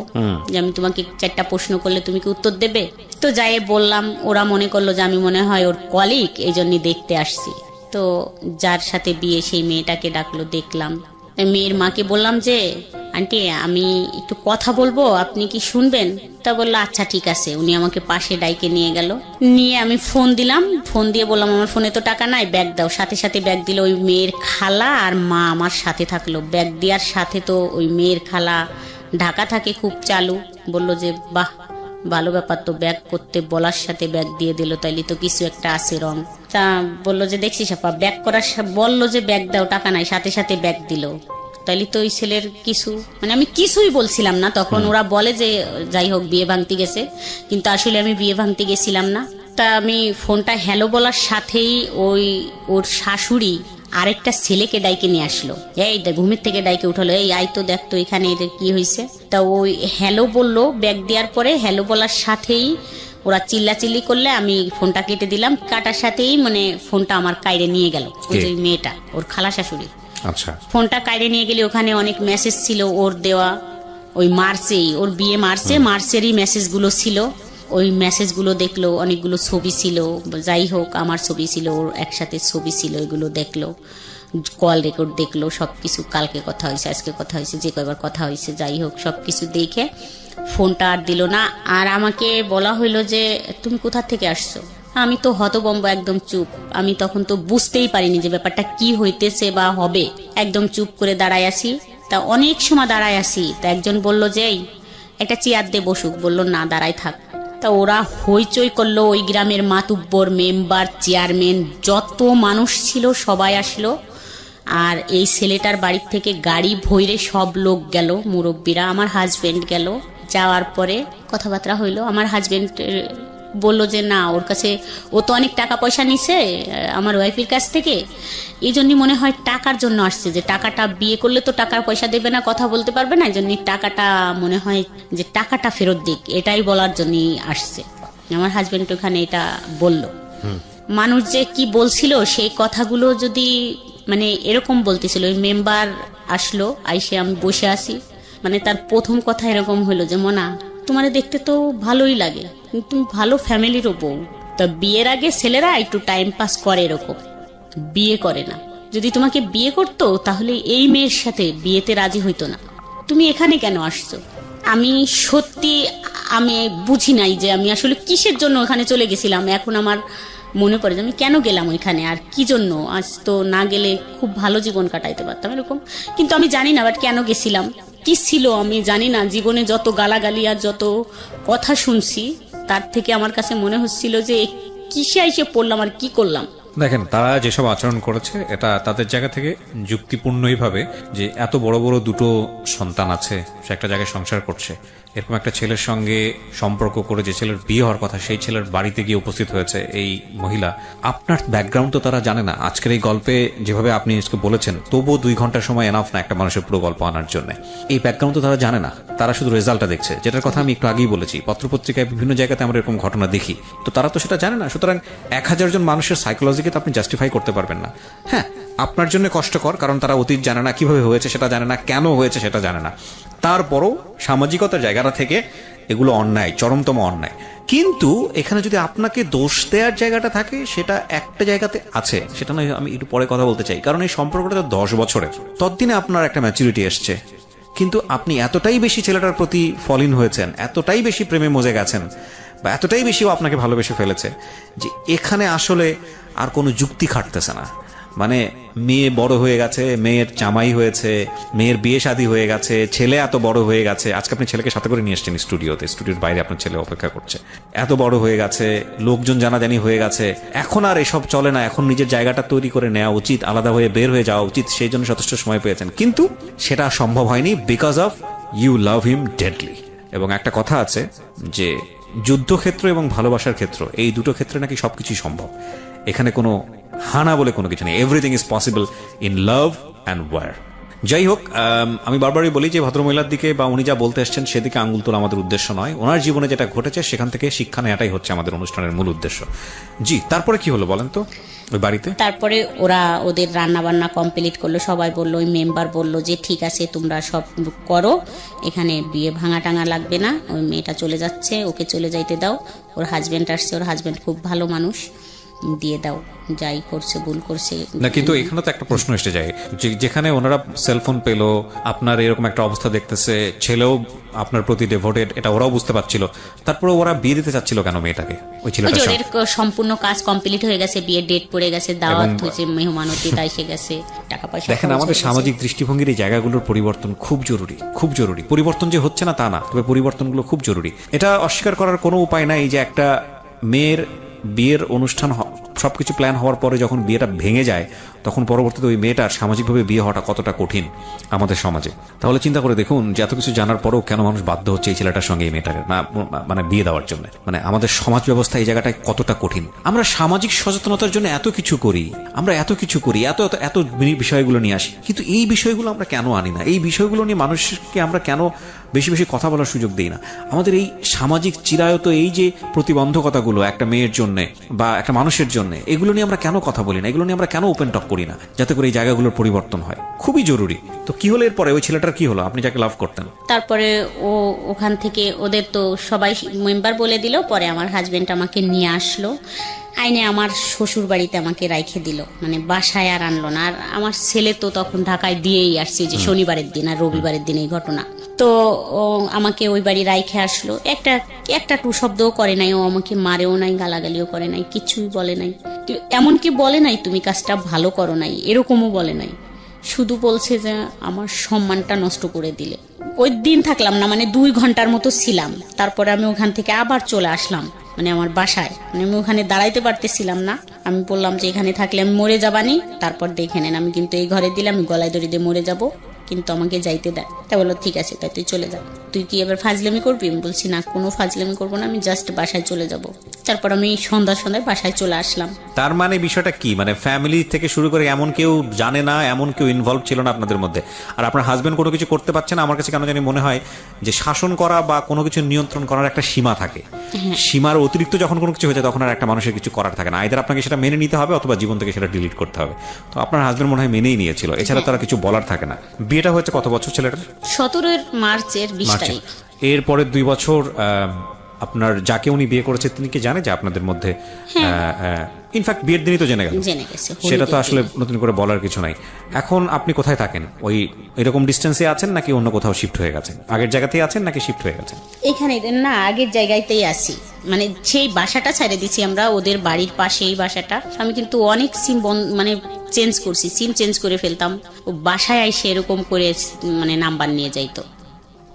যে আমি তোমাকে 4টা প্রশ্ন করলে তুমি কি উত্তর দেবে। তো যাই বললাম, ওরা মনে করলো যে আমি মনে হয় ওর কলিগ, এই জন্যই দেখতে আসছি। তো যার সাথে বিয়ে সেই মেয়েটাকে ডাকলো, দেখলাম। মেয়ের মাকে বললাম যে আন্টি আমি একটু কথা বলবো, আপনি কি শুনবেন? তা বললো আচ্ছা ঠিক আছে। উনি আমাকে পাশে ডাইকে নিয়ে গেল, নিয়ে আমি ফোন দিলাম। ফোন দিয়ে বললাম আমার ফোনে তো টাকা নাই, ব্যাগ দাও। সাথে সাথে ব্যাগ দিল। ওই মেয়ের খালা আর মা আমার সাথে থাকলো। ব্যাগ দেওয়ার সাথে তো ওই মেয়ের খালা ঢাকা থাকে, খুব চালু। বললো যে বাহ ভালো ব্যাপার, তো ব্যাগ করতে বলার সাথে ব্যাগ দিয়ে দিল, তাইলে তো কিছু একটা আছে রং। তা বললো যে দেখছি সাপা ব্যাগ করার, বললো যে ব্যাগ দাও, টাকা নাই, সাথে সাথে ব্যাগ দিল, তাইলে তো ওই ছেলের কিছু, মানে আমি কিছুই বলছিলাম না তখন। ওরা বলে যে যাই হোক বিয়ে ভাঙতে গেছে, কিন্তু আসলে আমি বিয়ে ভাঙতে গেছিলাম না। তা আমি ফোনটা হ্যালো বলার সাথেই ওর শাশুড়ি আরেকটা ছেলেকে ডাইকে নিয়ে আসলো। এই ঘুমের থেকে ডাইকে উঠালো, এই আই তো দেখ তো এখানে এদের কি হয়েছে। তা ওই হ্যালো বললো, ব্যাগ দেওয়ার পরে হ্যালো বলার সাথেই ওরা চিল্লাচিল্লি করলে আমি ফোনটা কেটে দিলাম। কাটার সাথেই মানে ফোনটা আমার কাইরে নিয়ে গেল ওই যে মেয়েটা, ওর খালা শাশুড়ি। আচ্ছা, ফোনটা কাইরে নিয়ে গেলে ওখানে অনেক মেসেজ ছিল ওর দেওয়া, ওই মার্চেই, ওর বিয়ে মার্চেরই মেসেজগুলো ছিল। ওই মেসেজগুলো দেখলো, অনেকগুলো ছবি ছিল, যাই হোক আমার ছবি ছিল, ওর একসাথে ছবি ছিল, এগুলো দেখলো, কল রেকর্ড দেখলো, সবকিছু। কালকে কথা হয়েছে, আজকে কথা হয়েছে, যে কয়বার কথা হয়েছে, যাই হোক সবকিছু দেখে ফোনটা আর দিল না। আর আমাকে বলা হইলো যে তুমি কোথা থেকে আসছো। আমি তো হতবম্ব, একদম চুপ। আমি তখন তো বুঝতেই পারিনি যে ব্যাপারটা কি হইতেছে বা হবে। একদম চুপ করে দাঁড়ায় আছি। তা অনেক সময় দাঁড়ায় আছি, তা একজন বলল যে এই একটা চেয়ার দিয়ে বসুক, বললো না দাঁড়ায় থাক। তা ওরা হইচই করলো, ওই গ্রামের মাতুব্বর, মেম্বার, চেয়ারম্যান, যত মানুষ ছিল সবাই আসলো। আর এই ছেলেটার বাড়ির থেকে গাড়ি ভইরে সব লোক গেল, মুরব্বীরা। আমার হাজবেন্ড গেল। যাওয়ার পরে কথাবার্তা হইলো। আমার হাজবেন্ড বললো যে না, ওর কাছে ও তো অনেক টাকা পয়সা নিছে আমার ওয়াইফের কাছ থেকে, এই জন্যই মনে হয় টাকার জন্য আসছে, যে টাকাটা বিয়ে করলে তো টাকার পয়সা দেবে না, কথা বলতে পারবে না, এই জন্য টাকাটা মনে হয় যে টাকাটা ফেরত দিক, এটাই বলার জন্যই আসছে। আমার হাজবেন্ড ওখানে এটা বলল। মানুষ যে কি বলছিল সেই কথাগুলো যদি মানে এরকম বলতেছিল। ওই মেম্বার আসলো, আইসে আমি বসে আছি, মানে তার প্রথম কথা এরকম হলো যে মনা তোমারে দেখতে তো ভালোই লাগে, তুমি ভালো ফ্যামিলিরও বউ। তা বিয়ের আগে ছেলেরা একটু টাইম পাস করে, এরকম বিয়ে করে না। যদি তোমাকে বিয়ে করতো তাহলে এই মেয়ের সাথে বিয়েতে রাজি হইতো না। তুমি এখানে কেন আসছো? আমি সত্যি আমি বুঝি নাই যে আমি আসলে কিসের জন্য ওখানে চলে গেছিলাম। এখন আমার মনে পড়ে যে আমি কেন গেলাম ওইখানে, আর কি জন্য। আজ তো না গেলে খুব ভালো জীবন কাটাইতে পারতাম এরকম, কিন্তু আমি জানি না বাট কেন গেছিলাম। কি ছিল আমি জানি না। জীবনে যত গালাগালি আর যত কথা শুনছি তার থেকে আমার কাছে মনে হচ্ছিল যে কিসে এসে পড়লাম আর কি করলাম। দেখেন, তারা যেসব আচরণ করেছে এটা তাদের জায়গা থেকে যুক্তিপূর্ণই ভাবে যে এত বড় বড় দুটো সন্তান আছে, সে একটা জায়গায় সংসার করছে, এরকম একটা ছেলের সঙ্গে সম্পর্ক করে যে ছেলের বিয়ে হওয়ার কথা সেই ছেলের বাড়িতে গিয়ে উপস্থিত হয়েছে এই মহিলা। আপনার ব্যাকগ্রাউন্ড তো তারা জানে না। আজকের এই গল্পে যেভাবে আপনি আজকে বলেছেন, তবুও 2 ঘন্টার সময় এনাফ না একটা মানুষের পুরো গল্প আনার জন্য। এই ব্যাকগ্রাউন্ড তো তারা জানে না, তারা শুধু রেজাল্টটা দেখছে, যেটার কথা আমি একটু আগেই বলেছি। পত্রপত্রিকায় বিভিন্ন জায়গাতে আমরা এরকম ঘটনা দেখি, তো তারা তো সেটা জানে না। সুতরাং 1000 জন মানুষের সাইকোলজিকে তো আপনি জাস্টিফাই করতে পারবেন না। হ্যাঁ, আপনার জন্য কষ্টকর, কারণ তারা অতীত জানে না, কিভাবে হয়েছে সেটা জানে না, কেন হয়েছে সেটা জানে না। তারপরও সামাজিকতার জায়গাটা থেকে এগুলো অন্যায়, চরমতম অন্যায়। কিন্তু এখানে যদি আপনাকে দোষ দেওয়ার জায়গাটা থাকে, সেটা একটা জায়গাতে আছে, সেটা নয় আমি একটু পরে কথা বলতে চাই। কারণ এই সম্পর্কটা তো 10 বছরের, ততদিনে আপনার একটা ম্যাচুরিটি এসছে, কিন্তু আপনি এতটাই বেশি ছেলেটার প্রতি ফলিন হয়েছেন, এতটাই বেশি প্রেমে মজে গেছেন, বা এতটাই বেশিও আপনাকে ভালোবেসে ফেলেছে যে এখানে আসলে আর কোনো যুক্তি খাটতেছে না। মানে মেয়ে বড় হয়ে গেছে, মেয়ের জামাই হয়েছে, মেয়ের বিয়ে শাদী হয়ে গেছে, ছেলে এত বড় হয়ে গেছে। আজকে আপনি ছেলেকে সাথে করে নিয়ে এসছেন স্টুডিওতে, স্টুডিওর বাইরে আপনার ছেলে অপেক্ষা করছে। এত বড় হয়ে গেছে, লোকজন জানাজানি হয়ে গেছে, এখন আর এসব চলে না। এখন নিজের জায়গাটা তৈরি করে নেওয়া উচিত, আলাদা হয়ে বের হয়ে যাওয়া উচিত। সেই জন্য যথেষ্ট সময় পেয়েছেন, কিন্তু সেটা সম্ভব হয়নি because of you love him deadly. এবং একটা কথা আছে যে যুদ্ধক্ষেত্র এবং ভালোবাসার ক্ষেত্র, এই দুটো ক্ষেত্রে নাকি সবকিছুই সম্ভব। এখানে কোনো হানা বলে কোনো কিছু নেই। Everything is possible in love and war. যাই হোক, আমি বারবারই বলি যে ভদ্রমহিলার দিকে বা উনি যা বলতে এসছেন সেদিকে আঙুল তোলা আমাদের উদ্দেশ্য নয়। ওনার জীবনে যেটা ঘটেছে সেখান থেকে শিক্ষা নেওয়াটাই হচ্ছে আমাদের অনুষ্ঠানের মূল উদ্দেশ্য। জি, তারপরে কি হলো বলেন তো ওই বাড়িতে? তারপরে ওরা ওদের রান্না বান্না কমপ্লিট করলো, সবাই বললো, ওই মেম্বার বললো যে ঠিক আছে তোমরা সব করো, এখানে বিয়ে ভাঙা টাঙা লাগবে না, ওই মেয়েটা চলে যাচ্ছে, ওকে চলে যাইতে দাও। ওর হাজব্যান্ড আসছে, ওর হাজব্যান্ড খুব ভালো মানুষ, দিয়ে দাও, যাই করছে ভুল করছে না। কিন্তু এখানে তো একটা প্রশ্ন এসে যায়, যেখানে ওনারা সেলফোন পেলো, আপনার এরকম একটা অবস্থা দেখতেছে, ছেলেও আপনার প্রতি ডেভোটেড, এটা ওরাও বুঝতে পারছিল, তারপরে ওরা বিয়ে দিতে চাচ্ছিল কেন মেয়েটাকে? ওই ছেলেটার সম্পূর্ণ কাজ কমপ্লিট হয়ে গেছে, বিয়ের ডেট পড়ে গেছে, দাওয়াত হয়েছে, মেহমান অতিথি এসে গেছে, টাকা পয়সা। দেখেন, আমাদের সামাজিক দৃষ্টিভঙ্গির এই জায়গাগুলোর পরিবর্তন খুব জরুরি, খুব জরুরি। পরিবর্তন যে হচ্ছে না তা না, তবে পরিবর্তনগুলো খুব জরুরি। এটা অস্বীকার করার কোনো উপায় নাই যে একটা মেয়ের বিয়ের অনুষ্ঠান সবকিছু প্ল্যান হওয়ার পরে যখন বিয়েটা ভেঙে যায়, তখন পরবর্তীতে ওই মেয়েটার সামাজিকভাবে বিয়ে হওয়াটা কতটা কঠিন আমাদের সমাজে। তাহলে চিন্তা করে দেখুন যে এত কিছু জানার পরেও কেন মানুষ বাধ্য হচ্ছে এই ছেলেটার সঙ্গে এই মেয়েটাকে না মানে বিয়ে দেওয়ার জন্য। মানে আমাদের সমাজ ব্যবস্থা এই জায়গাটায় কতটা কঠিন। আমরা সামাজিক সচেতনতার জন্য এত কিছু করি, আমরা এত কিছু করি, এত এত বিষয়গুলো নিয়ে আসি, কিন্তু এই বিষয়গুলো আমরা কেন আনি না? এই বিষয়গুলো নিয়ে মানুষকে আমরা কেন বেশি বেশি কথা বলার সুযোগ দিই না? আমাদের এই সামাজিক চিরায়ত এই যে প্রতিবন্ধকতাগুলো একটা মেয়ের জন্য বা একটা মানুষের জন্য, এগুলো নিয়ে আমরা কেন কথা বলি না? এগুলো নিয়ে আমরা কেন ওপেন টক করি না, যাতে করে এই জায়গাগুলোর পরিবর্তন হয়? খুবই জরুরি। তো কি হলো এরপরে? ওই ছেলেটার কি হলো, আপনি যাকে লাভ করতেন? তারপরে ও ওখান থেকে ওদের তো সবাই মেম্বার বলে দিল। পরে আমার হাজবেন্ড আমাকে নিয়ে আসলো, আইনে আমার শ্বশুর বাড়িতে আমাকে রাইখে দিল, মানে বাসায় আর আনলো না। আর আমার ছেলে তো তখন ঢাকায় দিয়েই আসছে, যে শনিবারের দিন আর রবিবারের দিন এই ঘটনা। তো ও আমাকে ওই বাড়ি রাইখে আসলো, একটা টু শব্দও করে নাই, ও আমাকে মারেও নাই, গালাগালিও করে নাই, কিছুই বলে নাই। এমনকি বলে নাই তুমি কাজটা ভালো করো নাই, এরকমও বলে নাই। শুধু বলছে যে আমার সম্মানটা নষ্ট করে দিলে। ওই দিন থাকলাম না, মানে 2 ঘন্টার মতো ছিলাম। তারপরে আমি ওখান থেকে আবার চলে আসলাম, মানে আমার বাসায়। মানে আমি ওখানে দাঁড়াইতে পারতেছিলাম না। আমি বললাম যে এখানে থাকলে আমি মরে যাবানি, তারপর দেখে নেন, আমি কিন্তু এই ঘরে দিলে আমি গলায় দড়ি দিয়ে মরে যাব, কিন্তু আমাকে যাইতে দেয়। তাই বললো ঠিক আছে, তাই তুই চলে যা। তুই কি এবার ফাজলামি করবি? আমি বলছি না, কোনো ফাজলামি করবো না, আমি জাস্ট বাসায় চলে যাব। তারপর আমি সন্ধ্যায় বাসায় চলে আসলাম। তার মানে বিষয়টা কি? মানে ফ্যামিলি থেকে শুরু করে এমন কেউ জানে না, এমন কেউ ইনভলভ ছিল না আপনাদের মধ্যে। আর আপনার হাজবেন্ড কোনো কিছু করতে পারছে না। আমার কাছে কেন জানি মনে হয় যে শাসন করা বা কোনো কিছু নিয়ন্ত্রণ করার একটা সীমা থাকে। সীমার অতিরিক্ত যখন কোনো কিছু হয়ে যায়, তখন আর একটা মানুষের কিছু করার থাকে না। আইদার আপনাকে সেটা মেনে নিতে হবে অথবা জীবন থেকে সেটা ডিলিট করতে হবে। তো আপনার হাজবেন্ড মনে হয় মেনেই নিয়েছিল, এছাড়া তারা কিছু বলার থাকে না। বিয়েটা হয়েছে কত বছর ছেলেটার? 17 মার্চের 20 তারিখ। এরপরে 2 বছর আপনার যাকে উনি বিয়ে করেছে তিনি কি জানে যে আপনাদের মধ্যে? ইনফ্যাক্ট বিয়ের দিনই তো জেনে গেছে, সেটা তো আসলে নতুন করে বলার কিছু নাই। এখন আপনি কোথায় থাকেন? ওই এরকম ডিস্টেন্সে আছেন নাকি অন্য কোথাও শিফট হয়ে গেছেন? আগের জায়গাতেই আছেন নাকি শিফট হয়ে গেছেন? এখানে না, আগের জায়গাতেই আছি। মানে সেই বাসাটা ছেড়ে দিছি আমরা, ওদের বাড়ির পাশে এই বাসাটা। আমি কিন্তু অনেক সিম মানে চেঞ্জ করছি, সিম চেঞ্জ করে ফেলতাম। ও বাসায় এসে এরকম করে মানে নাম্বার নিয়ে যাইতো,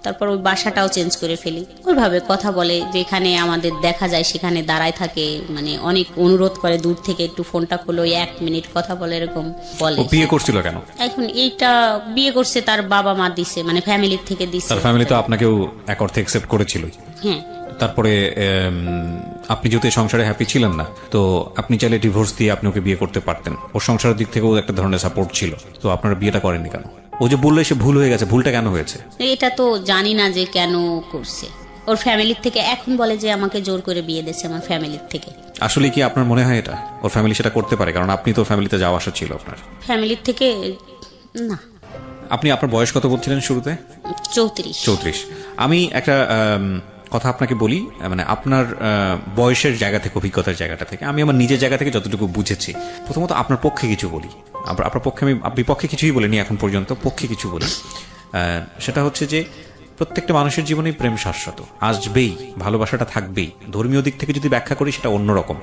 তারপর ওই বাসাটাও চেঞ্জ করে ফেলি। ওইভাবে কথা বলে, যেখানে আমাদের দেখা যায় সেখানে দাঁড়ায় থাকে, মানে অনেক অনুরোধ করে দূর থেকে একটু ফোনটা খোলো, 1 মিনিট কথা বলে, এরকম বলে। বিয়ে করছিল কেন? এখন এইটা বিয়ে করছে তার বাবা মা দিছে, মানে ফ্যামিলির থেকে দিছে। তার ফ্যামিলি তো আপনাকেও এক অর্থে অ্যাকসেপ্ট করেছিল। হ্যাঁ। তারপরে আপনি যেহেতু সংসারে হ্যাপি ছিলেন না, তো আপনি চাইলে ডিভোর্স দিয়ে আপনি ওকে বিয়ে করতে পারতেন। ওর সংসারের দিক থেকেও একটা ধরনের সাপোর্ট ছিল, তো আপনারা বিয়েটা করেননি কেন? ও যে বললে সে ভুল হয়ে গেছে, ভুলটা কেন হয়েছে? এটা তো জানি না যে কেন করছে। ওর ফ্যামিলির থেকে এখন বলে যে আমাকে জোর করে বিয়ে দিয়েছে আমার ফ্যামিলির থেকে। আসলে কি আপনার মনে হয় এটা ওর ফ্যামিলি সেটা করতে পারে? কারণ আপনি তো ফ্যামিলিতে যাওয়া আসা ছিল আপনার। ফ্যামিলির থেকে না। আপনি আপনার বয়স কত বলছিলেন শুরুতে? 34। আমি একটা কথা আপনাকে বলি, মানে আপনার বয়সের জায়গা থেকে, অভিজ্ঞতার জায়গাটা থেকে, আমি আমার নিজের জায়গা থেকে যতটুকু বুঝেছি, প্রথমত আপনার পক্ষে কিছু বলি। আপনার পক্ষে আমি বিপক্ষে কিছুই বলিনি এখন পর্যন্ত, পক্ষে কিছু বলি। সেটা হচ্ছে যে প্রত্যেকটা মানুষের জীবনেই প্রেম শাশ্বত, আসবেই, ভালোবাসাটা থাকবেই। ধর্মীয় দিক থেকে যদি ব্যাখ্যা করি সেটা অন্যরকম,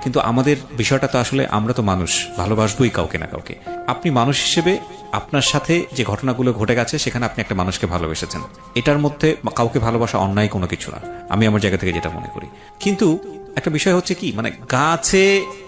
কিন্তু আমাদের বিষয়টা তো আসলে আমরা তো মানুষ, ভালোবাসবই কাউকে না কাউকে। আপনি মানুষ হিসেবে আপনার সাথে যে ঘটনাগুলো ঘটে গেছে সেখানে আপনি একটা মানুষকে ভালোবেসেছেন, এটার মধ্যে কাউকে ভালোবাসা অন্যায় কোনো কিছু না, আমি আমার জায়গা থেকে যেটা মনে করি। কিন্তু একটা বিষয় হচ্ছে কি, মানে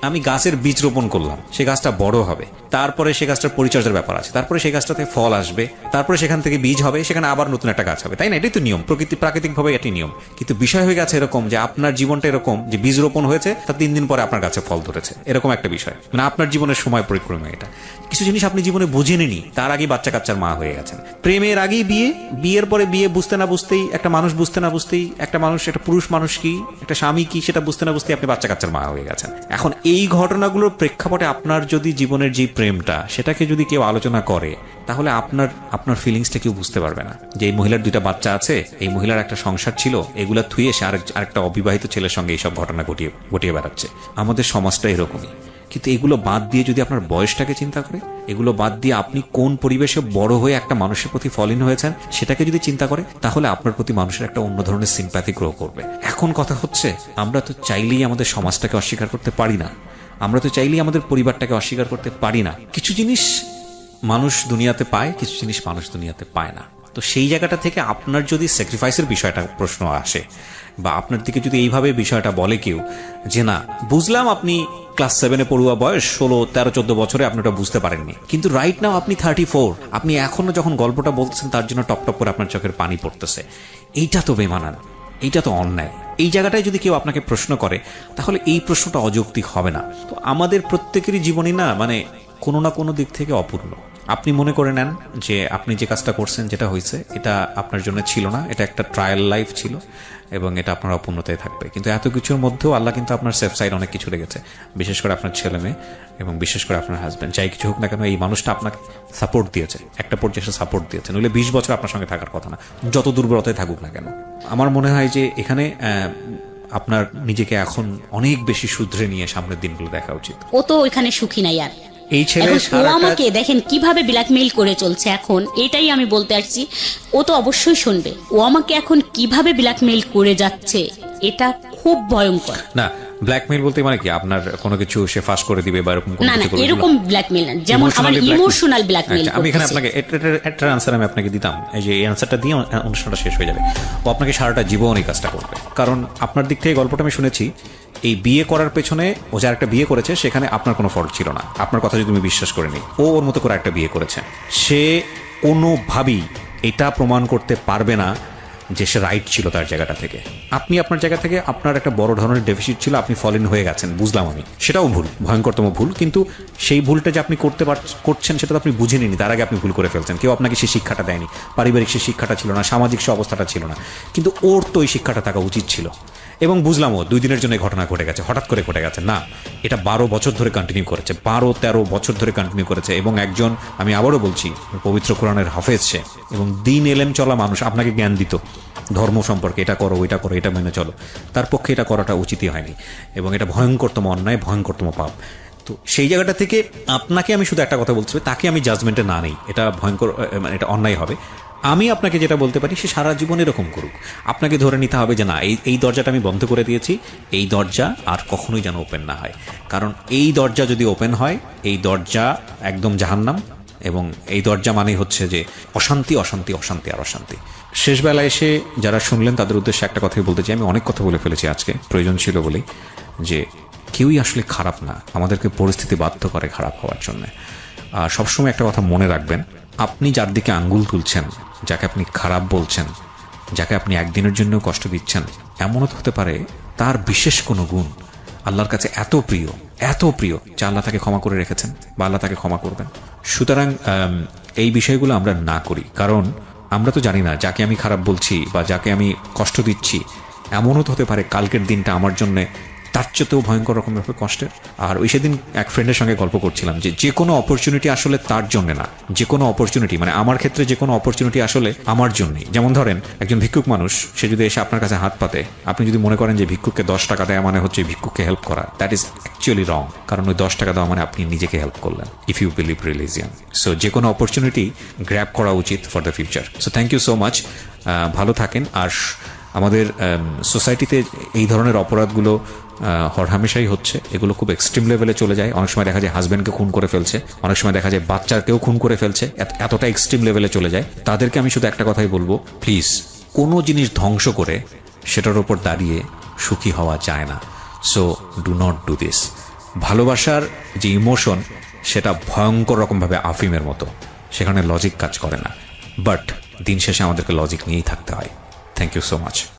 আমি গাছের বীজ রোপণ করলাম, সে গাছটা বড় হবে, তারপরে সে গাছটার পরিচর্যার ব্যাপার আছে, তারপরে সেই গাছটাতে ফল আসবে, তারপরে সেখান থেকে বীজ হবে, সেখানে আবার নতুন একটা গাছ হবে, তাই না? এটাই তো নিয়ম, প্রাকৃতিকভাবে এটাই নিয়ম। কিন্তু বিষয় হয়ে গেছে এরকম যে আপনার জীবনটা এরকম যে বীজ রোপণ হয়েছে, তার 3 দিন পরে আপনার গাছে ফল ধরেছে, এরকম একটা বিষয়। মানে আপনার জীবনের সময় পরিক্রমা এটা। কিছু জিনিস আপনি জীবনে বুঝেননি, তার আগে বাচ্চা কাচ্চার মা হয়ে গেছেন। প্রেমের আগেই বিয়ে, বিয়ের পরে বিয়ে বুঝতে না বুঝতেই, একটা মানুষ বুঝতে না বুঝতেই, একটা মানুষ, একটা পুরুষ মানুষ কি, একটা স্বামী কি, সেটা বুঝতে না বুঝতেই আপনি বাচ্চা কাচ্চার মা হয়ে গেছেন। এখন এই ঘটনাগুলোর প্রেক্ষাপটে আপনার যদি জীবনের যে প্রেমটা, সেটাকে যদি কেউ আলোচনা করে, তাহলে আপনার ফিলিংসটা কেউ বুঝতে পারবে না। যে এই মহিলার 2টা বাচ্চা আছে, এই মহিলার একটা সংসার ছিল, এগুলা থুয়ে সে আরেকটা অবিবাহিত ছেলের সঙ্গে এইসব ঘটনা ঘটিয়ে বেড়াচ্ছে। আমাদের সমাজটা এরকমই। কিন্তু এগুলো বাদ দিয়ে যদি আপনার বয়সটাকে চিন্তা করে, এগুলো বাদ দিয়ে আপনি কোন পরিবেশে বড় হয়ে একটা মানুষের প্রতি ফলিন হয়েছেন সেটাকে যদি চিন্তা করে, তাহলে আপনার প্রতি মানুষের একটা অন্য ধরনের সিম্প্যাথি গ্রো করবে। এখন কথা হচ্ছে, আমরা তো চাইলেই আমাদের সমাজটাকে অস্বীকার করতে পারি না, আমরা তো চাইলেই আমাদের পরিবারটাকে অস্বীকার করতে পারি না। কিছু জিনিস মানুষ দুনিয়াতে পায়, কিছু জিনিস মানুষ দুনিয়াতে পায় না। তো সেই জায়গাটা থেকে আপনার যদি স্যাক্রিফাইসের বিষয়টা প্রশ্ন আসে, বা আপনার দিকে যদি এইভাবে বিষয়টা বলে কেউ যে না, বুঝলাম আপনি ক্লাস 7-এ পড়ুয়া বয়স, 16, 13, 14 বছরে আপনি ওটা বুঝতে পারেননি, কিন্তু রাইট নাও আপনি 34, আপনি এখনো যখন গল্পটা বলতেছেন তার জন্য টপ টপ করে আপনার চোখের পানি পড়তেছে। এইটা তো বেমানান, এইটা তো অন্যায়। এই জায়গাটায় যদি কেউ আপনাকে প্রশ্ন করে, তাহলে এই প্রশ্নটা অযৌক্তিক হবে না। তো আমাদের প্রত্যেকেরই জীবনই না, মানে কোনো না কোনো দিক থেকে অপূর্ণ। আপনি মনে করে নেন যে আপনি যে কাজটা করছেন, যেটা হয়েছে, এটা আপনার জন্য ছিল না, এটা একটা ট্রায়াল লাইফ ছিল, এবং এটা আপনার অপূর্ণতায় থাকবে। কিন্তু এত কিছুর মধ্যেও আল্লাহ কিন্তু আপনার সেফ সাইড অনেক কিছু রেখেছে, বিশেষ করে আপনার ছেলে মেয়ে এবং বিশেষ করে আপনার হাজব্যান্ড। যাই কিছু হোক না কেন, এই মানুষটা আপনাকে সাপোর্ট দিয়েছে, একটা পর্যায়ে সাপোর্ট দিয়েছে, নইলে 20 বছর আপনার সঙ্গে থাকার কথা না, যত দুর্বলতায় থাকুক না কেন। আমার মনে হয় যে এখানে আপনার নিজেকে এখন অনেক বেশি শুধরে নিয়ে সামনের দিনগুলো দেখা উচিত। ও তো ওইখানে সুখী নাই আর। এই ছেলে আমাকে দেখেন কিভাবে ব্ল্যাকমেইল করে চলছে এখন, এটাই আমি বলতে আসছি। ও তো অবশ্যই শুনবে, ও আমাকে এখন কিভাবে ব্ল্যাকমেইল করে যাচ্ছে, এটা খুব ভয়ঙ্কর। না, ব্ল্যাকমেইল বলতে মানে কি, আপনার কোনো কিছু সে ফাঁস করে দিবে বা এরকম কোনো কিছু? না, এরকম ব্ল্যাকমেইল না, যেমন আমার ইমোশনাল ব্ল্যাকমেইল। আমি এখানে আপনাকে একটা আনসার আমি আপনাকে দিতাম, এই যে এই আনসারটা দিয়ে অনুষ্ঠানটা শেষ হয়ে যাবে। ও আপনাকে সারাটা জীবন এই কাজটা করবে, কারণ আপনার দিক থেকে গল্পটা আমি শুনেছি, এই বিয়ে করার পেছনে ও যার একটা বিয়ে করেছে সেখানে আপনার কোনো ফল্ট ছিল না, আপনার কথা যদি তুমি বিশ্বাস করে নি, ও ওর মতো করে একটা বিয়ে করেছে। সে কোনোভাবেই এটা প্রমাণ করতে পারবে না যে সে রাইট ছিল তার জায়গাটা থেকে। আপনি আপনার জায়গা থেকে আপনার একটা বড় ধরনের ডেফিসিট ছিল, আপনি ফলেন হয়ে গেছেন, বুঝলাম আমি, সেটাও ভুল, ভয়ঙ্করতম ভুল। কিন্তু সেই ভুলটা যে আপনি করছেন সেটা তো আপনি বুঝে নিনি, তার আগে আপনি ভুল করে ফেলছেন। কেউ আপনাকে সেই শিক্ষাটা দেয়নি, পারিবারিক সেই শিক্ষাটা ছিল না, সামাজিক সে অবস্থাটা ছিল না, কিন্তু ওর তো ওই শিক্ষাটা থাকা উচিত ছিল। এবং বুঝলাম ও 2 দিনের জন্য ঘটনা ঘটে গেছে, হঠাৎ করে ঘটে গেছে না, এটা 12 বছর ধরে কন্টিনিউ করেছে, 12-13 বছর ধরে কন্টিনিউ করেছে। এবং একজন, আমি আবারও বলছি, পবিত্র কোরআনের হাফেজ সে, এবং দিন এলেম চলা মানুষ, আপনাকে জ্ঞান দিত ধর্ম সম্পর্কে, এটা করো, ওইটা করো, এটা মেনে চলো, তার পক্ষে এটা করাটা উচিতই হয়নি, এবং এটা ভয়ঙ্করতম অন্যায়, ভয়ঙ্করতম পাপ। তো সেই জায়গাটা থেকে আপনাকে আমি শুধু একটা কথা বলছি, তাকে আমি জাজমেন্টে না নেই, এটা ভয়ঙ্কর, মানে এটা অন্যায় হবে। আমি আপনাকে যেটা বলতে পারি, সে সারা জীবন এরকম করুক, আপনাকে ধরে নিতে হবে যে না, এই দরজাটা আমি বন্ধ করে দিয়েছি, এই দরজা আর কখনোই যেন ওপেন না হয়। কারণ এই দরজা যদি ওপেন হয়, এই দরজা একদম জাহান্নাম, এবং এই দরজা মানেই হচ্ছে যে অশান্তি, অশান্তি, অশান্তি আর অশান্তি। শেষ বেলায় এসে যারা শুনলেন তাদের উদ্দেশ্যে একটা কথাই বলতে চাই, আমি অনেক কথা বলে ফেলেছি আজকে, প্রয়োজন ছিল বলেই, যে কেউই আসলে খারাপ না, আমাদেরকে পরিস্থিতি বাধ্য করে খারাপ হওয়ার জন্য। আর সবসময় একটা কথা মনে রাখবেন, আপনি যার দিকে আঙ্গুল তুলছেন, যাকে আপনি খারাপ বলছেন, যাকে আপনি একদিনের জন্য কষ্ট দিচ্ছেন, এমনও তো হতে পারে তার বিশেষ কোনো গুণ আল্লাহর কাছে এত প্রিয়, এত প্রিয়, যে আল্লাহ তাকে ক্ষমা করে রেখেছেন বা আল্লাহ তাকে ক্ষমা করবেন। সুতরাং এই বিষয়গুলো আমরা না করি, কারণ আমরা তো জানি না যাকে আমি খারাপ বলছি বা যাকে আমি কষ্ট দিচ্ছি, এমনও তো হতে পারে কালকের দিনটা আমার জন্য তার চেয়েও ভয়ঙ্কর রকমের কষ্টের। আর ওই সেদিন এক ফ্রেন্ডের সঙ্গে গল্প করছিলাম যে কোনো অপরচুনিটি আসলে তার জন্য না, যে কোনো অপরচুনিটি, মানে আমার ক্ষেত্রে যে কোনো অপরচুনিটি আসলে আমার জন্যই। যেমন ধরেন একজন ভিক্ষুক মানুষ, সে যদি এসে আপনার কাছে হাত পাতে, আপনি যদি মনে করেন যে ভিক্ষুককে 10 টাকা দেওয়া মানে হচ্ছে ভিক্ষুককে হেল্প করা, দ্যাট ইজ অ্যাকচুয়ালি রং। কারণ ওই 10 টাকা দেওয়া মানে আপনি নিজেকে হেল্প করলেন, if you believe religion. So যে কোনো অপরচুনিটি গ্র্যাব করা উচিত for the future. So thank you so much, ভালো থাকেন। আর আমাদের সোসাইটিতে এই ধরনের অপরাধগুলো হরহামেশাই হচ্ছে, এগুলো খুব এক্সট্রিম লেভেলে চলে যায়। অনেক সময় দেখা যায় হাজব্যান্ডকে খুন করে ফেলছে, অনেক সময় দেখা যায় বাচ্চাকেও খুন করে ফেলছে, এতটা এক্সট্রিম লেভেলে চলে যায়। তাদেরকে আমি শুধু একটা কথাই বলবো, প্লিজ কোনো জিনিস ধ্বংস করে সেটার উপর দাঁড়িয়ে সুখী হওয়া যায় না। So do not do this. ভালোবাসার যে ইমোশন, সেটা ভয়ঙ্কর রকমভাবে আফিমের মতো, সেখানে লজিক কাজ করে না, বাট দিন শেষে আমাদেরকে লজিক নিয়েই থাকতে হয়। Thank you so much.